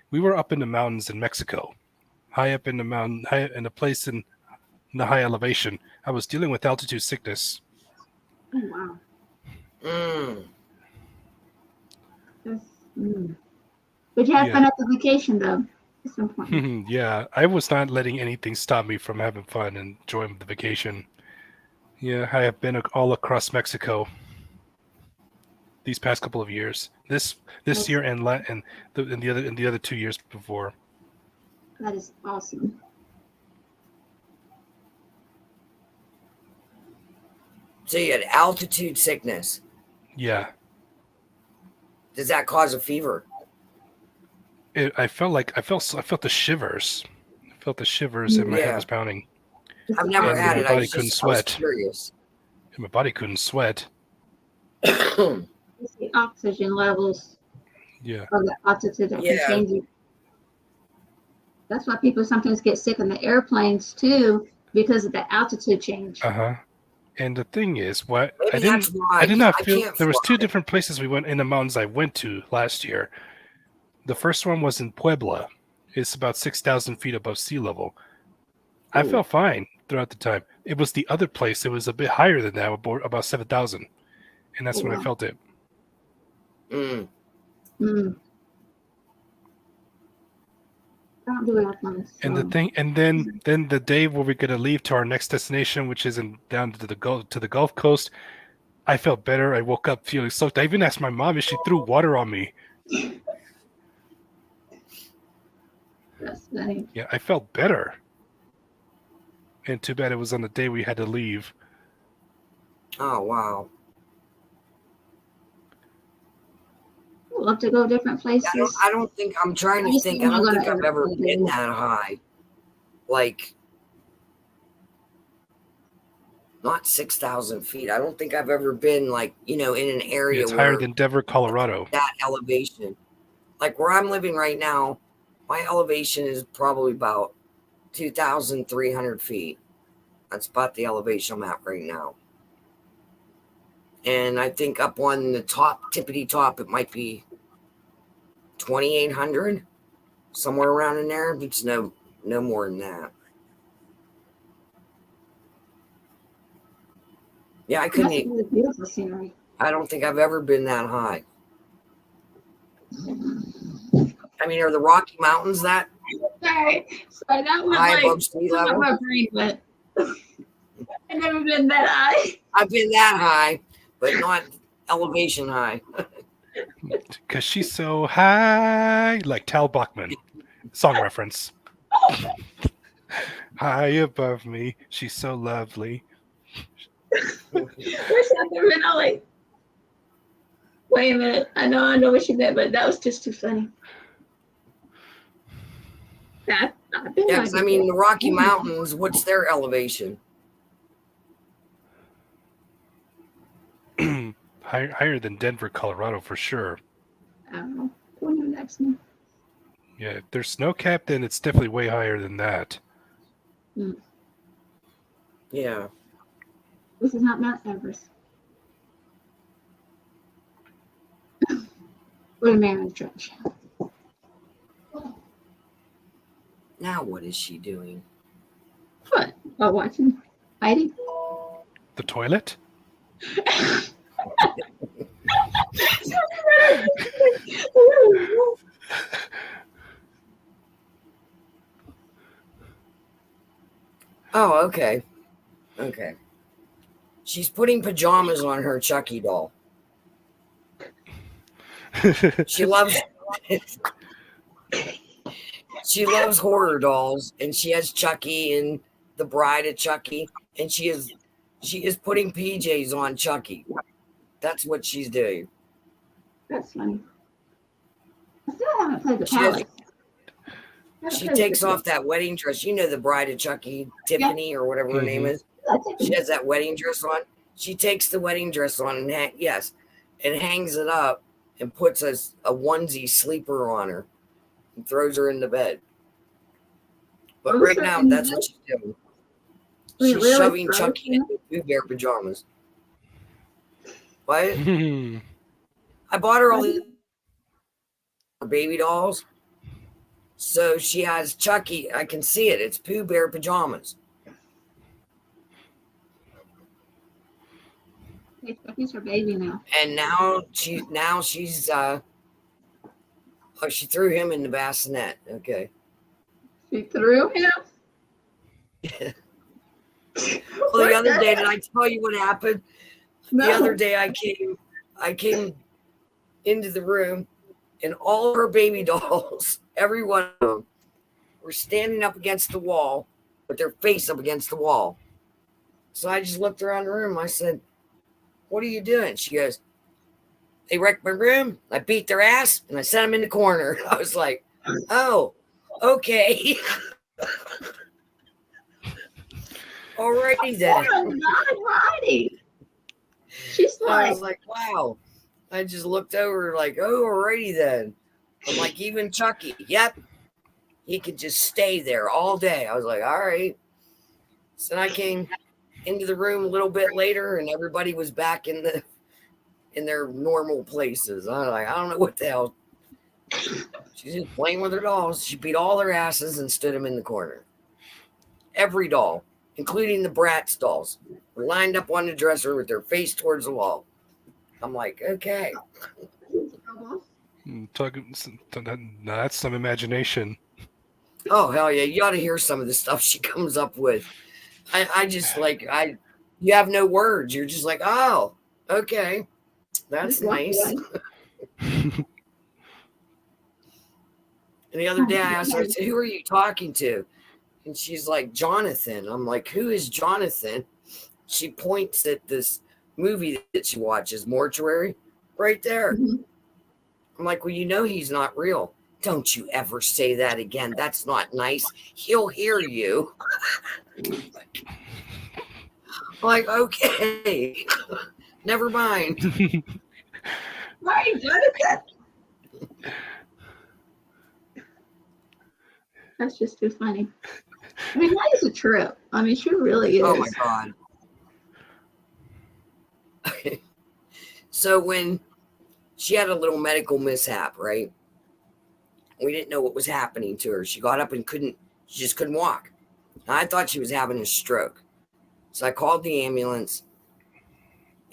we were up in the mountains in Mexico, high up in the mountain, high in a place in the high elevation. I was dealing with altitude sickness. Oh, wow. Mm. But you had Yeah. fun at the vacation, though. That's important. Yeah, I was not letting anything stop me from having fun and enjoying the vacation. Yeah, I have been all across Mexico these past couple of years. This year and the other 2 years before. That is awesome. So you had altitude sickness. Yeah, Does that cause a fever? I felt the shivers. I felt the shivers, and my head Yeah. was pounding, I've never And had my it. body I was couldn't just I was sweat. curious. and my body couldn't sweat. It's the oxygen levels Yeah, of the altitude that Yeah. can change it. That's why people sometimes get sick on the airplanes too, because of the altitude change. And the thing is, what Maybe that's why I did not I feel. can't There was fly. 2 different places we went in the mountains I went to last year. The first one was in Puebla, is about 6,000 feet above sea level. I Ooh. felt fine throughout the time. It was the other place. It was a bit higher than that, about 7,000. And that's Oh, when I wow. felt it. Mm. Mm. I don't do it on this. And the thing, and then the day where we're gonna leave to our next destination, which is down to the Gulf Coast, I felt better. I woke up feeling soaked. I even asked my mom if she threw water on me. That's funny. Yeah, I felt better. And too bad it was on the day we had to leave. Oh, wow. We'll have to go different places. I don't think, I'm trying to think, I don't think I've ever been that high. Like, not 6,000 feet. I don't think I've ever been, like, in an area It's where higher than Denver, Colorado. that elevation. Like where I'm living right now, my elevation is probably about 2,300 feet. That's about the elevation I'm at right now. And I think up on the top, tippity top, it might be 2,800, somewhere around in there. It's no more than that. Yeah, I couldn't. That's really beautiful scenery. I don't think I've ever been that high. I mean, are the Rocky Mountains that Sorry, that went high like above sea level? my brain went. I've never been that high. I've been that high, but not elevation high. Because she's so high, like Tal Bachman. Song reference. High above me, she's so lovely. Where's that been? I'm like, wait a minute. I know what she meant, but that was just too funny. Yeah, because I mean, the Rocky Mountains, what's their elevation? Higher than Denver, Colorado, for sure. I don't know. Who knew next one? Yeah, if there's snow capped, then it's definitely way higher than that. Yeah. This is not Mount Everest. We're the Mariana Trench. Now what is she doing? What? Oh, watching? Hiding? The toilet? Oh, okay. Okay. She's putting pajamas on her Chucky doll. She loves horror dolls, and she has Chucky and the Bride of Chucky, and she is putting PJs on Chucky. That's what she's doing. That's funny. I still haven't played the She has- Palace. She takes off that wedding dress. You know the Bride of Chucky, Tiffany, or whatever her name is. She has that wedding dress on. She takes the wedding dress on and hangs it up and puts a onesie sleeper on her and throws her in the bed. But right now, that's what she's doing. She's shoving Chucky into Pooh Bear pajamas. What? I bought her all these baby dolls. So she has Chucky. I can see it. It's Pooh Bear pajamas. Chucky's her baby now. And now she's she threw him in the bassinet. Okay. She threw him? Well, the other day, did I tell you what happened? No. The other day I came into the room and all her baby dolls, every one of them, were standing up against the wall with their face up against the wall. So I just looked around the room. I said, "What are you doing?" She goes, "They wrecked my room. I beat their ass and I set them in the corner." I was like, "Oh, okay." Alrighty then. Oh, not hiding. She's I like, was like, wow. I just looked over like, oh, alrighty then. I'm like, even Chucky, yep. He could just stay there all day. I was like, all right. So I came into the room a little bit later and everybody was back in their normal places. I was like, I don't know what the hell She's just playing with her dolls. She beat all their asses and stood them in the corner. Every doll, including the Bratz dolls, were lined up on the dresser with their face towards the wall. I'm like, okay. That's some imagination. Oh, hell yeah. You ought to hear some of the stuff she comes up with. I just like, you have no words. You're just like, oh, okay. That's nice. And the other day I asked her, I said, who are you talking to? And she's like, Jonathan. I'm like, who is Jonathan? She points at this movie that she watches, Mortuary, right there. Mhm. I'm like, well, you know he's not real. Don't you ever say that again. That's not nice. He'll hear you. I'm like, okay. Never mind. Why, Jonathan? That's just too funny. I mean, that is a trip. I mean, she really is. Oh my God. Okay. So when she had a little medical mishap, right? We didn't know what was happening to her. She got up and she just couldn't walk. I thought she was having a stroke. So I called the ambulance.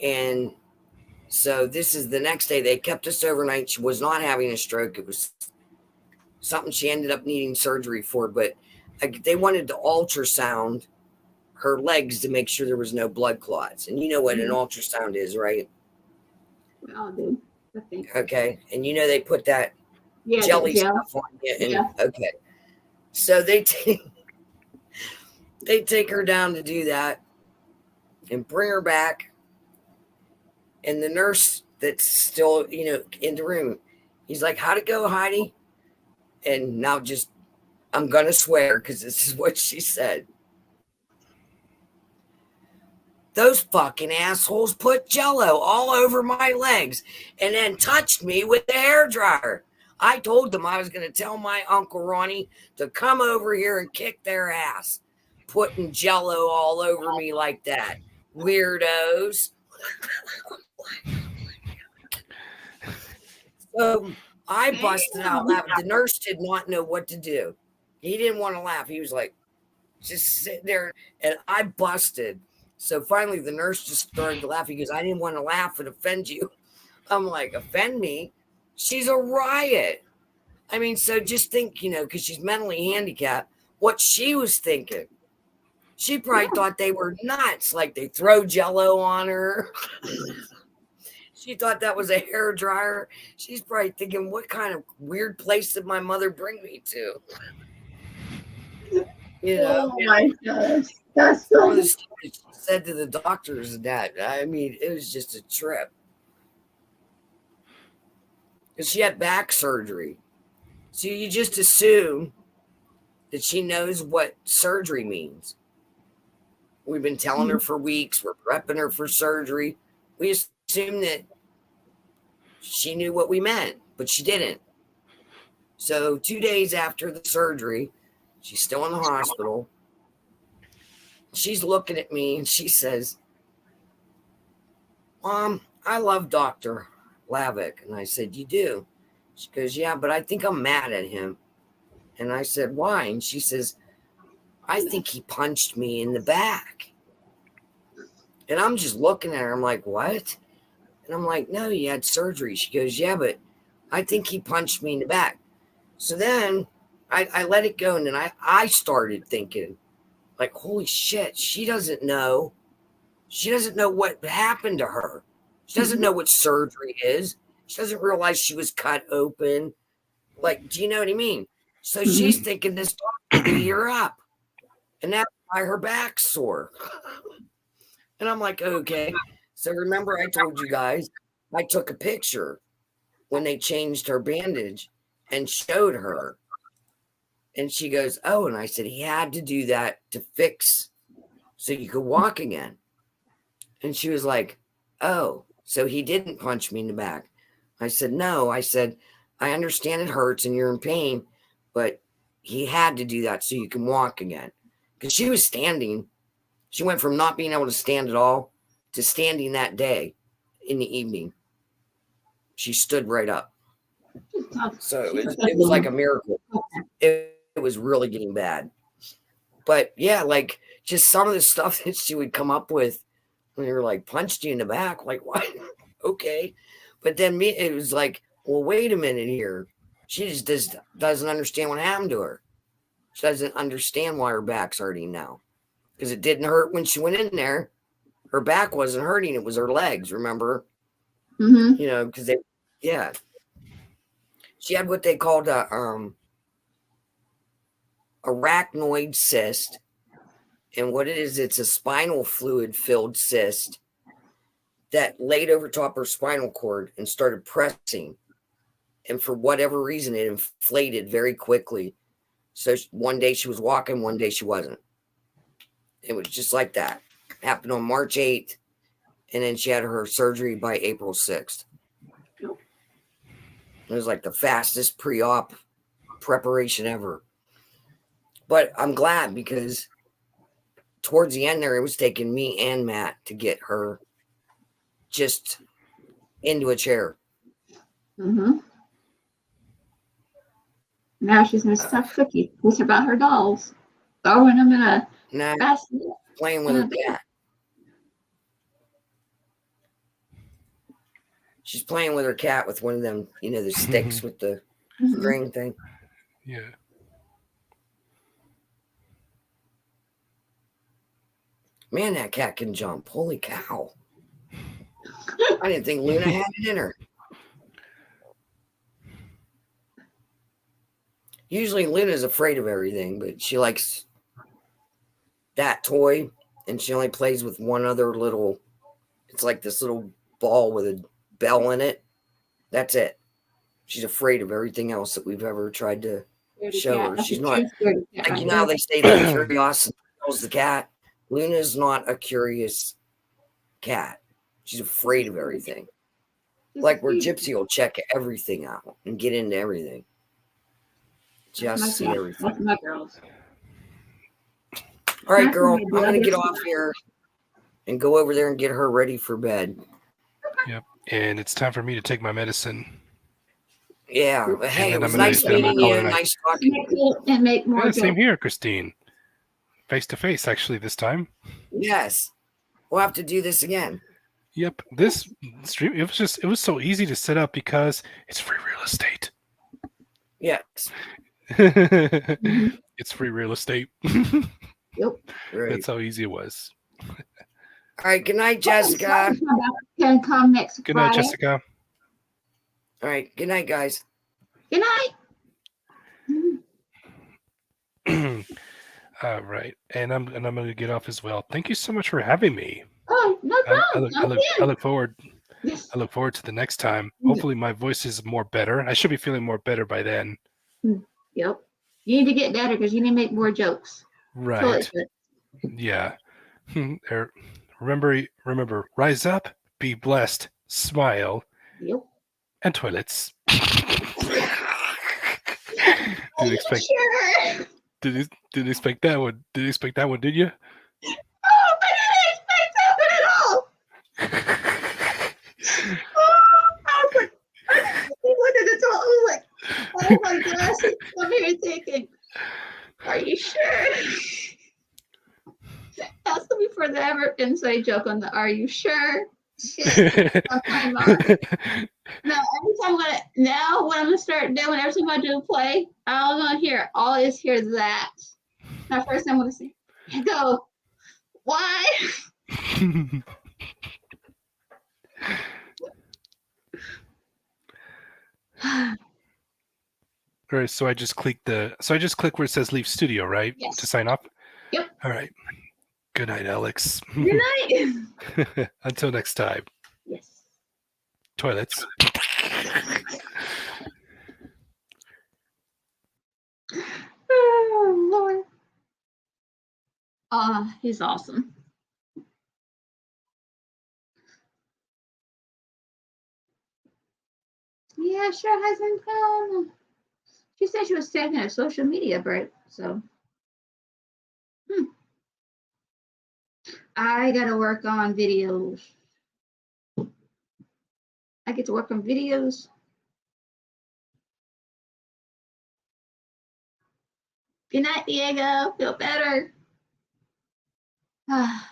And so this is the next day. They kept us overnight. She was not having a stroke. It was something she ended up needing surgery for, but they wanted to ultrasound her legs to make sure there was no blood clots. And you know what an ultrasound is, right? We all do, I think. Okay. And you know they put that Yeah, jelly yeah. stuff on you. And, Yeah. Okay. So they take her down to do that and bring her back. And the nurse that's still, in the room, he's like, how'd it go, Heidi? And now I'm going to swear because this is what she said. Those fucking assholes put Jell-O all over my legs and then touched me with the hairdryer. I told them I was going to tell my Uncle Ronnie to come over here and kick their ass, putting Jell-O all over me like that. Weirdos. So I busted out laughing. The nurse did not know what to do. He didn't want to laugh. He was like, just sitting there, and I busted. So finally, the nurse just started to laugh. He goes, I didn't want to laugh and offend you. I'm like, offend me? She's a riot. I mean, so just think, because she's mentally handicapped, what she was thinking. She probably thought they were nuts, like they throw Jell-O on her. She thought that was a hair dryer. She's probably thinking, what kind of weird place did my mother bring me to? Oh my gosh. That's Some of so the stuff she said to the doctors and that. I mean, it was just a trip. Because she had back surgery. So you just assume that she knows what surgery means. We've been telling her for weeks. We're prepping her for surgery. We assume that she knew what we meant, but she didn't. So 2 days after the surgery, she's still in the hospital. She's looking at me and she says, Mom, I love Dr. Lavick. And I said, you do? She goes, yeah, but I think I'm mad at him. And I said, why? And she says, I think he punched me in the back. And I'm just looking at her. I'm like, what? And I'm like, no, you had surgery. She goes, yeah, but I think he punched me in the back. So then I let it go. And then I started thinking, like, holy shit, she doesn't know. She doesn't know what happened to her. She doesn't know what surgery is. She doesn't realize she was cut open. Like, do you know what I mean? So she's thinking this doctor beat her up. And that's why her back's sore. And I'm like, okay. So remember I told you guys, I took a picture when they changed her bandage and showed her. And she goes, oh, and I said, he had to do that to fix so you could walk again. And she was like, oh, so he didn't punch me in the back. I said, no. I said, I understand it hurts and you're in pain, but he had to do that so you can walk again. Because she was standing. She went from not being able to stand at all to standing that day in the evening. She stood right up. So it was like a miracle. It was really getting bad. But yeah, like just some of the stuff that she would come up with when you were like punched you in the back, like what? Okay. But then it was like, well, wait a minute here. She just doesn't understand what happened to her. She doesn't understand why her back's hurting now. Because it didn't hurt when she went in there. Her back wasn't hurting, it was her legs, remember? Mm-hmm. You know, because yeah. She had what they called a arachnoid cyst. And what it is, it's a spinal fluid filled cyst that laid over top her spinal cord and started pressing. And for whatever reason, it inflated very quickly. So one day she was walking, one day she wasn't. It was just like that. It happened on March 8th. And then she had her surgery by April 6th. It was like the fastest pre-op preparation ever. But I'm glad because towards the end there, it was taking me and Matt to get her just into a chair. Mm-hmm. Now she's gonna stop cookie. What's about her dolls? Throwing them in a basket. Playing with her cat. She's playing with her cat with one of them, you know, the sticks with the string thing. Yeah. Man, that cat can jump. Holy cow. I didn't think Luna had it in her. Usually Luna's afraid of everything, but she likes that toy, and she only plays with one other little, it's like this little ball with a bell in it. That's it. She's afraid of everything else that we've ever tried to show her. She's not, like, you know how they say that curiosity kills the cat? Luna's not a curious cat. She's afraid of everything. Like where Gypsy will check everything out and get into everything. Just see everything. That's my girls. All right, girl, I'm going to get off here and go over there and get her ready for bed. Yep. And it's time for me to take my medicine. Yeah. Hey, it was nice meeting you. Nice talking to you. And make more jokes. Same here, Christine. Face to face, actually, this time. Yes. We'll have to do this again. Yep. This stream, it was so easy to set up because it's free real estate. Yes. It's free real estate. Yep. Right. That's how easy it was. All right. Good night, Jessica. Can come next Good night, Friday. Jessica. All right. Good night, guys. Good night. All right. And I'm going to get off as well. Thank you so much for having me. Oh, no problem. I look forward. Yes. I look forward to the next time. Hopefully my voice is more better. I should be feeling more better by then. Yep. You need to get better because you need to make more jokes. Right. Yeah. Remember, rise up, be blessed, smile. Yep. And toilets. Didn't expect that one. Didn't expect that one, did you? Oh, I didn't expect that one at all. I was like, he wanted to talk. I was like, oh my gosh, I'm here thinking, are you sure? That's gonna be for the ever inside joke on the "Are you sure?" Shit. My mind. No, when I'm gonna start doing every time I do a play, I'm gonna hear always hear that. Now first I'm gonna say, go, why? All right, so I just click where it says leave studio, right? Yes. To sign off? Yep. All right. Good night, Alex. Good night. Until next time. Yes. Toilets. Oh, Lord. He's awesome. Yeah, sure hasn't come. She said she was taking a social media break, so. I gotta work on videos. I get to work on videos Good night, Diego. Feel better. Ah.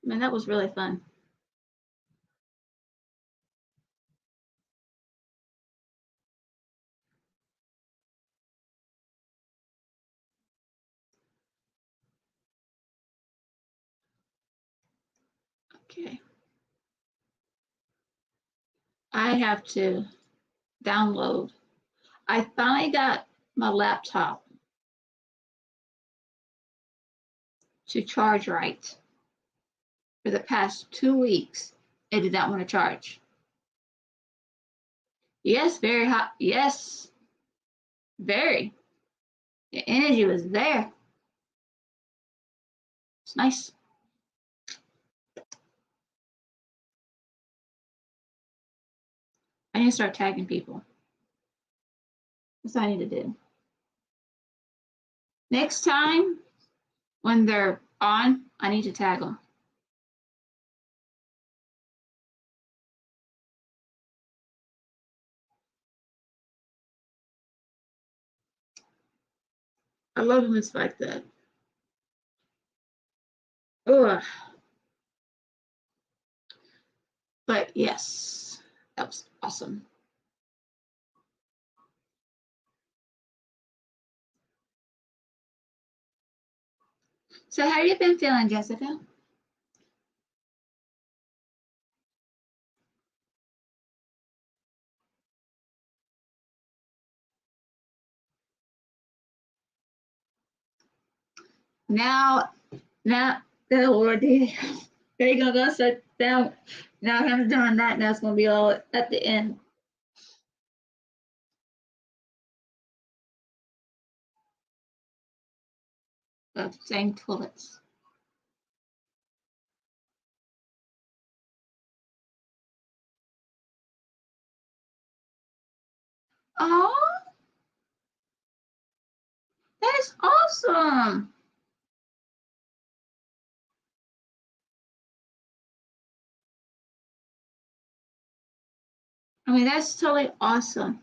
Man, that was really fun. Okay. I have to download. I finally got my laptop to charge right. For the past 2 weeks, it did not want to charge. Yes, very hot. Yes, very. The energy was there. It's nice. I need to start tagging people. That's what I need to do. Next time, when they're on, I need to tag them. I love when it's like that. Ugh. But yes, that was awesome. So how have you been feeling, Jessica? Now, the Lord, there you go, go sit down. Now I haven't done that, now it's gonna be all at the end. Of saying toilets. Oh, that is awesome. I mean, that's totally awesome.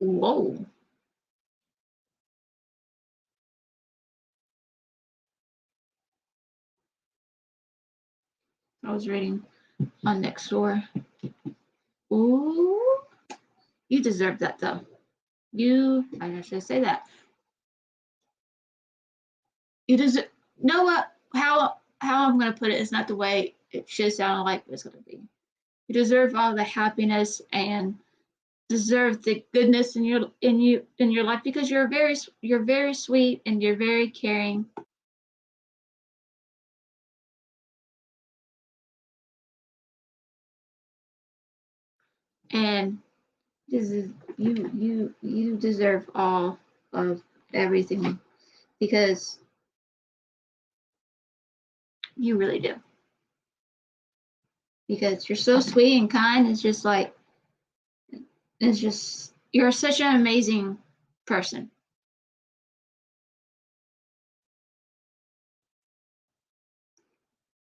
Whoa. I was reading on Nextdoor. Ooh, you deserve that though. I should say that. You deserve, know what, how I'm gonna put it is not the way it should sound like it's gonna be. You deserve all the happiness and deserve the goodness in your life because you're very sweet and you're very caring. And this is you deserve all of everything because you really do. Because you're so sweet and kind. It's just you're such an amazing person.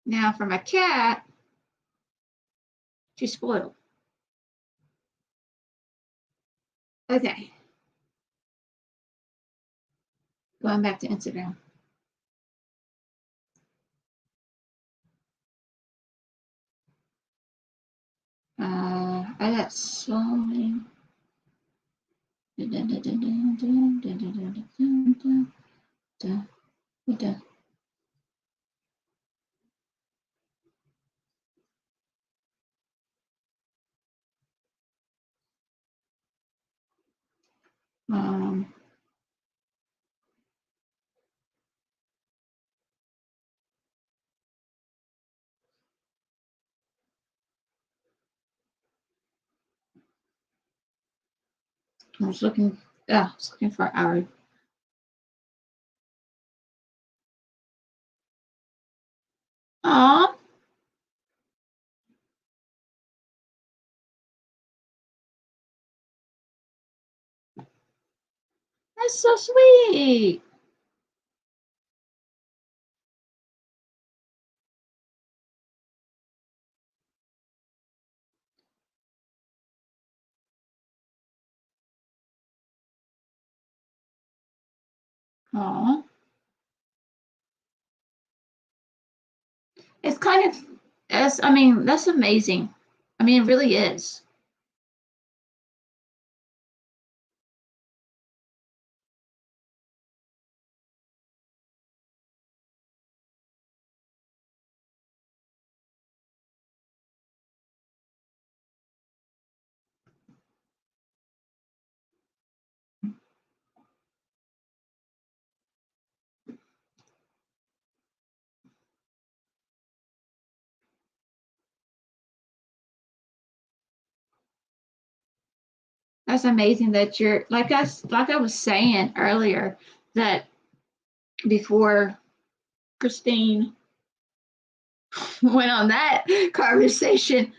Now for my cat, she's spoiled. Okay. Going back to Instagram. I got so many. I was looking. I was looking for our. Aw, that's so sweet. Aw, it's kind of. I mean, that's amazing. I mean, it really is. That's amazing that you're like I was saying earlier that before Christine went on that conversation.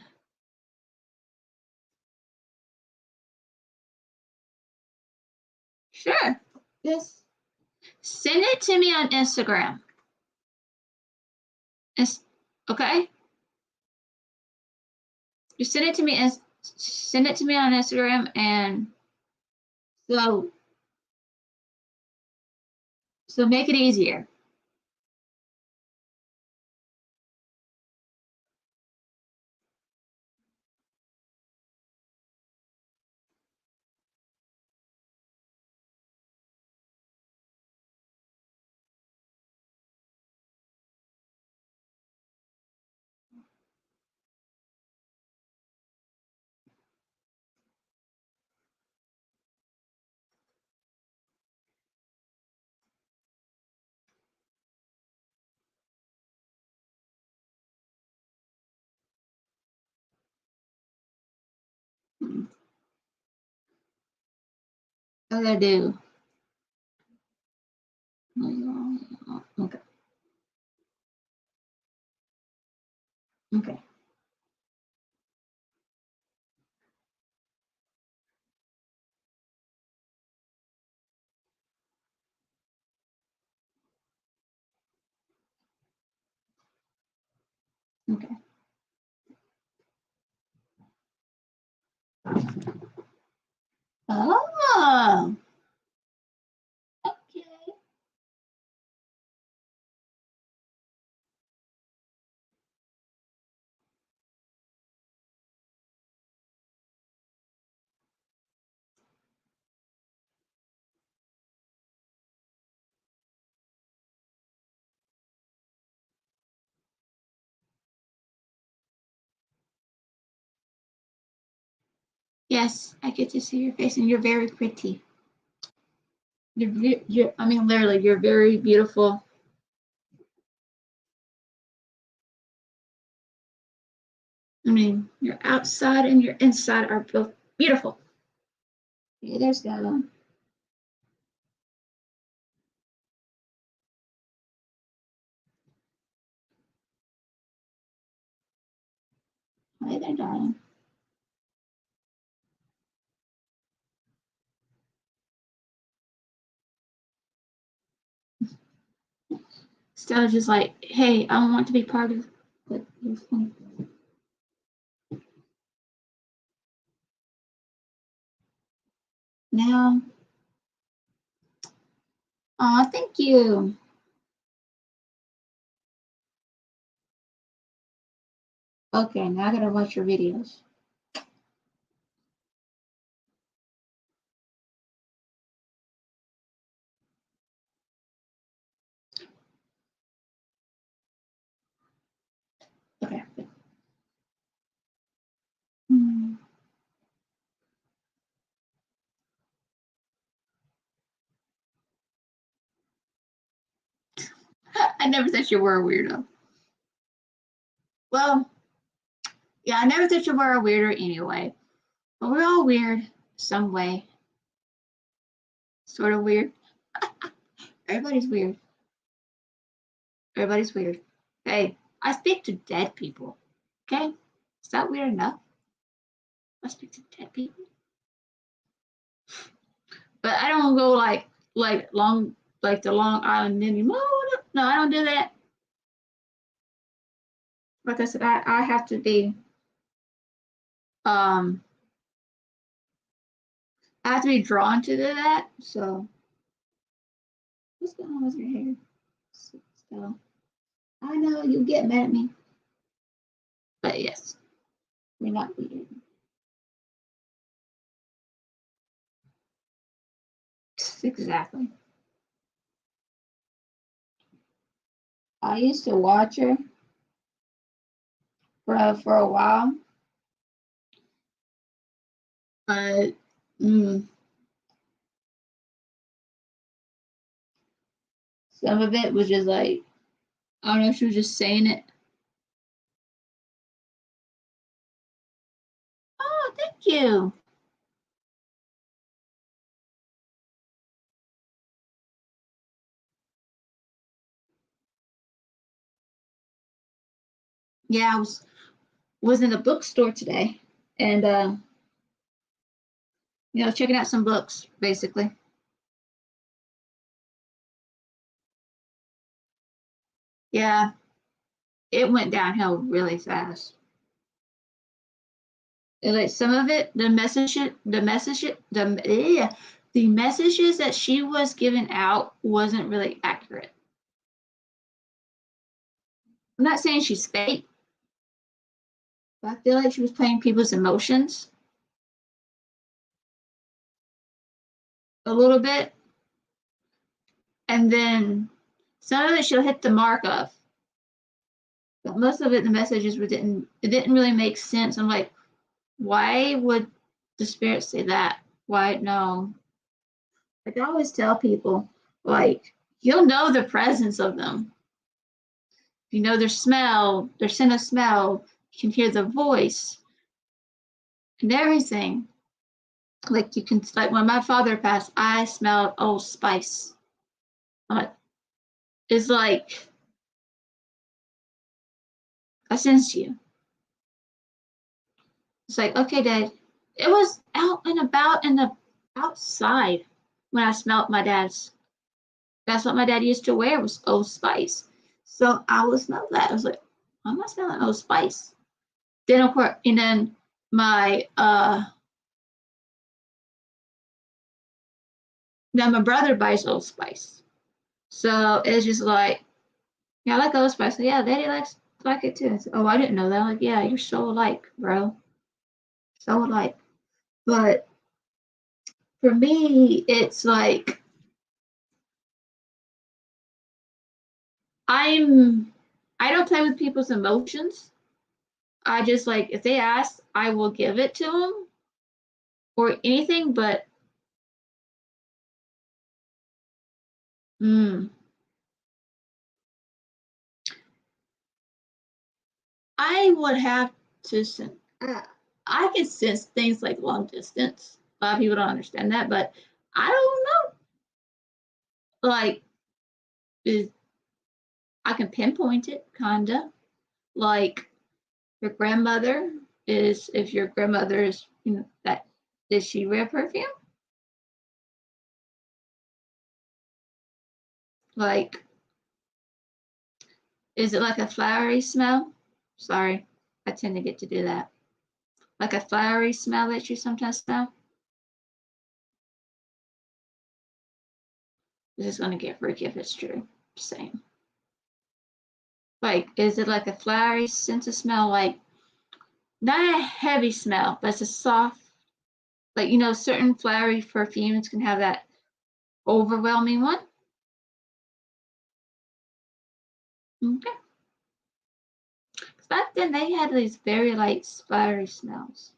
Sure. Yes. Send it to me on Instagram. It's okay. You send it to me and send it to me on Instagram, and so make it easier. What I do? Okay. Okay. Okay. Oh. Okay. Yes, I get to see your face, and you're very pretty. You're. I mean, literally, you're very beautiful. I mean, your outside and your inside are both beautiful. Yeah, there's that one. Hi there, darling. Stella's just like, hey, I want to be part of what you're doing. now. Oh, thank you. Okay, now I gotta watch your videos. Okay. Hmm. I never thought you were a weirdo. Well, yeah, I never thought you were a weirdo anyway. But we're all weird some way. Sort of weird. Everybody's weird. Everybody's weird. Hey, I speak to dead people. Okay? Is that weird enough? I speak to dead people. But I don't go like long like the Long Island anymore. No, I don't do that. Like I said, I have to be I have to be drawn to that. So what's going on with your hair? So I know you get mad at me. But yes, we're not weird. Exactly. I used to watch her for a while, but some of it was just like, I don't know, she was just saying it. Oh, thank you. Yeah, I was in the bookstore today, and checking out some books basically. Yeah, it went downhill really fast. And like some of it, the messages that she was giving out wasn't really accurate. I'm not saying she's fake, but I feel like she was playing people's emotions a little bit, and then some of it she'll hit the mark of, but most of it the messages didn't really make sense. I'm like, why would the spirit say that? Why no? Like I always tell people, like you'll know the presence of them. You know their smell, their scent of smell. You can hear the voice and everything. Like you can, like when my father passed, I smelled Old Spice. I'm like, it's like I sense you. It's like, okay, Dad. It was out and about in the outside when I smelled my dad's. That's what my dad used to wear was Old Spice. So I would smell that. I was like, I'm not smelling Old Spice. Then of course, and then my now my brother buys Old Spice. So it's just like, yeah, I like Old Spice. So, yeah, Daddy like it too. I said, oh, I didn't know that. I'm like, yeah, you're so alike, bro. So alike. But for me, it's like I don't play with people's emotions. I just like if they ask, I will give it to them or anything. But I would have to sense. I can sense things like long distance. A lot of people don't understand that, but I don't know. Like, is I can pinpoint it, kinda. Like your grandmother is, if your grandmother is, that did she wear perfume? Like, is it like a flowery smell? Sorry, I tend to get to do that. Like a flowery smell that you sometimes smell. This is gonna get freaky if it's true. Just saying. Like, is it like a flowery sense of smell? Like, not a heavy smell, but it's a soft, like, you know, certain flowery perfumes can have that overwhelming one. Okay. Back then, they had these very light, flowery smells.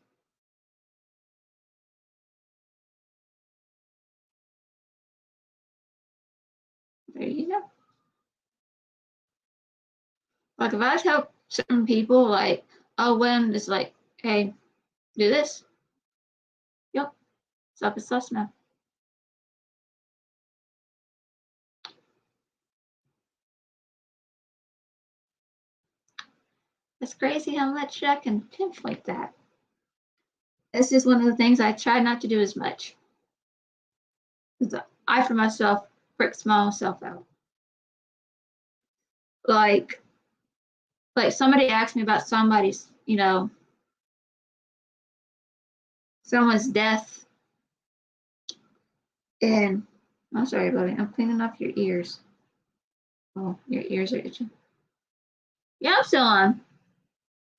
There you go. Like, if I tell certain people, like, oh, when it's like, hey, do this. Yep. It's like a stuff smell. It's crazy how much I can pinpoint that. It's just one of the things I try not to do as much. I, for myself, freaks myself out. Like somebody asked me about somebody's, you know, someone's death. And I'm sorry, buddy, I'm cleaning off your ears. Oh, your ears are itching. Yeah, I'm still on.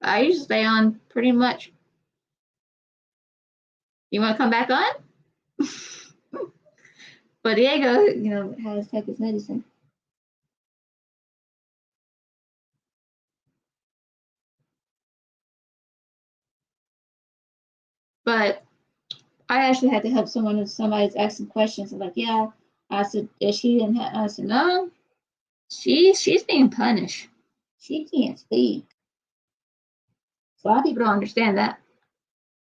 I usually stay on pretty much. You want to come back on? But Diego, you know, has to take his medicine. But I actually had to help someone if somebody's asking questions. I'm like, yeah. I said, is she? And I said, no. She's being punished. She can't speak. So a lot of people don't understand that.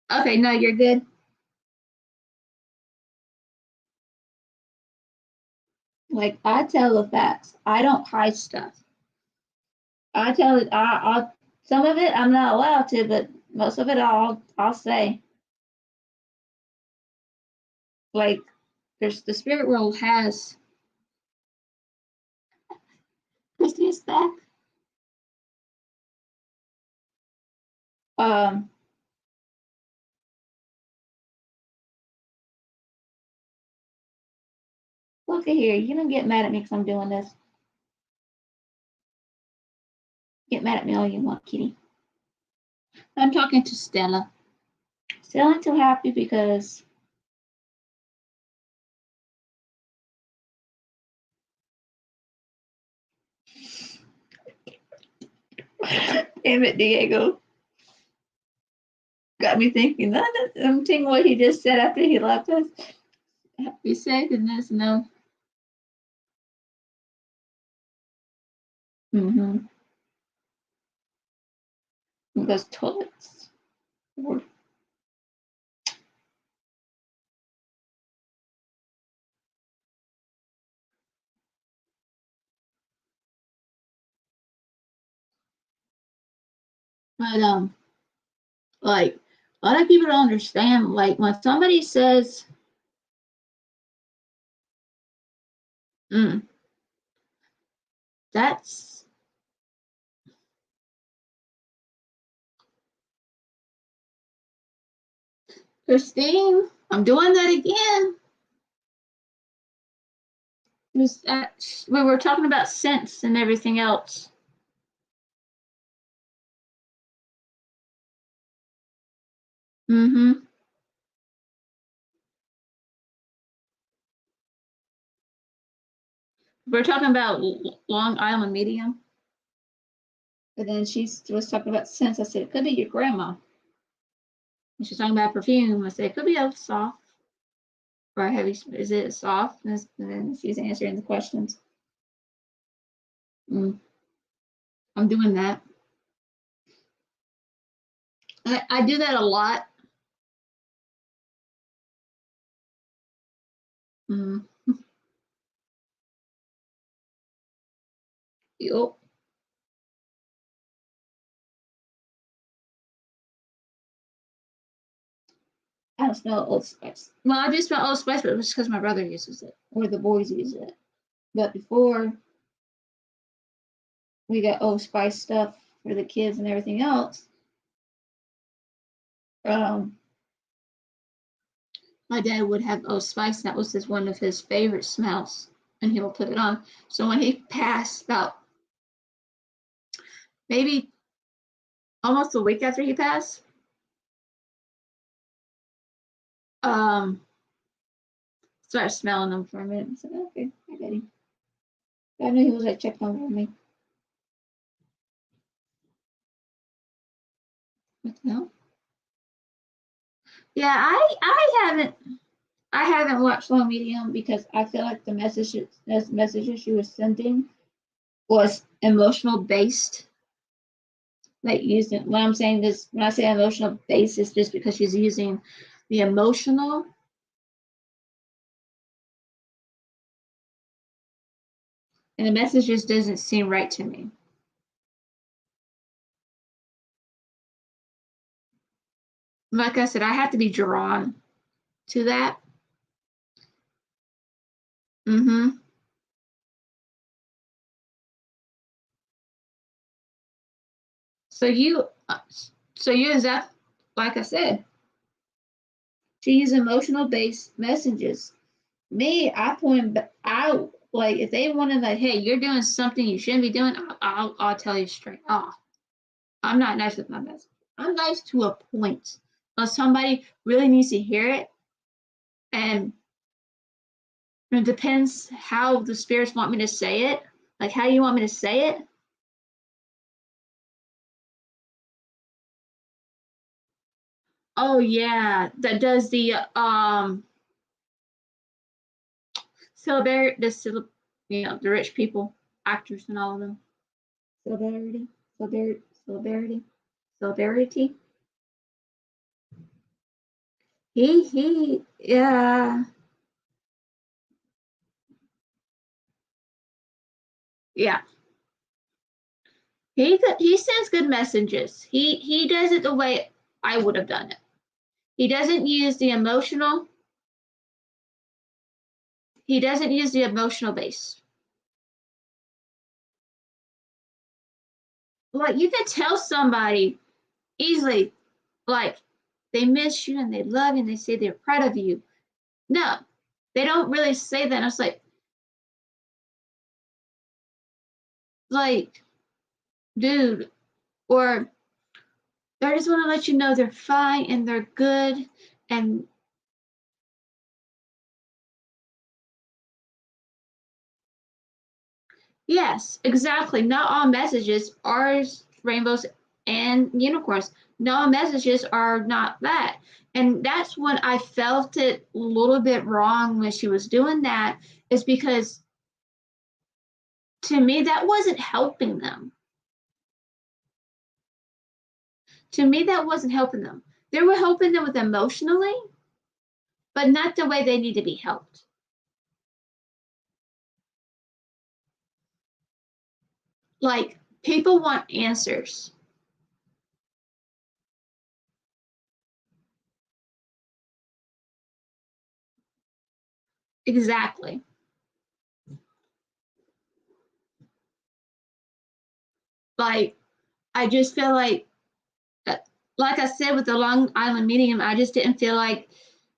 Okay, no, you're good. Like, I tell the facts. I don't hide stuff. I tell it. I'll some of it I'm not allowed to, but most of it I'll say. Like, there's the spirit world has. Christy's back. Look at here. You don't get mad at me because I'm doing this. Get mad at me all you want, kitty. I'm talking to Stella. Still not too happy because damn it, Diego. Got me thinking. I'm thinking what he just said after he left us. Happy sadness, no. Mm-hmm. Because toilets. But like a lot of people don't understand. Like when somebody says, that's Christine, I'm doing that again. We were talking about scents and everything else. Mm-hmm. We're talking about Long Island medium. And then she was talking about scents. I said, it could be your grandma. And she's talking about perfume. I said, it could be a soft or a heavy. Is it soft? And then she's answering the questions. I'm doing that. I do that a lot. Yep. I don't smell Old Spice. Well, I do smell Old Spice, but it's because my brother uses it or the boys use it. But before we got Old Spice stuff for the kids and everything else, my dad would have Old Spice. That was one of his favorite smells. and he will put it on. So when he passed, about maybe almost a week after he passed, started smelling them for a minute. I said, okay, I got him. I knew he was like checking over me. What the hell? Yeah, I haven't watched Low Medium because I feel like the messages she was sending was emotional based. Like using when I'm saying this, when I say emotional based, it's just because she's using the emotional. And the message just doesn't seem right to me. Like I said, I have to be drawn to that. Mm-hmm. So you exactly like I said, she uses emotional based messages. Me, I point out like if they wanted like, hey, you're doing something you shouldn't be doing, I'll tell you straight off. I'm not nice with my message. I'm nice to a point. But somebody really needs to hear it, and it depends how the spirits want me to say it. Like how you want me to say it. Oh yeah, that does the celebrity, the rich people, actors and all of them. Celebrity, celebrity, celebrity. Yeah, yeah. He sends good messages. He does it the way I would have done it. He doesn't use the emotional. He doesn't use the emotional base. Like you can tell somebody easily, like they miss you and they love you and they say they're proud of you. No, they don't really say that. It's like, dude, or they just want to let you know they're fine and they're good. And yes, exactly. Not all messages are rainbows and unicorns. Not all messages are not that. And that's when I felt it a little bit wrong when she was doing that, is because to me, that wasn't helping them. To me, that wasn't helping them. They were helping them with emotionally, but not the way they need to be helped. Like, people want answers. Exactly. Like, I just feel like I said with the Long Island Medium, I just didn't feel like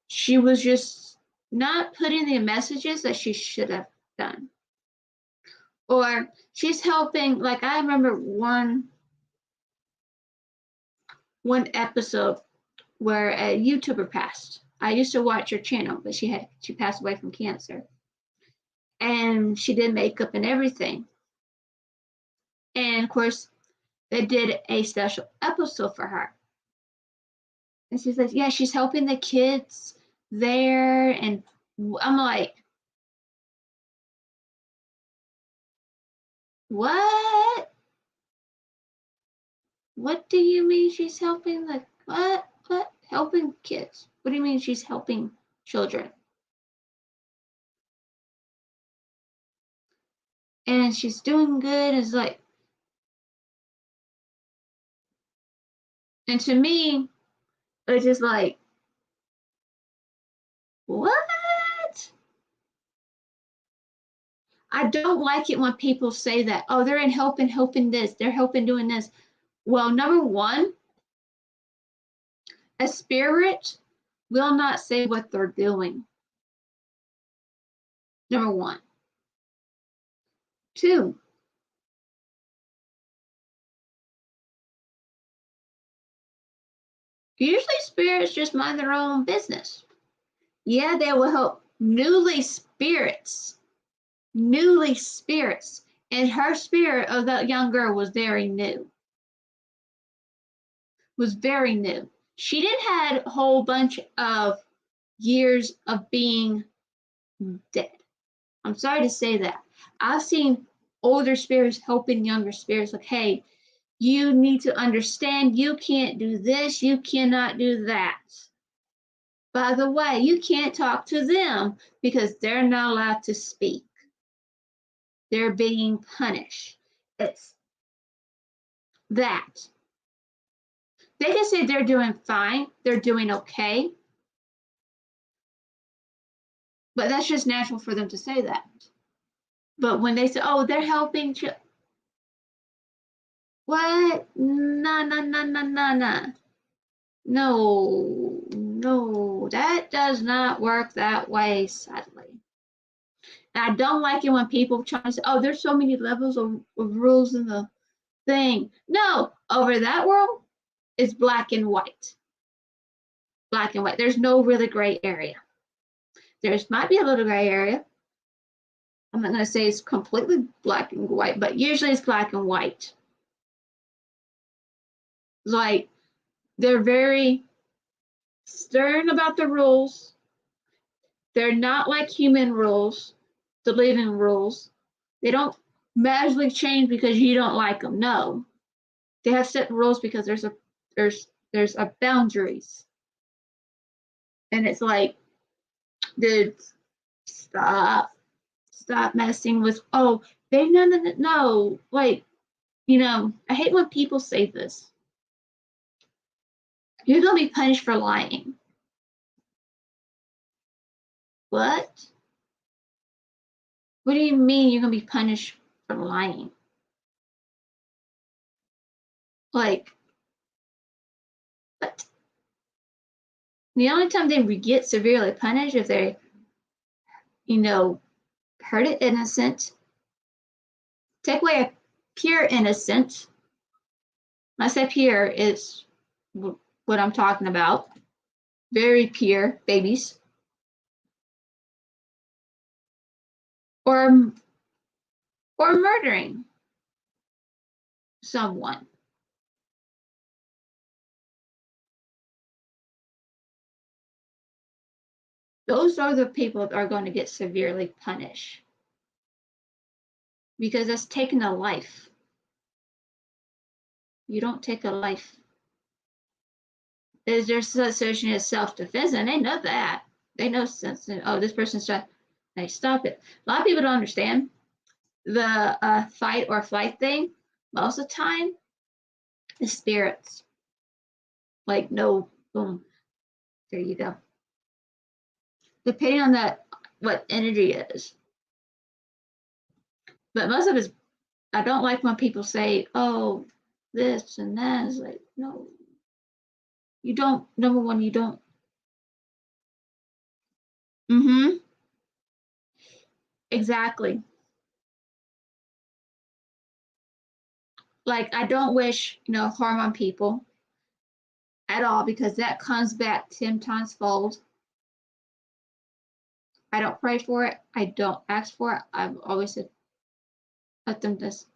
she was just not putting the messages that she should have done. Or she's helping, like I remember one episode where a YouTuber passed. I used to watch her channel, but she passed away from cancer. And she did makeup and everything. And of course, they did a special episode for her. And she's like, yeah, she's helping the kids there. And I'm like, what? What do you mean she's helping? Like, what? What? Helping kids? What do you mean she's helping children? And she's doing good. It's like, and to me, it's just like, what? I don't like it when people say that, oh, they're in helping this, they're helping doing this. Well, number one, a spirit will not say what they're doing. Number one. too. Usually spirits just mind their own business. Yeah, they will help newly spirits. And her spirit of that young girl was very new. She didn't had a whole bunch of years of being dead. I'm sorry to say that. I've seen older spirits helping younger spirits, like, hey, you need to understand you can't do this, you cannot do that. By the way, you can't talk to them because they're not allowed to speak. They're being punished. It's that. They can say they're doing fine, they're doing okay, but that's just natural for them to say that. But when they say, oh, they're helping, what? No. No, that does not work that way, sadly. And I don't like it when people try to say, oh, there's so many levels of rules in the thing. No, over that world, it's black and white. Black and white. There's no really gray area. There's might be a little gray area. I'm not going to say it's completely black and white, but usually it's black and white. Like, they're very stern about the rules. They're not like human rules, the living rules. They don't magically change because you don't like them. No, they have set rules because there's a boundaries, and it's like, dude, stop messing with. Oh, they no. Like, I hate when people say this. You're gonna be punished for lying. What? What do you mean you're gonna be punished for lying? Like, what? The only time they get severely punished if they, hurt an innocent, take away a pure innocent. When I say pure, is what I'm talking about. Very pure babies. Or murdering someone. Those are the people that are going to get severely punished. Because that's taking a life. You don't take a life. Is there association as self-defense? And they know that. They know, oh, this person's trying. They stop it. A lot of people don't understand the fight or flight thing. Most of the time, the spirits. Like, no, boom. There you go. Depending on that, what energy is. But most of it's, I don't like when people say, oh, this and that. It's like, no. You don't, number one, you don't. Exactly. Like, I don't wish, harm on people at all, because that comes back 10 times fold. I don't pray for it. I don't ask for it. I've always said, let them just.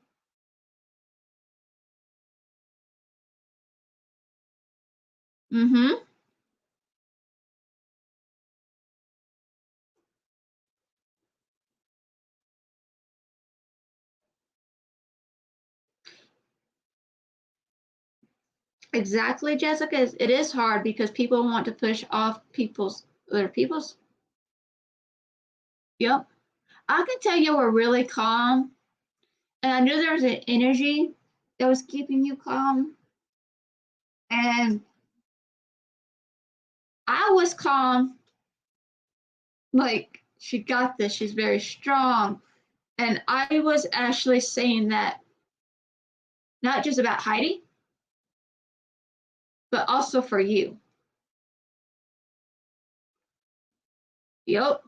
Exactly, Jessica. It is hard because people want to push off other people's. Yep. I can tell you were really calm, and I knew there was an energy that was keeping you calm, and I was calm. Like, she got this. She's very strong, and I was actually saying that not just about Heidi, but also for you. Yep.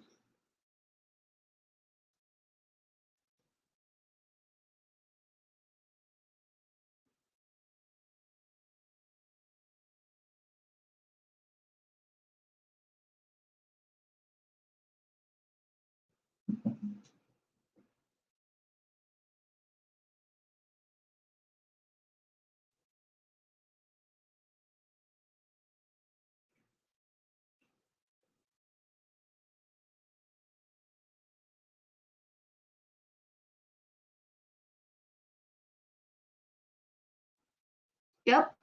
Yep.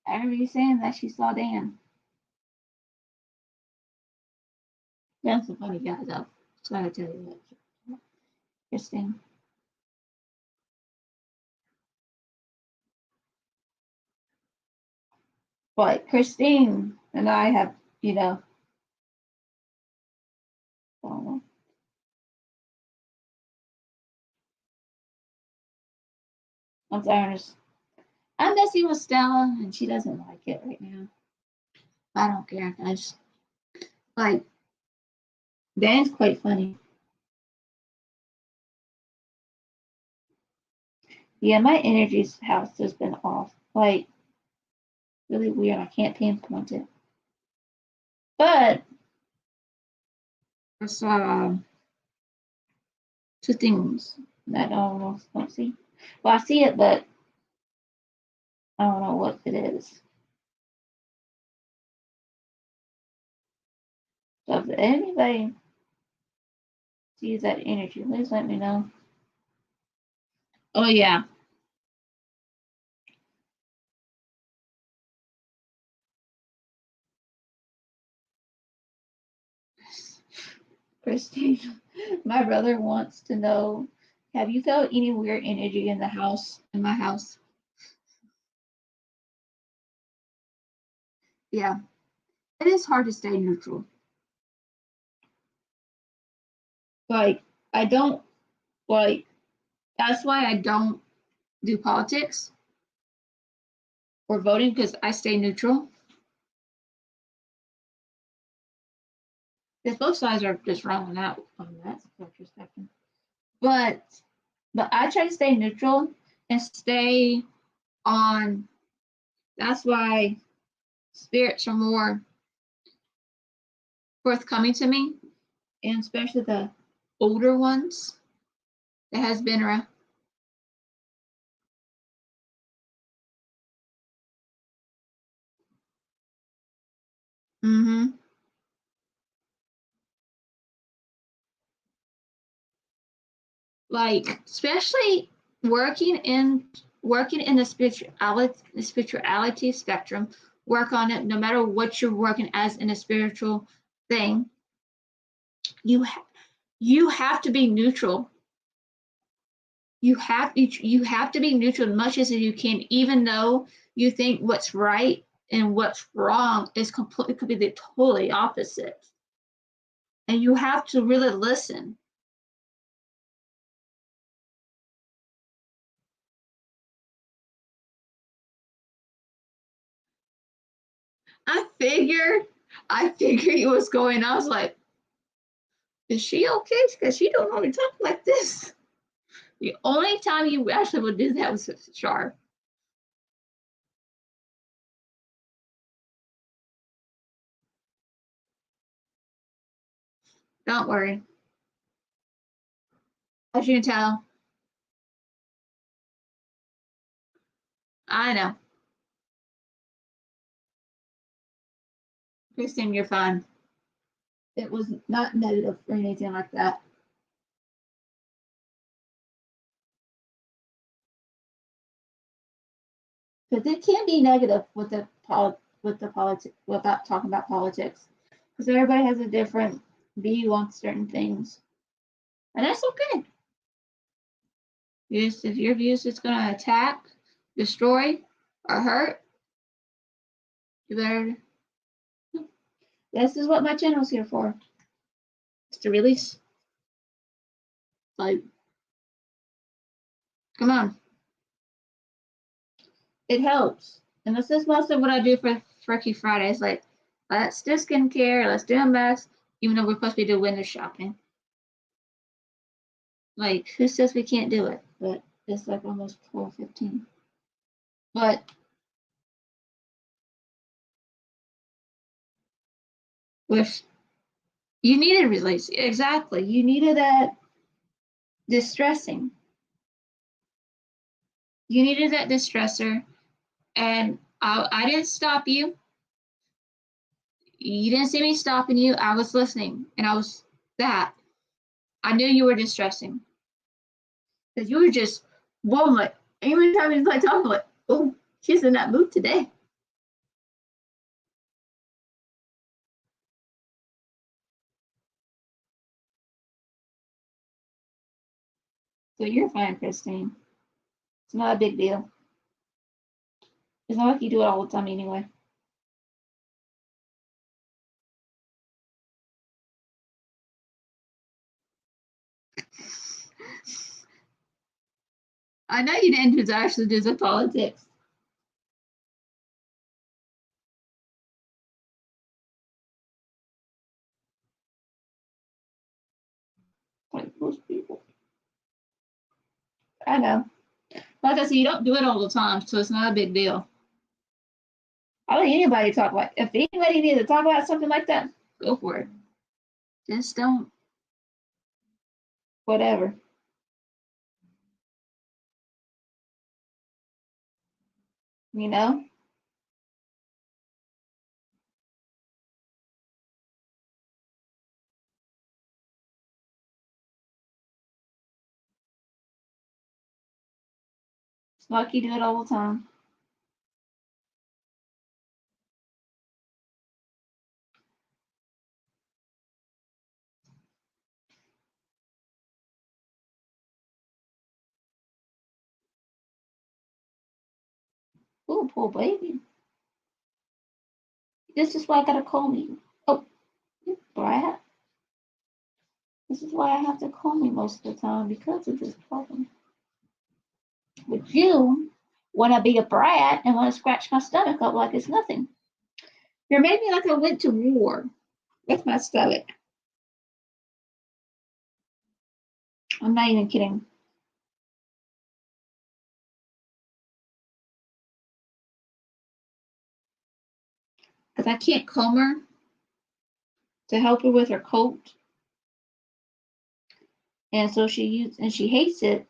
I remember you saying that she saw Dan. Dan's a funny guy, though. So I gotta tell you that. Christine. But Christine and I have, you know, I don't know. I'm messing with Stella, and she doesn't like it right now. I don't care. I just like Dan's quite funny. Yeah, my energy's house has been off. Like really weird. I can't pinpoint it. But I saw two things that I almost don't see. Well, I see it, but I don't know what it is. So if anybody sees that energy, please let me know. Oh yeah. Christine, my brother wants to know, have you felt any weird energy in the house, in my house? Yeah, it is hard to stay neutral. Like, I don't, like, that's why I don't do politics or voting because I stay neutral. Because both sides are just wrong on that perspective. But I try to stay neutral and stay on. That's why spirits are more forthcoming to me, and especially the older ones that has been around. Mm-hmm. Like especially working in the spirituality spectrum, work on it no matter what you're working as in a spiritual thing. You have to be neutral. You have to be neutral as much as you can, even though you think what's right and what's wrong is completely could be the totally opposite. And you have to really listen. I figured it was going on. I was like, is she okay? Because she don't normally talk like this. The only time you actually would do that was with Char. Don't worry. As you can tell, I know. Christine, you're fine. It was not negative or anything like that. Because it can be negative with the politics without talking about politics. Because everybody has a different view on certain things. And that's okay. If your view is just gonna attack, destroy, or hurt, you better. This is what my channel is here for. It's to release. Like, come on. It helps. And this is most of what I do for Freaky Fridays. Like, let's do skincare, let's do unbox, even though we're supposed to be doing window shopping. Like, who says we can't do it? But it's like almost 4:15. But with you needed release. Exactly. You needed that distressing. You needed that distressor. And I didn't stop you. You didn't see me stopping you. I was listening. And I was that. I knew you were distressing. Because you were just, whoa, like, Every time he's like talking, like, oh, she's in that mood today. So you're fine, Christine. It's not a big deal. It's not like you do it all the time anyway. I know you didn't just actually do the politics. Like most people. I know. Like I said, you don't do it all the time, so it's not a big deal. I don't think anybody talk about. If anybody needs to talk about something like that, go for it. Just don't. Whatever. You know? It's not like you do it all the time. Oh, poor baby. This is why I gotta comb you. Oh, you brat. This is why I have to comb you most of the time because of this problem. But you want to be a brat and want to scratch my stomach up like it's nothing. You're making like I went to war with my stomach. I'm not even kidding. Because I can't comb her to help her with her coat. And so she hates it.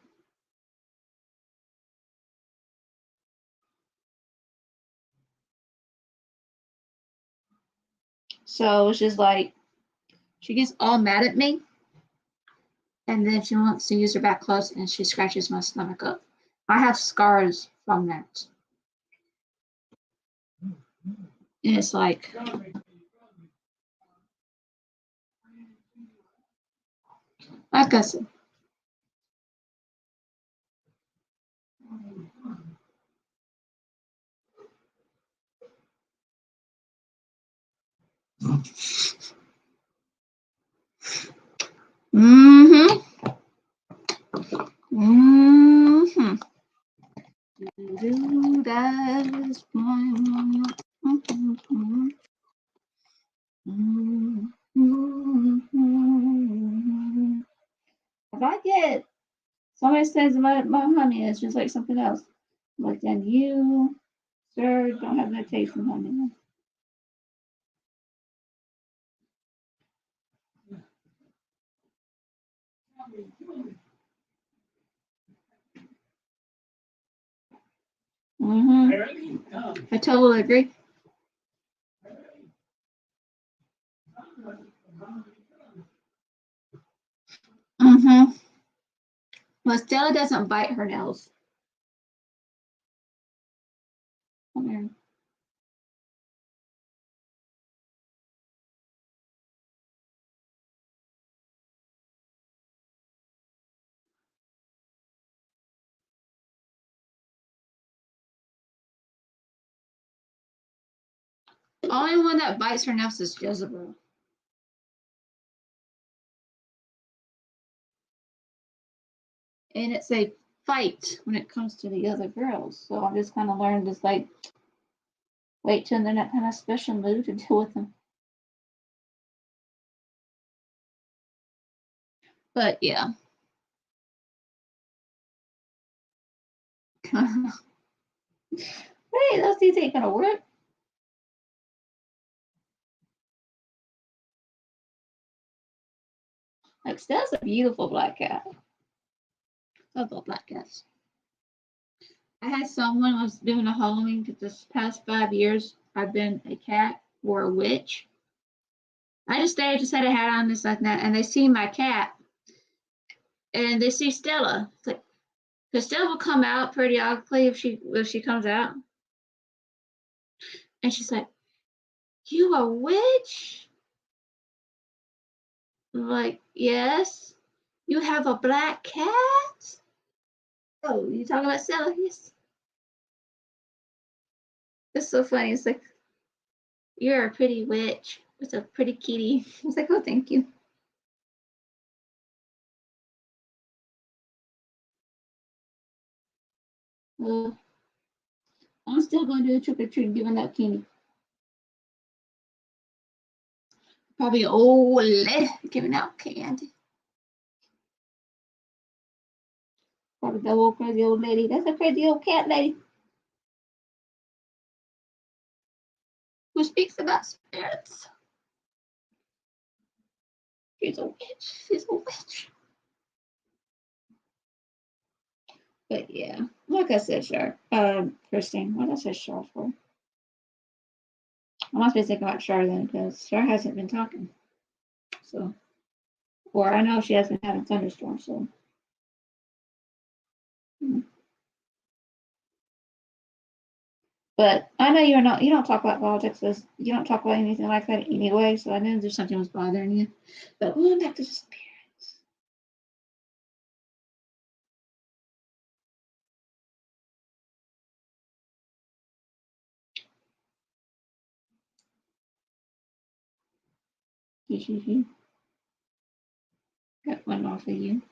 So it's just like she gets all mad at me. And then she wants to use her back clothes and she scratches my stomach up. I have scars from that. And it's like, I said, mm-hmm. Mm-hmm. Do that is fine. Mm-hmm. Mm-hmm. If I get somebody says my honey is just like something else, like then you, sir, don't have no taste in honey. Mm-hmm. I totally agree. Mm-hmm. Well, Stella doesn't bite her nails. Come here. The only one that bites her nails is Jezebel. And it's a fight when it comes to the other girls. So I've just kind of learned just like wait till they're in that kind of special mood to deal with them. But yeah. Hey, those things ain't gonna work. Like Stella's a beautiful black cat. I love black cats. I had someone was doing a Halloween because this past 5 years I've been a cat or a witch. I just had a hat on this like that, and they see my cat and they see Stella. It's like, Christelle will come out periodically if she comes out. And she's like, "You a witch?" I'm like, "Yes." "You have a black cat?" "Oh, you talking about Stella?" "Yes." It's so funny. It's like, "You're a pretty witch with a pretty kitty." I was like, "Oh, thank you." I'm still going to do a trick or treat giving out candy. Probably old lady giving out candy. Probably the old crazy old lady. That's a crazy old cat lady who speaks about spirits. She's a witch. She's a witch. But yeah, like I said, Christine, what did I say Char for? I must be thinking about Char then, because Char hasn't been talking. So, or I know she has been having thunderstorms. So, but I know you're not. You don't talk about politics. You don't talk about anything like that anyway. So I knew there's something was bothering you. But going back to the spirits. Got one off of you.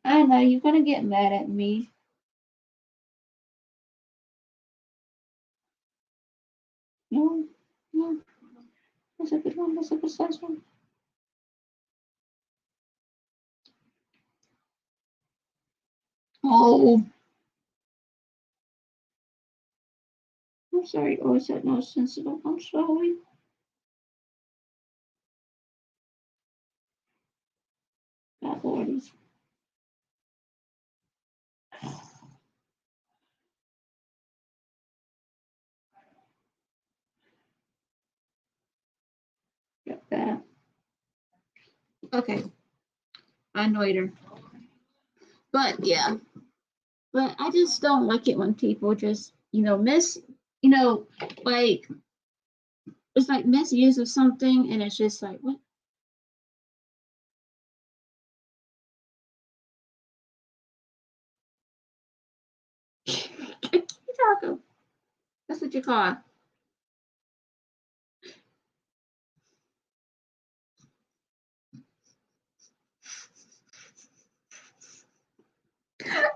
I know you're gonna get mad at me. No, no. That's a good one. That's a good size one. Oh, I'm sorry. Oh, is that not sensitive? I'm sorry. God, Lordy. Got that. Okay. I annoyed her. But yeah. But I just don't like it when people just, like it's like misuse of something and it's just like, what? Taco. That's what you call it.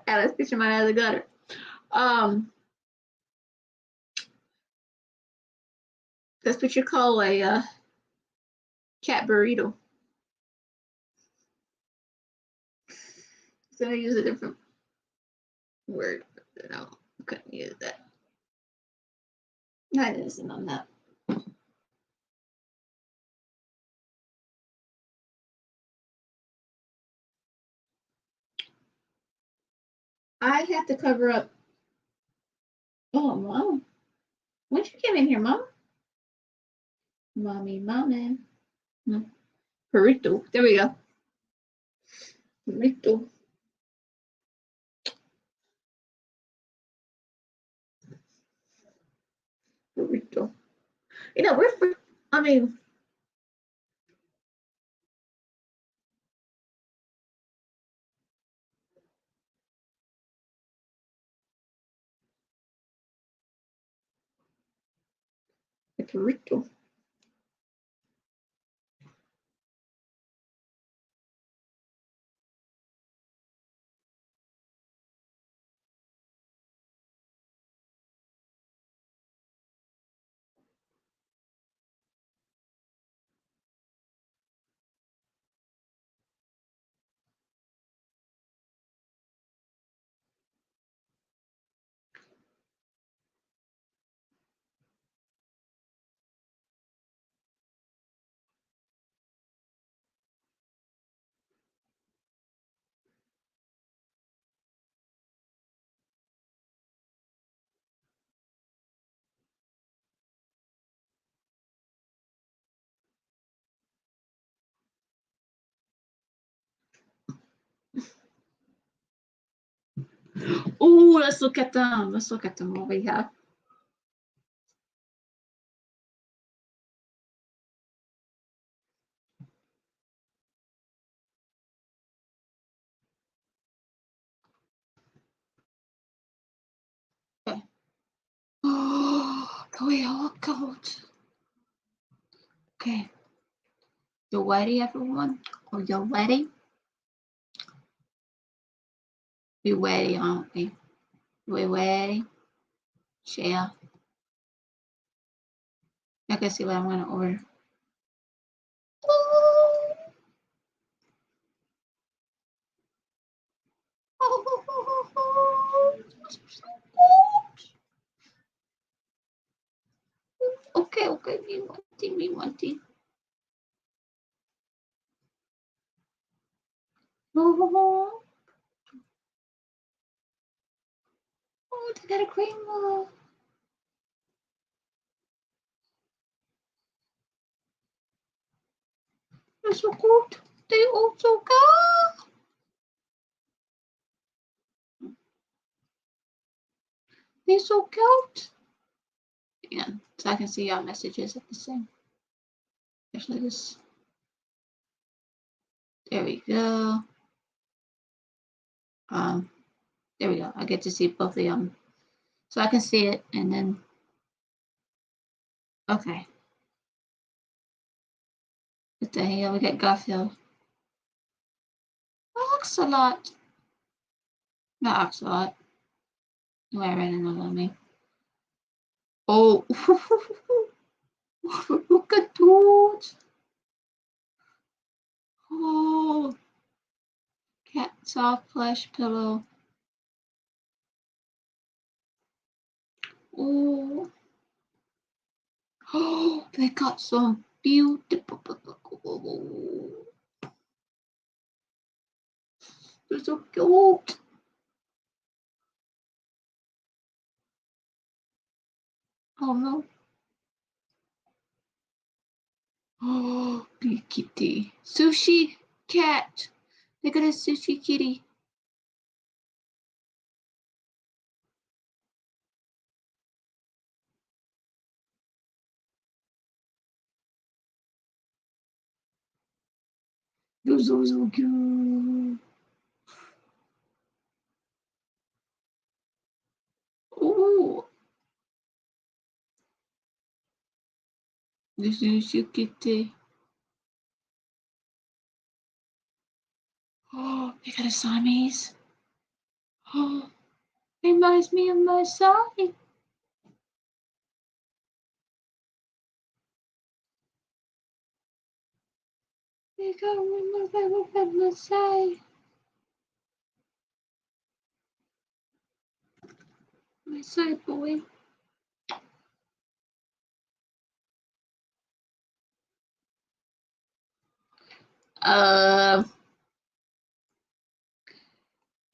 Alex picture mine out of the gutter. That's what you call a cat burrito. So I use a different word, but no, I couldn't use that. I didn't on that. I have to cover up. Oh, mom. When'd you come in here, mom? Mommy. No. Burrito. There we go. Burrito. Burrito. I mean, a burrito. Oh, let's look at them. Let's look at them. What we have. Okay. Oh, we all cold. Okay. You ready, everyone? Are you ready? We ready, aren't we? We ready? Share. I can see what I'm gonna order. Okay, okay, me wanting. Oh, they got a cream roll. They're so good. They all so good. They're so cute. Yeah, so I can see our messages at the same. Actually, this. There we go. There we go. I get to see both of them. So I can see it and then. Okay. What the hell? We got Garfield. Oxalot. Not Oxalot. No, I ran another me. Oh. Look at those. Oh. Cat soft plush pillow. Oh. Oh, they got some beautiful. They're so cute. Oh no. Oh, big kitty. Sushi cat. They got a sushi kitty. They're so cute. Oh. The sushi kitty. Oh, they got a Siamese. Oh, reminds me of my side. They got my side. My side boy.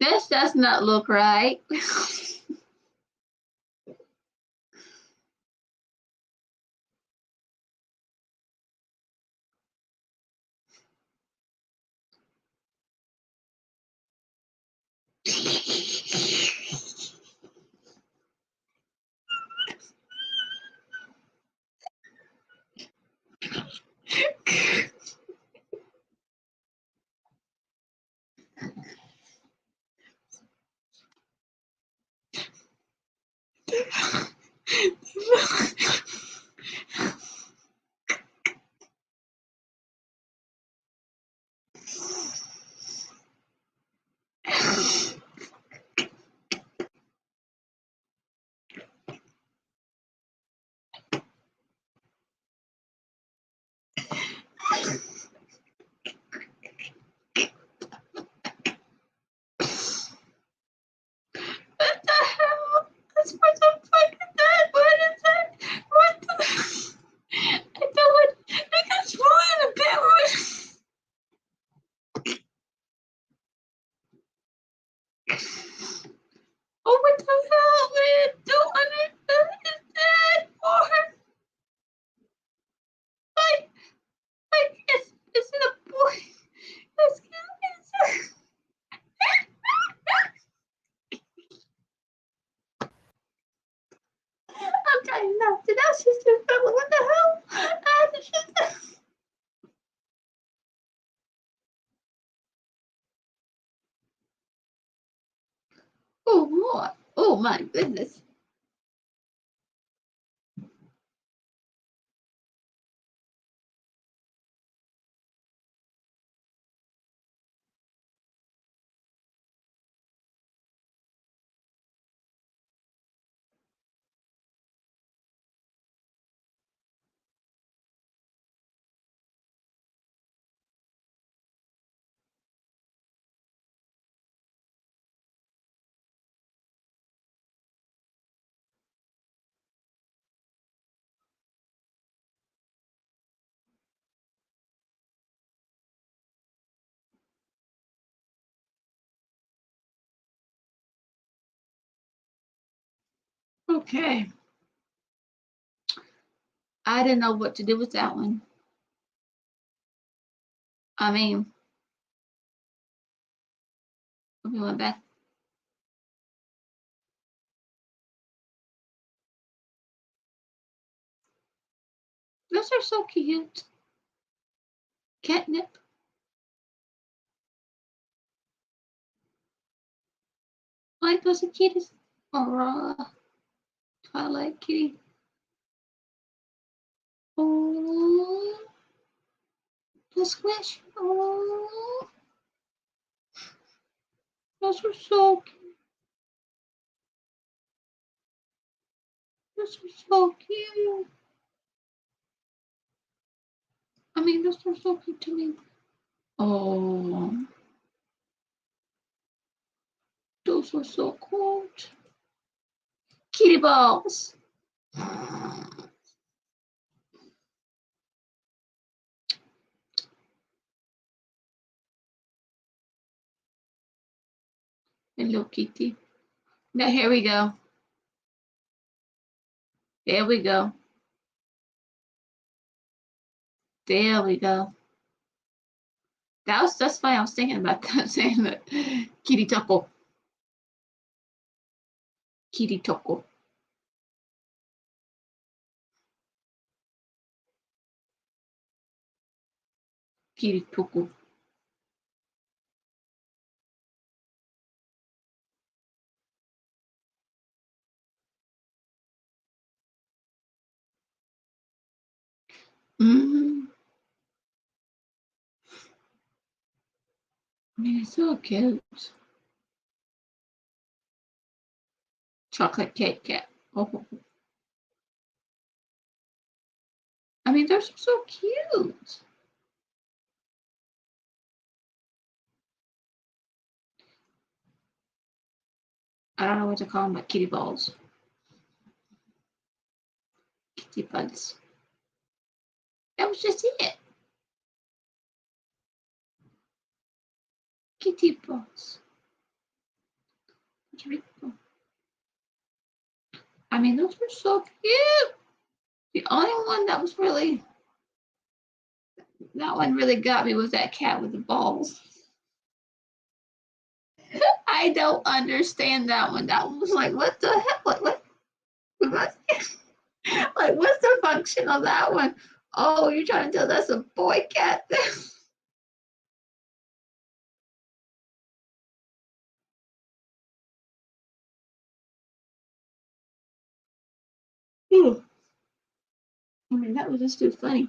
This does not look right. Oh, more. Oh, my goodness. Okay. I didn't know what to do with that one. I mean, we went back. Those are so cute. Catnip. Like those are kitties. Or Twilight kitty. Oh, the squish. Oh, those are so cute. Those are so cute. I mean, those are so cute to me. Oh, those are so cute. Kitty balls. Hello, Kitty. Now, here we go. There we go. There we go. That's why I was thinking about that, saying that. Kitty Taco. Kitty Taco. Kitty Taco. Mm. I mean, it's so cute. Chocolate cake cat. Oh. I mean, they're so cute. I don't know what to call them, but kitty balls. Kitty buds. That was just it. Kitty balls. I mean, those were so cute. The only one that was really, that one really got me was that cat with the balls. I don't understand that one. That one was like, what the hell? What? Like, what's the function of that one? Oh, you're trying to tell that's a boy cat? I mean, that was just too funny.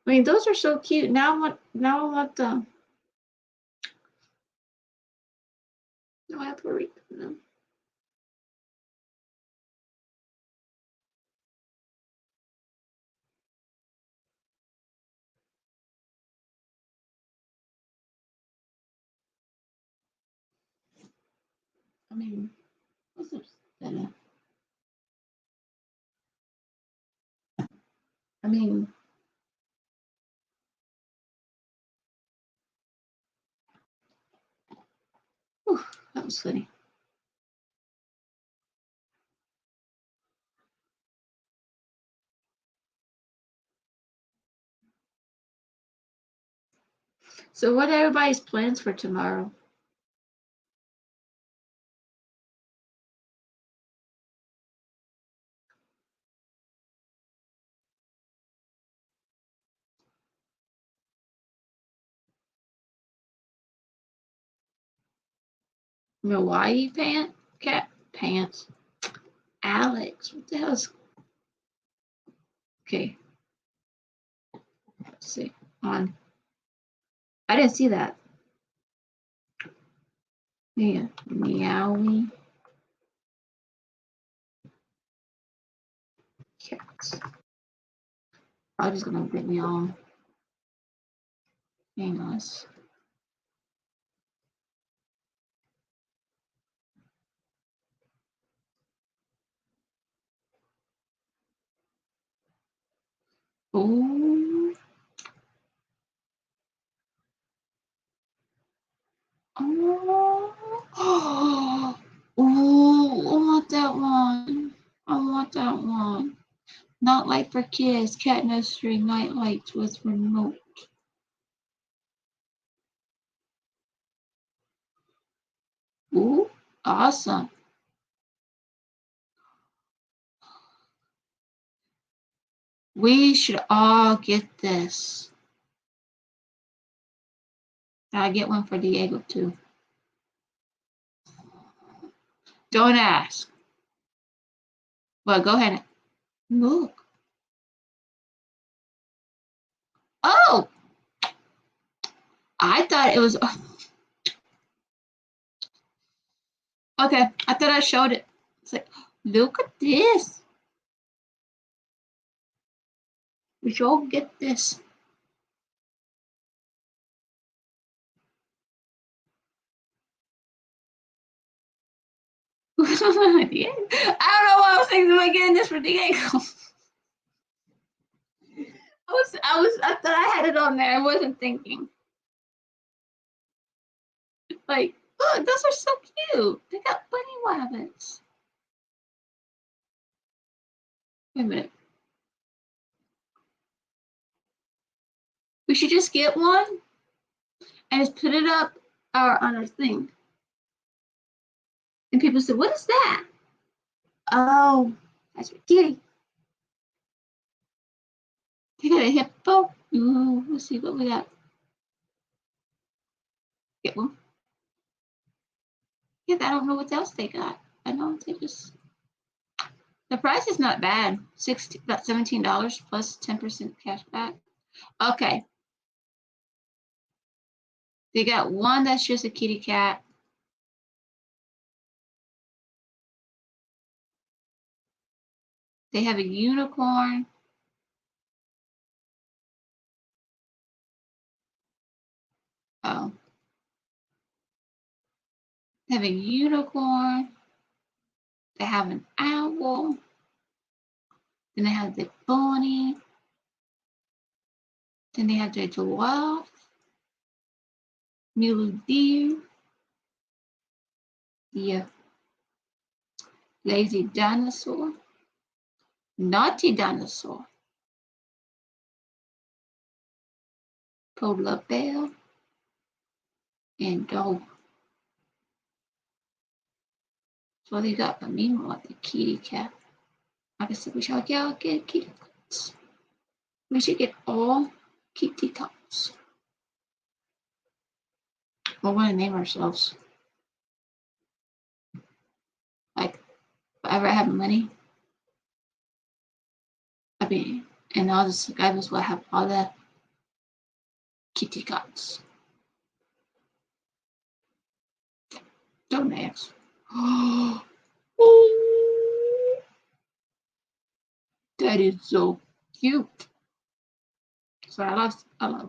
I mean, those are so cute. Now I want the. No, I have to read them. I mean, what's that? I mean, whew, that was funny. So, what are everybody's plans for tomorrow? Hawaii pant? cat pants. Alex, what the hell is... Okay. Let's see. On. I didn't see that. Yeah. Meowie. Cats. I'm just gonna get me on. Hang on. Oh. Oh. Oh, I want that one. I want that one. Not Light for Kids, Cat Nursery Night Lights with remote. Ooh, awesome. We should all get this. I get one for Diego too. Don't ask. Well, go ahead and look. Oh! I thought it was... Okay, I thought I showed it. It's like, look at this. We should all get this. I don't know why I was thinking about getting this for Diego. I thought I had it on there. I wasn't thinking. Like, look, those are so cute. They got bunny rabbits. Wait a minute. We should just get one and just put it up on our thing. And people say, what is that? Oh, that's for kitty. They got a hippo. Ooh, let's see what we got. Get one. Yeah, I don't know what else they got. I know they just... The price is not bad. About $17 plus 10% cash back. Okay. They got one that's just a kitty cat. They have a unicorn. Oh. They have a unicorn. They have an owl. Then they have the bunny. Then they have the giraffe. Mule deer. The lazy dinosaur. Naughty dinosaur. Polar bear. And dog. So they got for me more the kitty cat. Like I said, we should all get kitty cats. We should get all kitty cats. We want to name ourselves. Like, if I ever have money, I mean, and all this guys will have all the kitty cats. Don't ask. That is so cute. So I love that.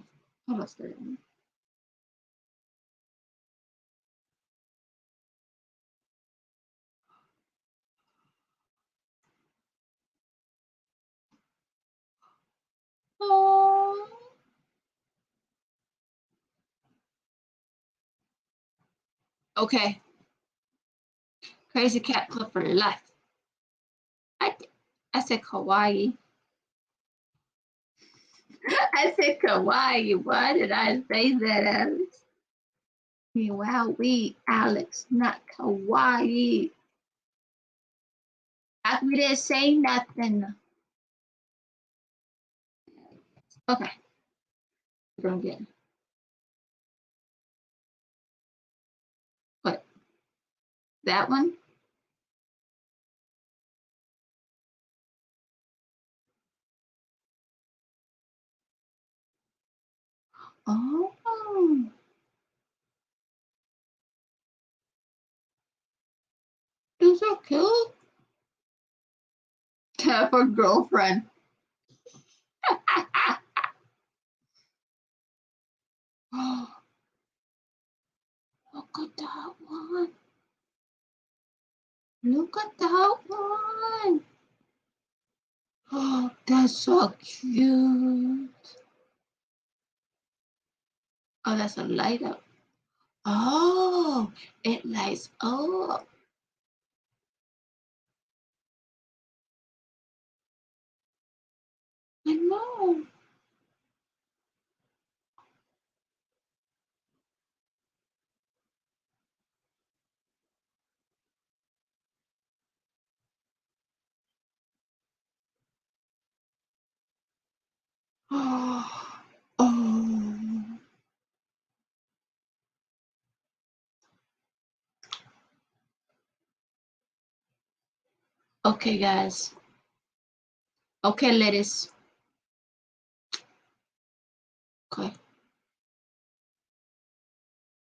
Oh. Okay. Crazy Cat Club for life. I said kawaii. I said kawaii. Why did I say that, Alex? Wow, Alex, not kawaii. We didn't say nothing. Okay. We're gonna get what? That one? Oh. Those are cute. Tap her girlfriend. Oh, look at that one. Look at that one. Oh, that's so cute. Oh, that's a light up. Oh, it lights up. I know. Oh, oh. Okay, guys. Okay, ladies. Okay.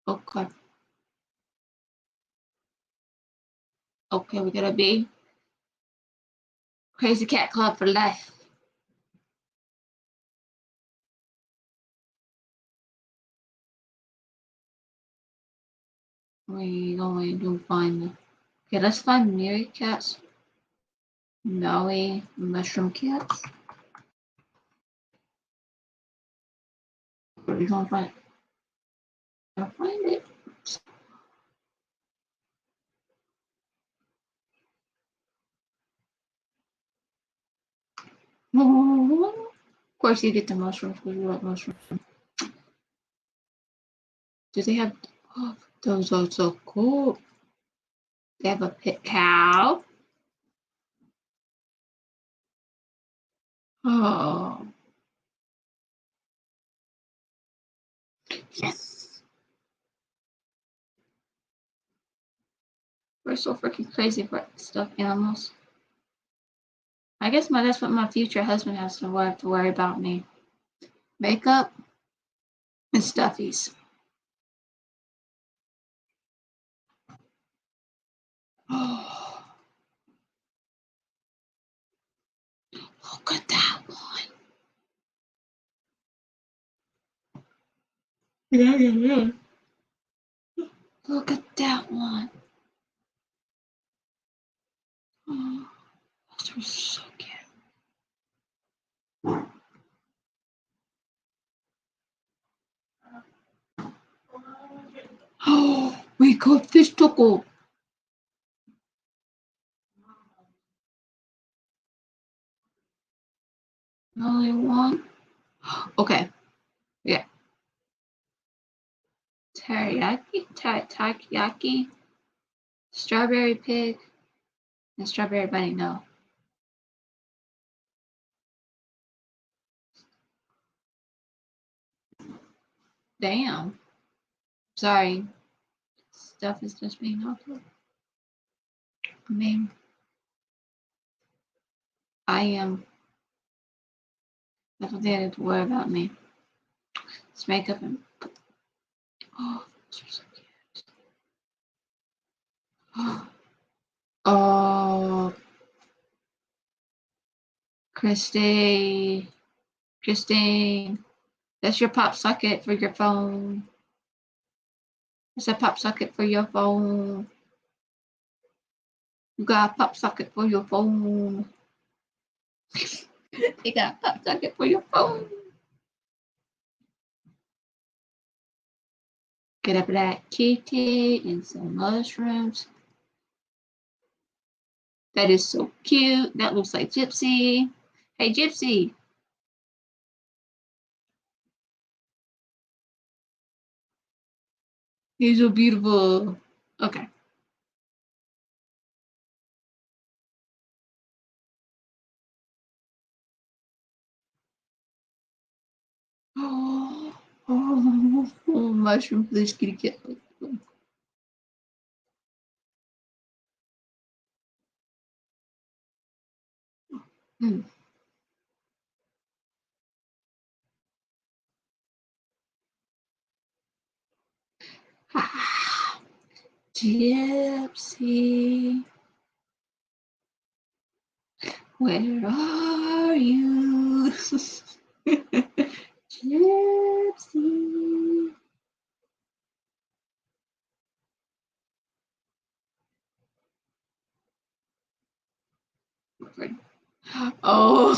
Okay. Okay, we're gonna be Crazy Cat Club for life. We're going to find them. Okay, let's find Mary Cats. Maui Mushroom Cats. We're gonna find it. I'll find it. Of course, you get the mushrooms because you like mushrooms. Do they have? Oh, those are so cool. They have a pit cow. Oh, yes. We're so freaking crazy for stuffed animals. I guess that's what my future husband has to have to worry about me. Makeup and stuffies. Oh, look at that one. Yeah. Look at that one. Oh, those are so cute. Oh, we got fish taco. Only one. Okay, yeah. Teriyaki, strawberry pig, and strawberry bunny. No. Damn. Sorry. Stuff is just being awful. I mean, I am. That's what they had to worry about me. It's makeup and. Oh, those are so cute. Oh, Christine, that's your pop socket for your phone. It's a pop socket for your phone. You got a pop socket for your phone. You got a pop socket for your phone. Get a black kitty and some mushrooms. That is so cute. That looks like Gypsy. Hey, Gypsy. You're so beautiful. Okay. Oh, mushroom please kitty cat. Mm. Ah, Gypsy, where are you? Gypsy. Oh.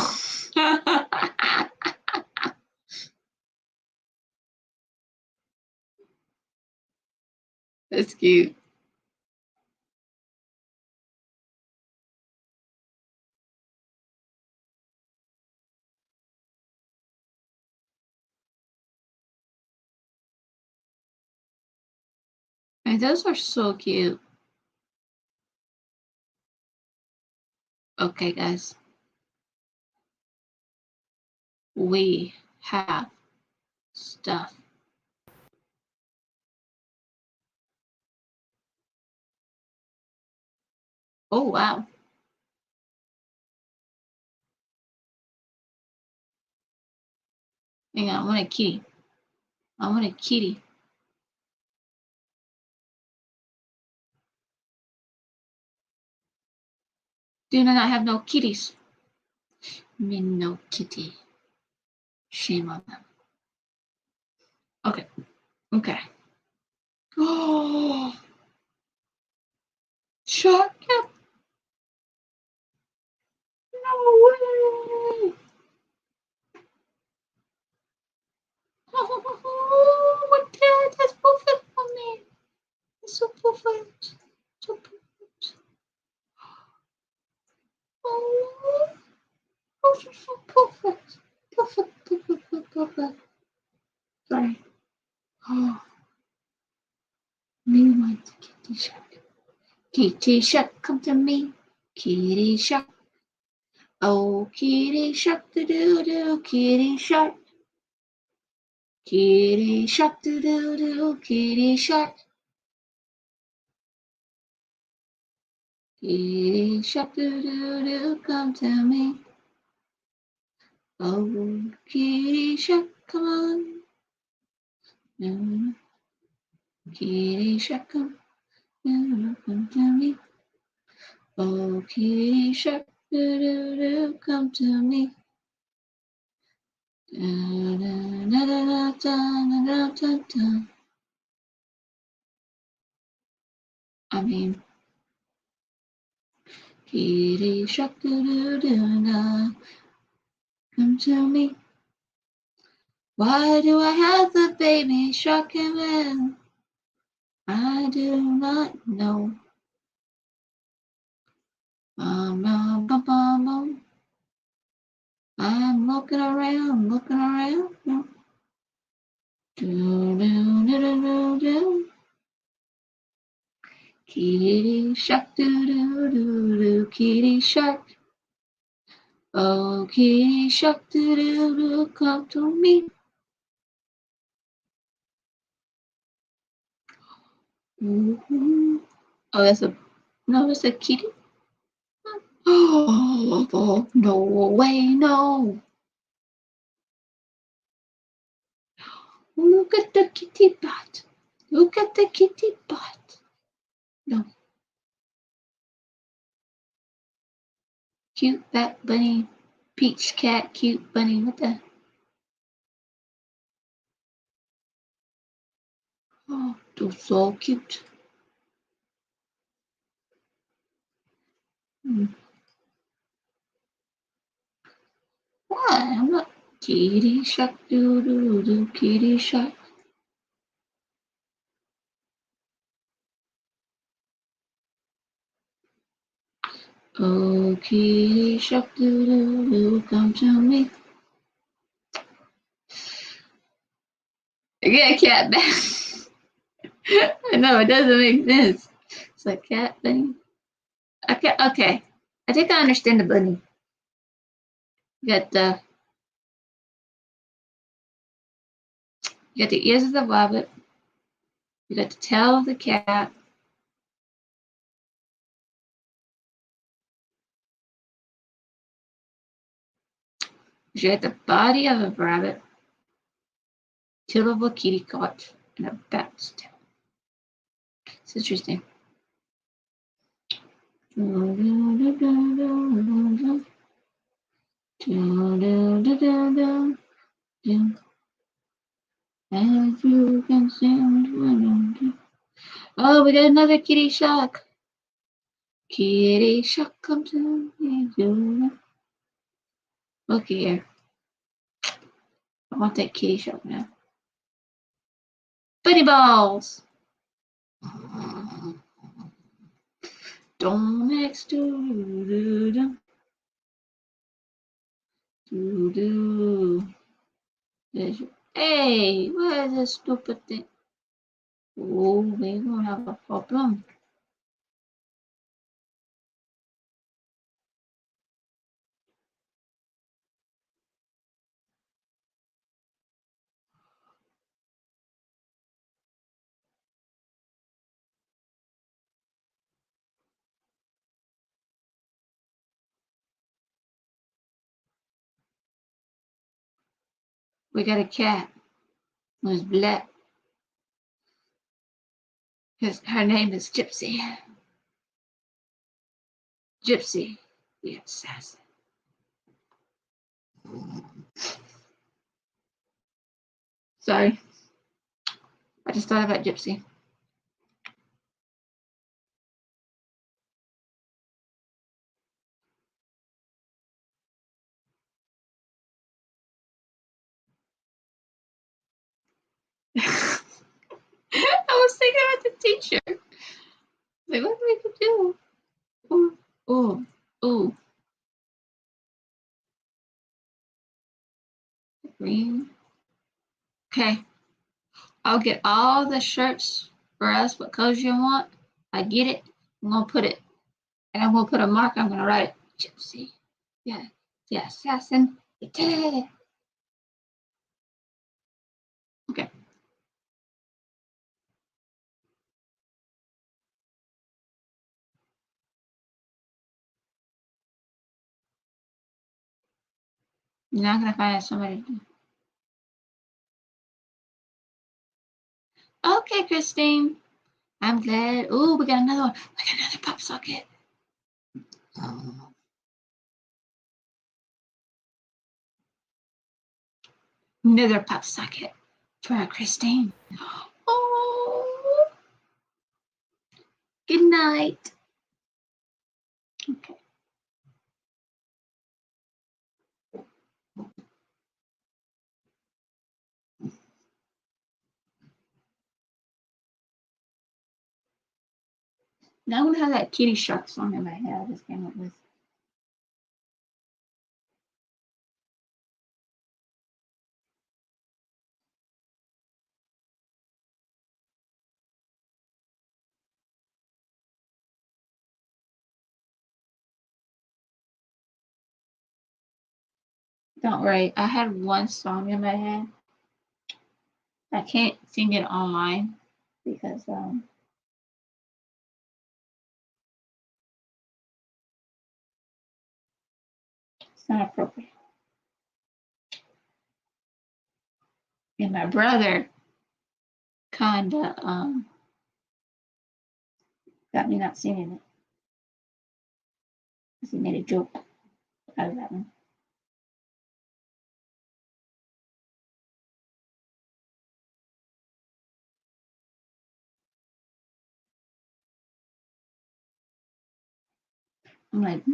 That's cute. And those are so cute. Okay, guys. We have stuff. Oh, wow. Hang on, I want a kitty. I want a kitty. Do not have no kitties. Me no kitty. Shame on them. Okay. Okay. Oh, shark. No way. Oh, what the? That's perfect for me. It's so perfect. So perfect. Oh, this is so perfect. Perfect, perfect, perfect, perfect. Sorry. Oh, me want kitty shark. Kitty shark, come to me. Kitty shark. Oh, kitty shark, do do do. Kitty shark. Kitty shark, do do do. Kitty shark. Kitty shark, do do do. Come to me. Oh, kitty shark, come on. Kitty shark, come to me. Oh, kitty shark, do do do, come to me. Da, da, da, da, da, da, da, da. I mean, kitty shark, do do do, da, come to me. Why do I have the baby shark in me? I do not know. Bum, bum, bum, bum, bum. I'm looking around, looking around. Do, do, do, do, do, do. Kitty shark, do, do, do, do, kitty shark. Oh, kitty shark, do, do, do, come to me. Mm-hmm. Oh, that's a kitty? Oh, no way, no. Look at the kitty butt. Look at the kitty butt. No. Cute fat bunny. Peach cat, cute bunny. What the? Oh, they're so cute. Why? I'm not. Kitty shark, doo doo doo, kitty shark. Oh, kitty shark, doo doo doo, come to me. I get a cat back. I know it doesn't make sense. It's a cat bunny. Okay. I think I understand the bunny. You got the ears of the rabbit. You got the tail of the cat. You got the body of a rabbit, tail of a kitty cat, and a bat's tail. It's interesting. As you can sing. Oh, we got another kitty shark. Kitty shark, come to me. Look here. I want that kitty shark now. Buddy balls. Don't next to do. Hey, what is this stupid thing? Oh, we're gonna have a problem. We got a cat who's black. Her name is Gypsy. Gypsy, the assassin. Sorry. I just thought about Gypsy. I was thinking about the teacher. Like, what do we could do? Ooh, ooh, ooh. Green. Okay. I'll get all the shirts for us. What colors you want? I get it. I'm gonna put it, and I'm gonna put a mark. I'm gonna write Gypsy. Yeah, the assassin. Okay. You're not gonna find somebody. Okay, Christine. I'm glad. Oh, we got another one. We got another pop socket. Another pop socket for Christine. Oh, good night. Okay. Now I'm gonna have that Kitty Shark song in my head. I just came up with. Don't worry, I had one song in my head. I can't sing it online because it's not appropriate. And my brother kinda got me not singing it because he made a joke out of that one. I'm like,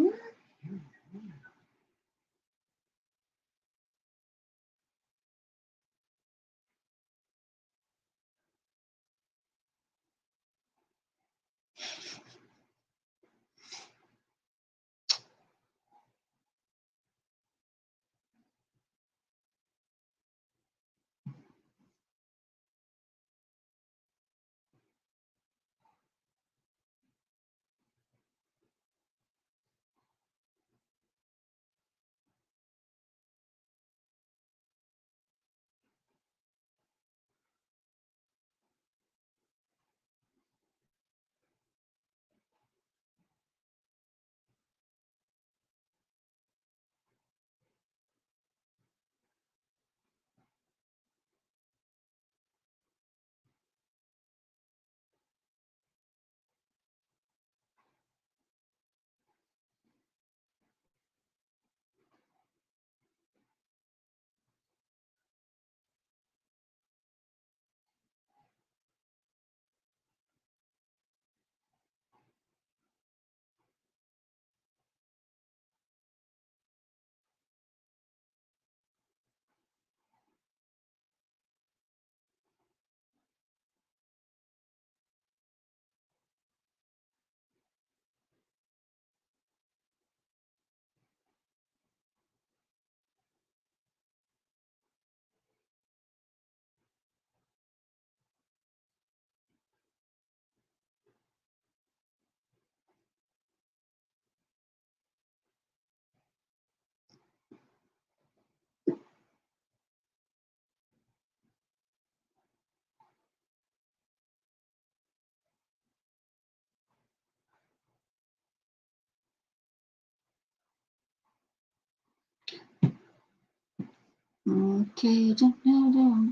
Okay, do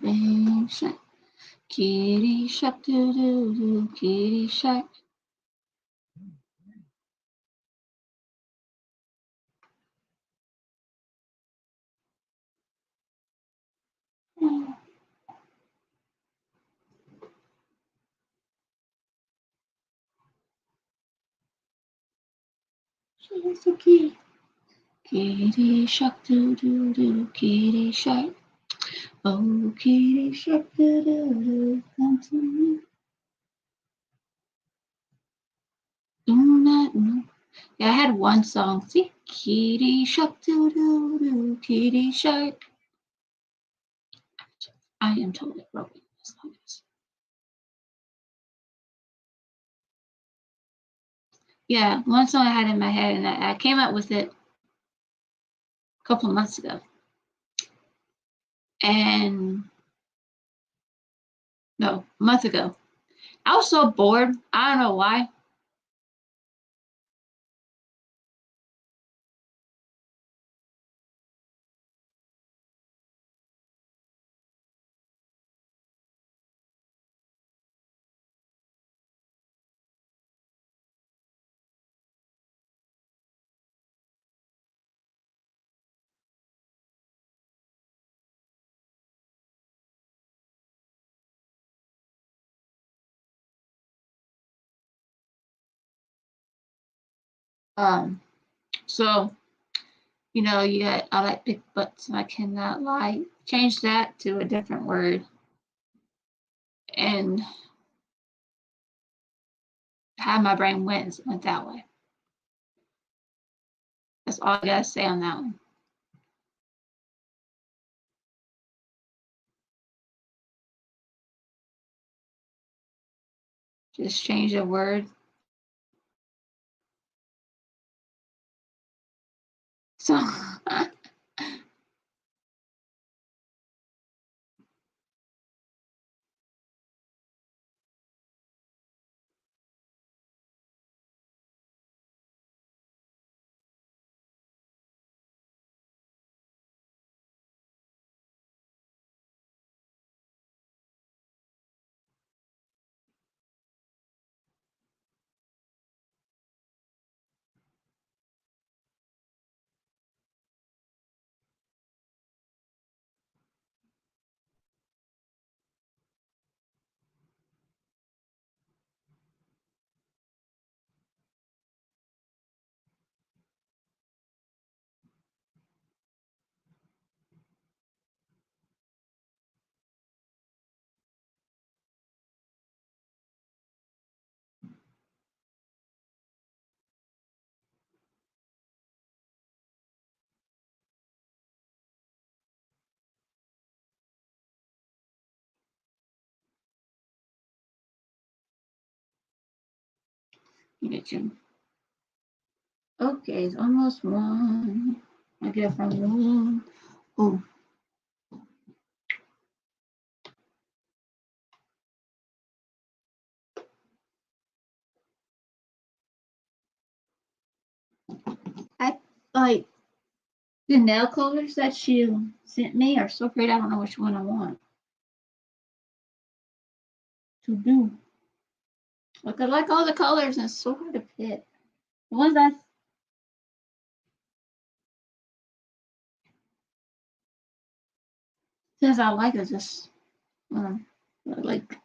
baby shark. Kitty shark, do, kitty shark. She's a kitty. Kitty shark, do, kitty shark. Oh, kitty shark, do, come to me. Do not know. Yeah, I had one song. See, kitty shark, do, kitty shark. I am totally broken. This song is. Yeah, one song I had in my head, and I came up with it a couple of months ago. And no, a month ago. I was so bored. I don't know why. So you know, I like big butts, and I cannot like change that to a different word, and how my brain went that way. That's all I gotta say on that one. Just change the word. So you get you. Okay, it's almost one. I get it from one. Oh, I like the nail colors that you sent me are so pretty. I don't know which one I want to do. Look, I like all the colors, and it's so hard to pick. The ones that says I like is just like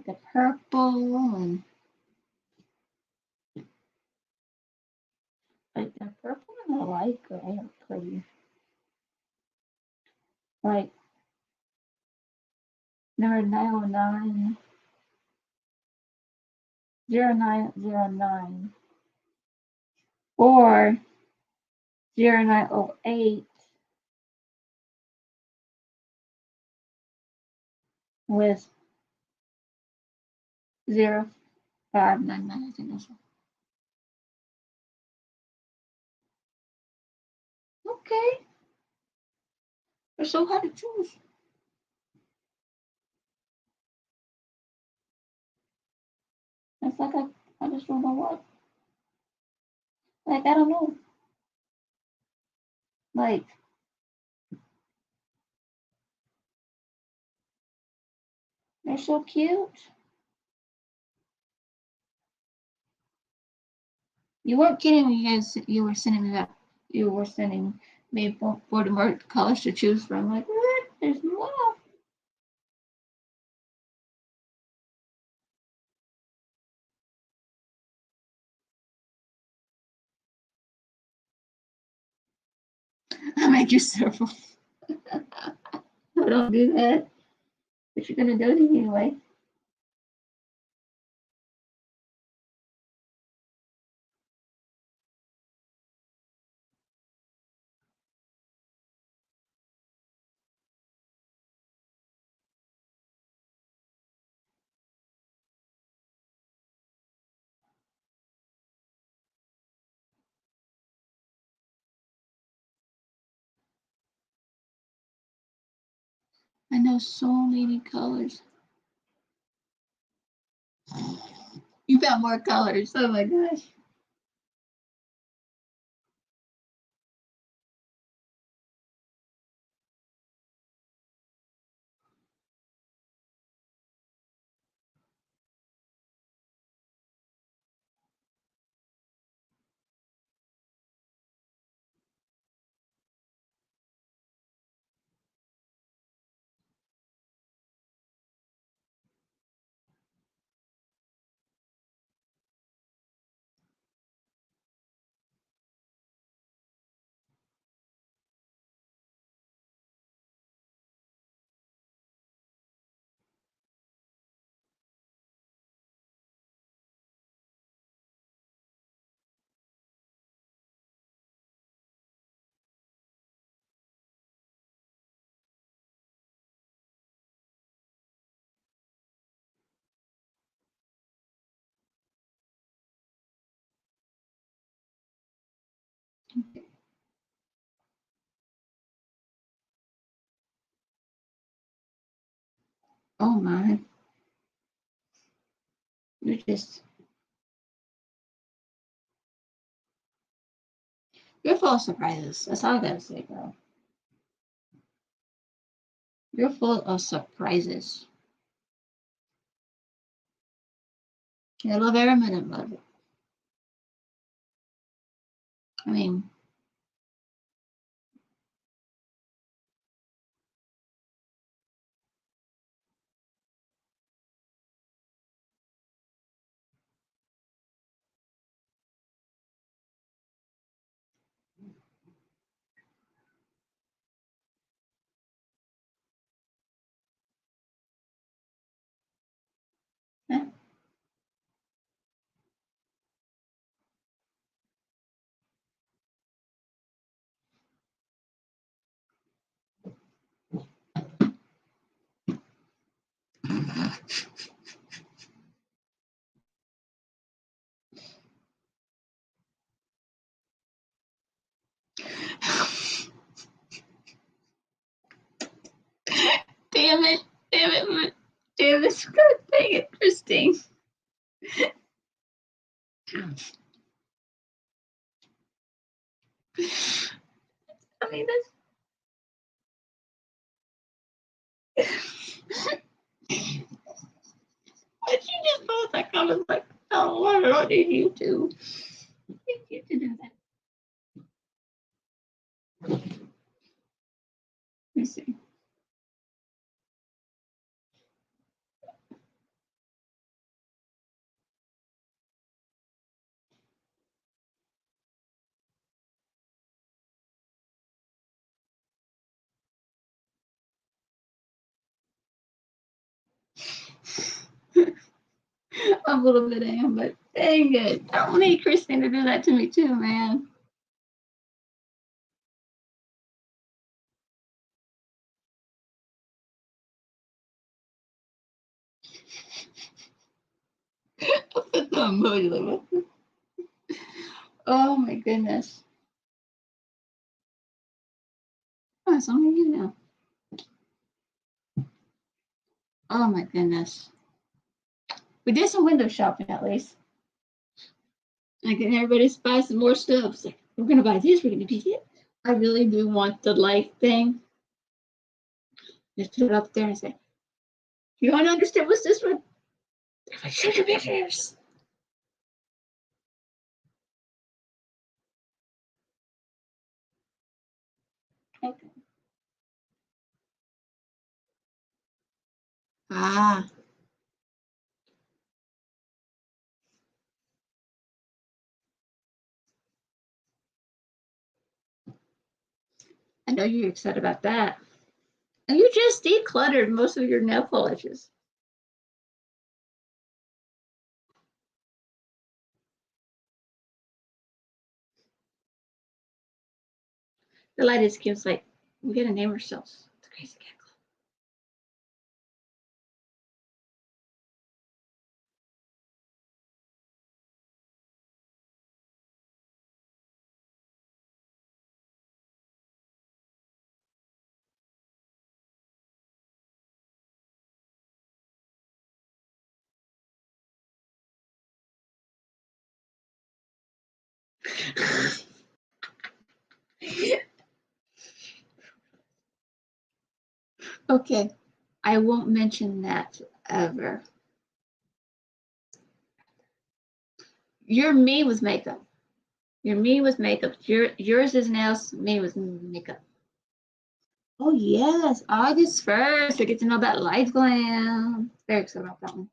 the purple and like the purple and the light gray are pretty. Like number 909, 0909, or 0908 with 0599. I think that's one. Okay. They're so hard to choose. It's like I just don't know what. Like, I don't know. Like, they're so cute. You weren't kidding when you were sending me that. You were sending me for the more colors to choose from. Like, what? There's more. I'll make you several. I don't do that. But you're gonna do it anyway. I know so many colors. You got more colors. Oh my gosh. Oh my. You're just you're full of surprises. That's all I gotta say, girl. You're full of surprises. I love every minute of it. I mean, eh. Damn it. Damn it. Damn it, Scott. Dang it, Christine. I mean, that's. But she just thought that comment like, oh, what did you do? I need you to do that. Let me see. I'm a little bit am, but dang it. I don't need Christine to do that to me too, man. I put the emoji like, oh my goodness. Oh, it's only you now. Oh my goodness. We did some window shopping at least. Like, and everybody buy some more stuff. It's like, we're gonna buy this, we're gonna do it. I really do want the light thing. Just put it up there and say, you want to understand what's this one? They're like, show your pictures. Okay. Ah, I know you're excited about that. And you just decluttered most of your nail polishes. The light is gives like, we gotta name ourselves. The Crazy Cat Club. Okay, I won't mention that ever. You're me with makeup. You're me with makeup. Yours is nails, me with makeup. Oh yes, August 1st. I get to know about Life Glam. Very excited about that one.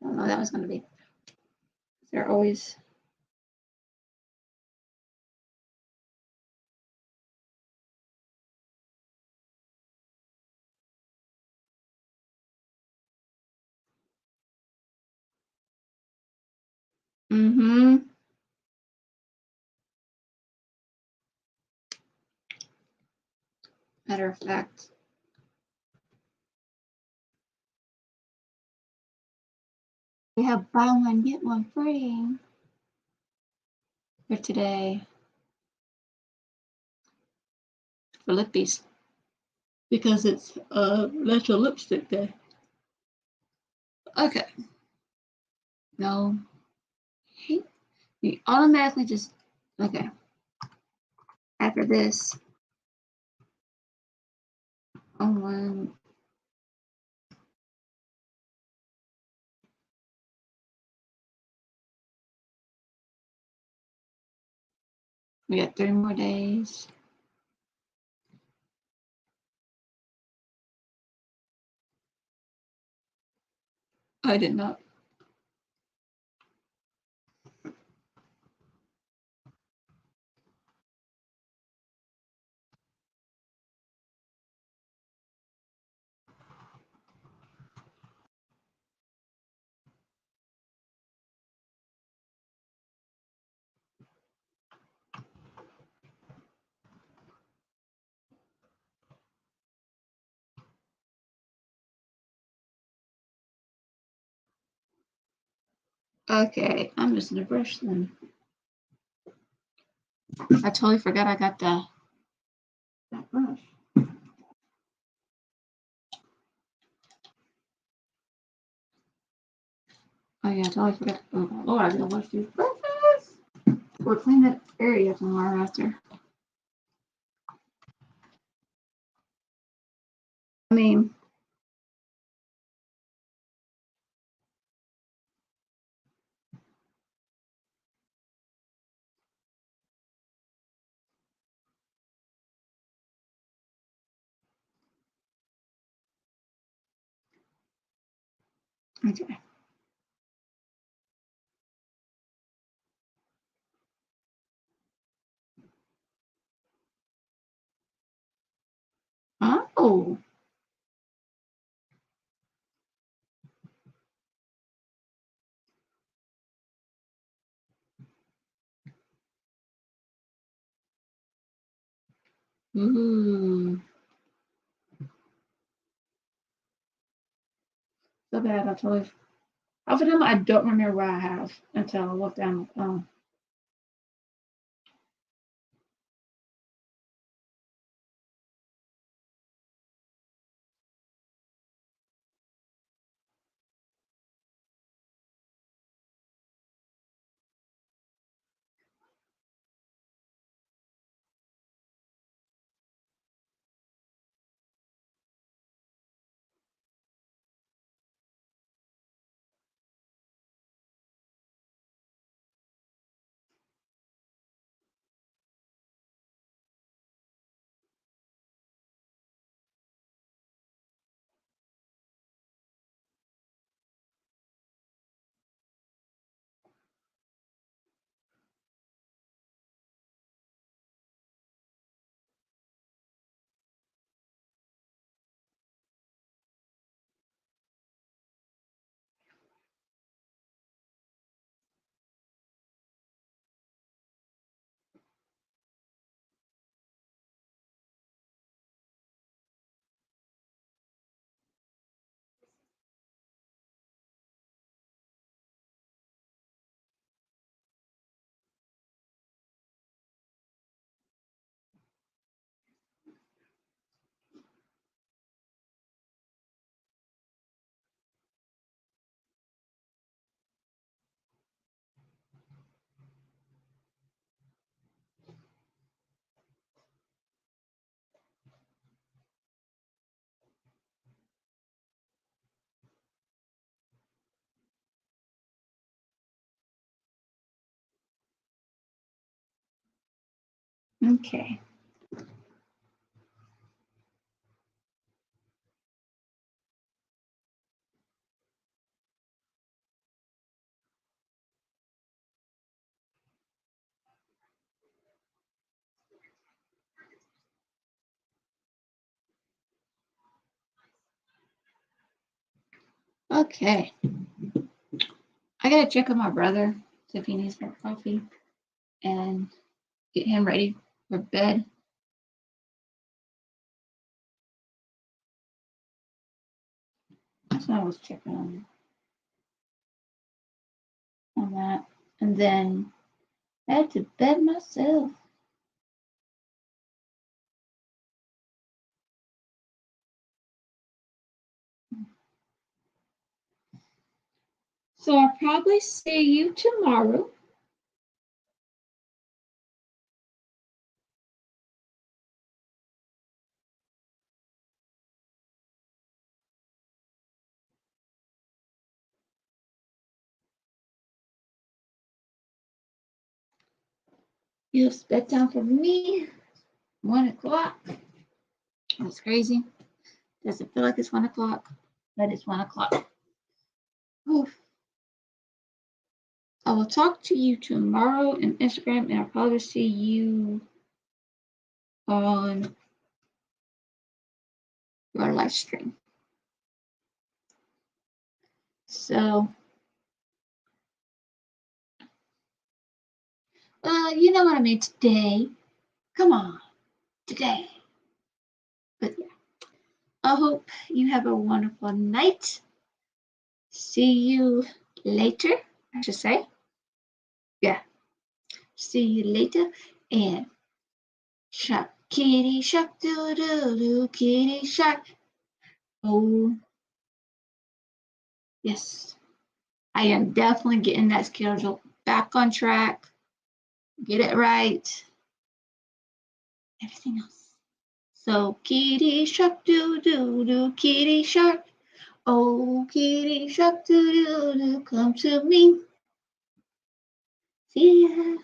I don't know that was gonna be. They're always. Mm-hmm. Matter of fact. We have buy one, get one free for today for lippies because it's Natural Lipstick Day. Okay. No. You automatically just, okay. After this, one. We got 3 more days. I did not. Okay, I'm just gonna brush them. I totally forgot I got that brush. Oh yeah, I totally forgot. Oh Lord, I gotta wash these brushes. Or clean that area tomorrow after. I mean, okay. Oh. Ooh. So bad. I totally. Half of them I don't remember what I have until I look down my phone. Okay. Okay. I gotta check on my brother, see if he needs more coffee, and get him ready for bed. That's what I was checking on that. And then head to bed myself. So I'll probably see you tomorrow. It's bedtime for me. 1 o'clock. That's crazy. Doesn't feel like it's 1 o'clock, but it's 1 o'clock. Oof. I will talk to you tomorrow on Instagram, and I'll probably see you on your live stream. So, you know what I mean today. Come on, today. But yeah, I hope you have a wonderful night. See you later, I should say. Yeah. See you later. And shark, kitty, shark, doo doo doo, kitty, shark. Oh, yes. I am definitely getting that schedule back on track. Get it right. Everything else. So, kitty shark, doo doo doo, kitty shark. Oh, kitty shark, doo doo doo, come to me. See ya.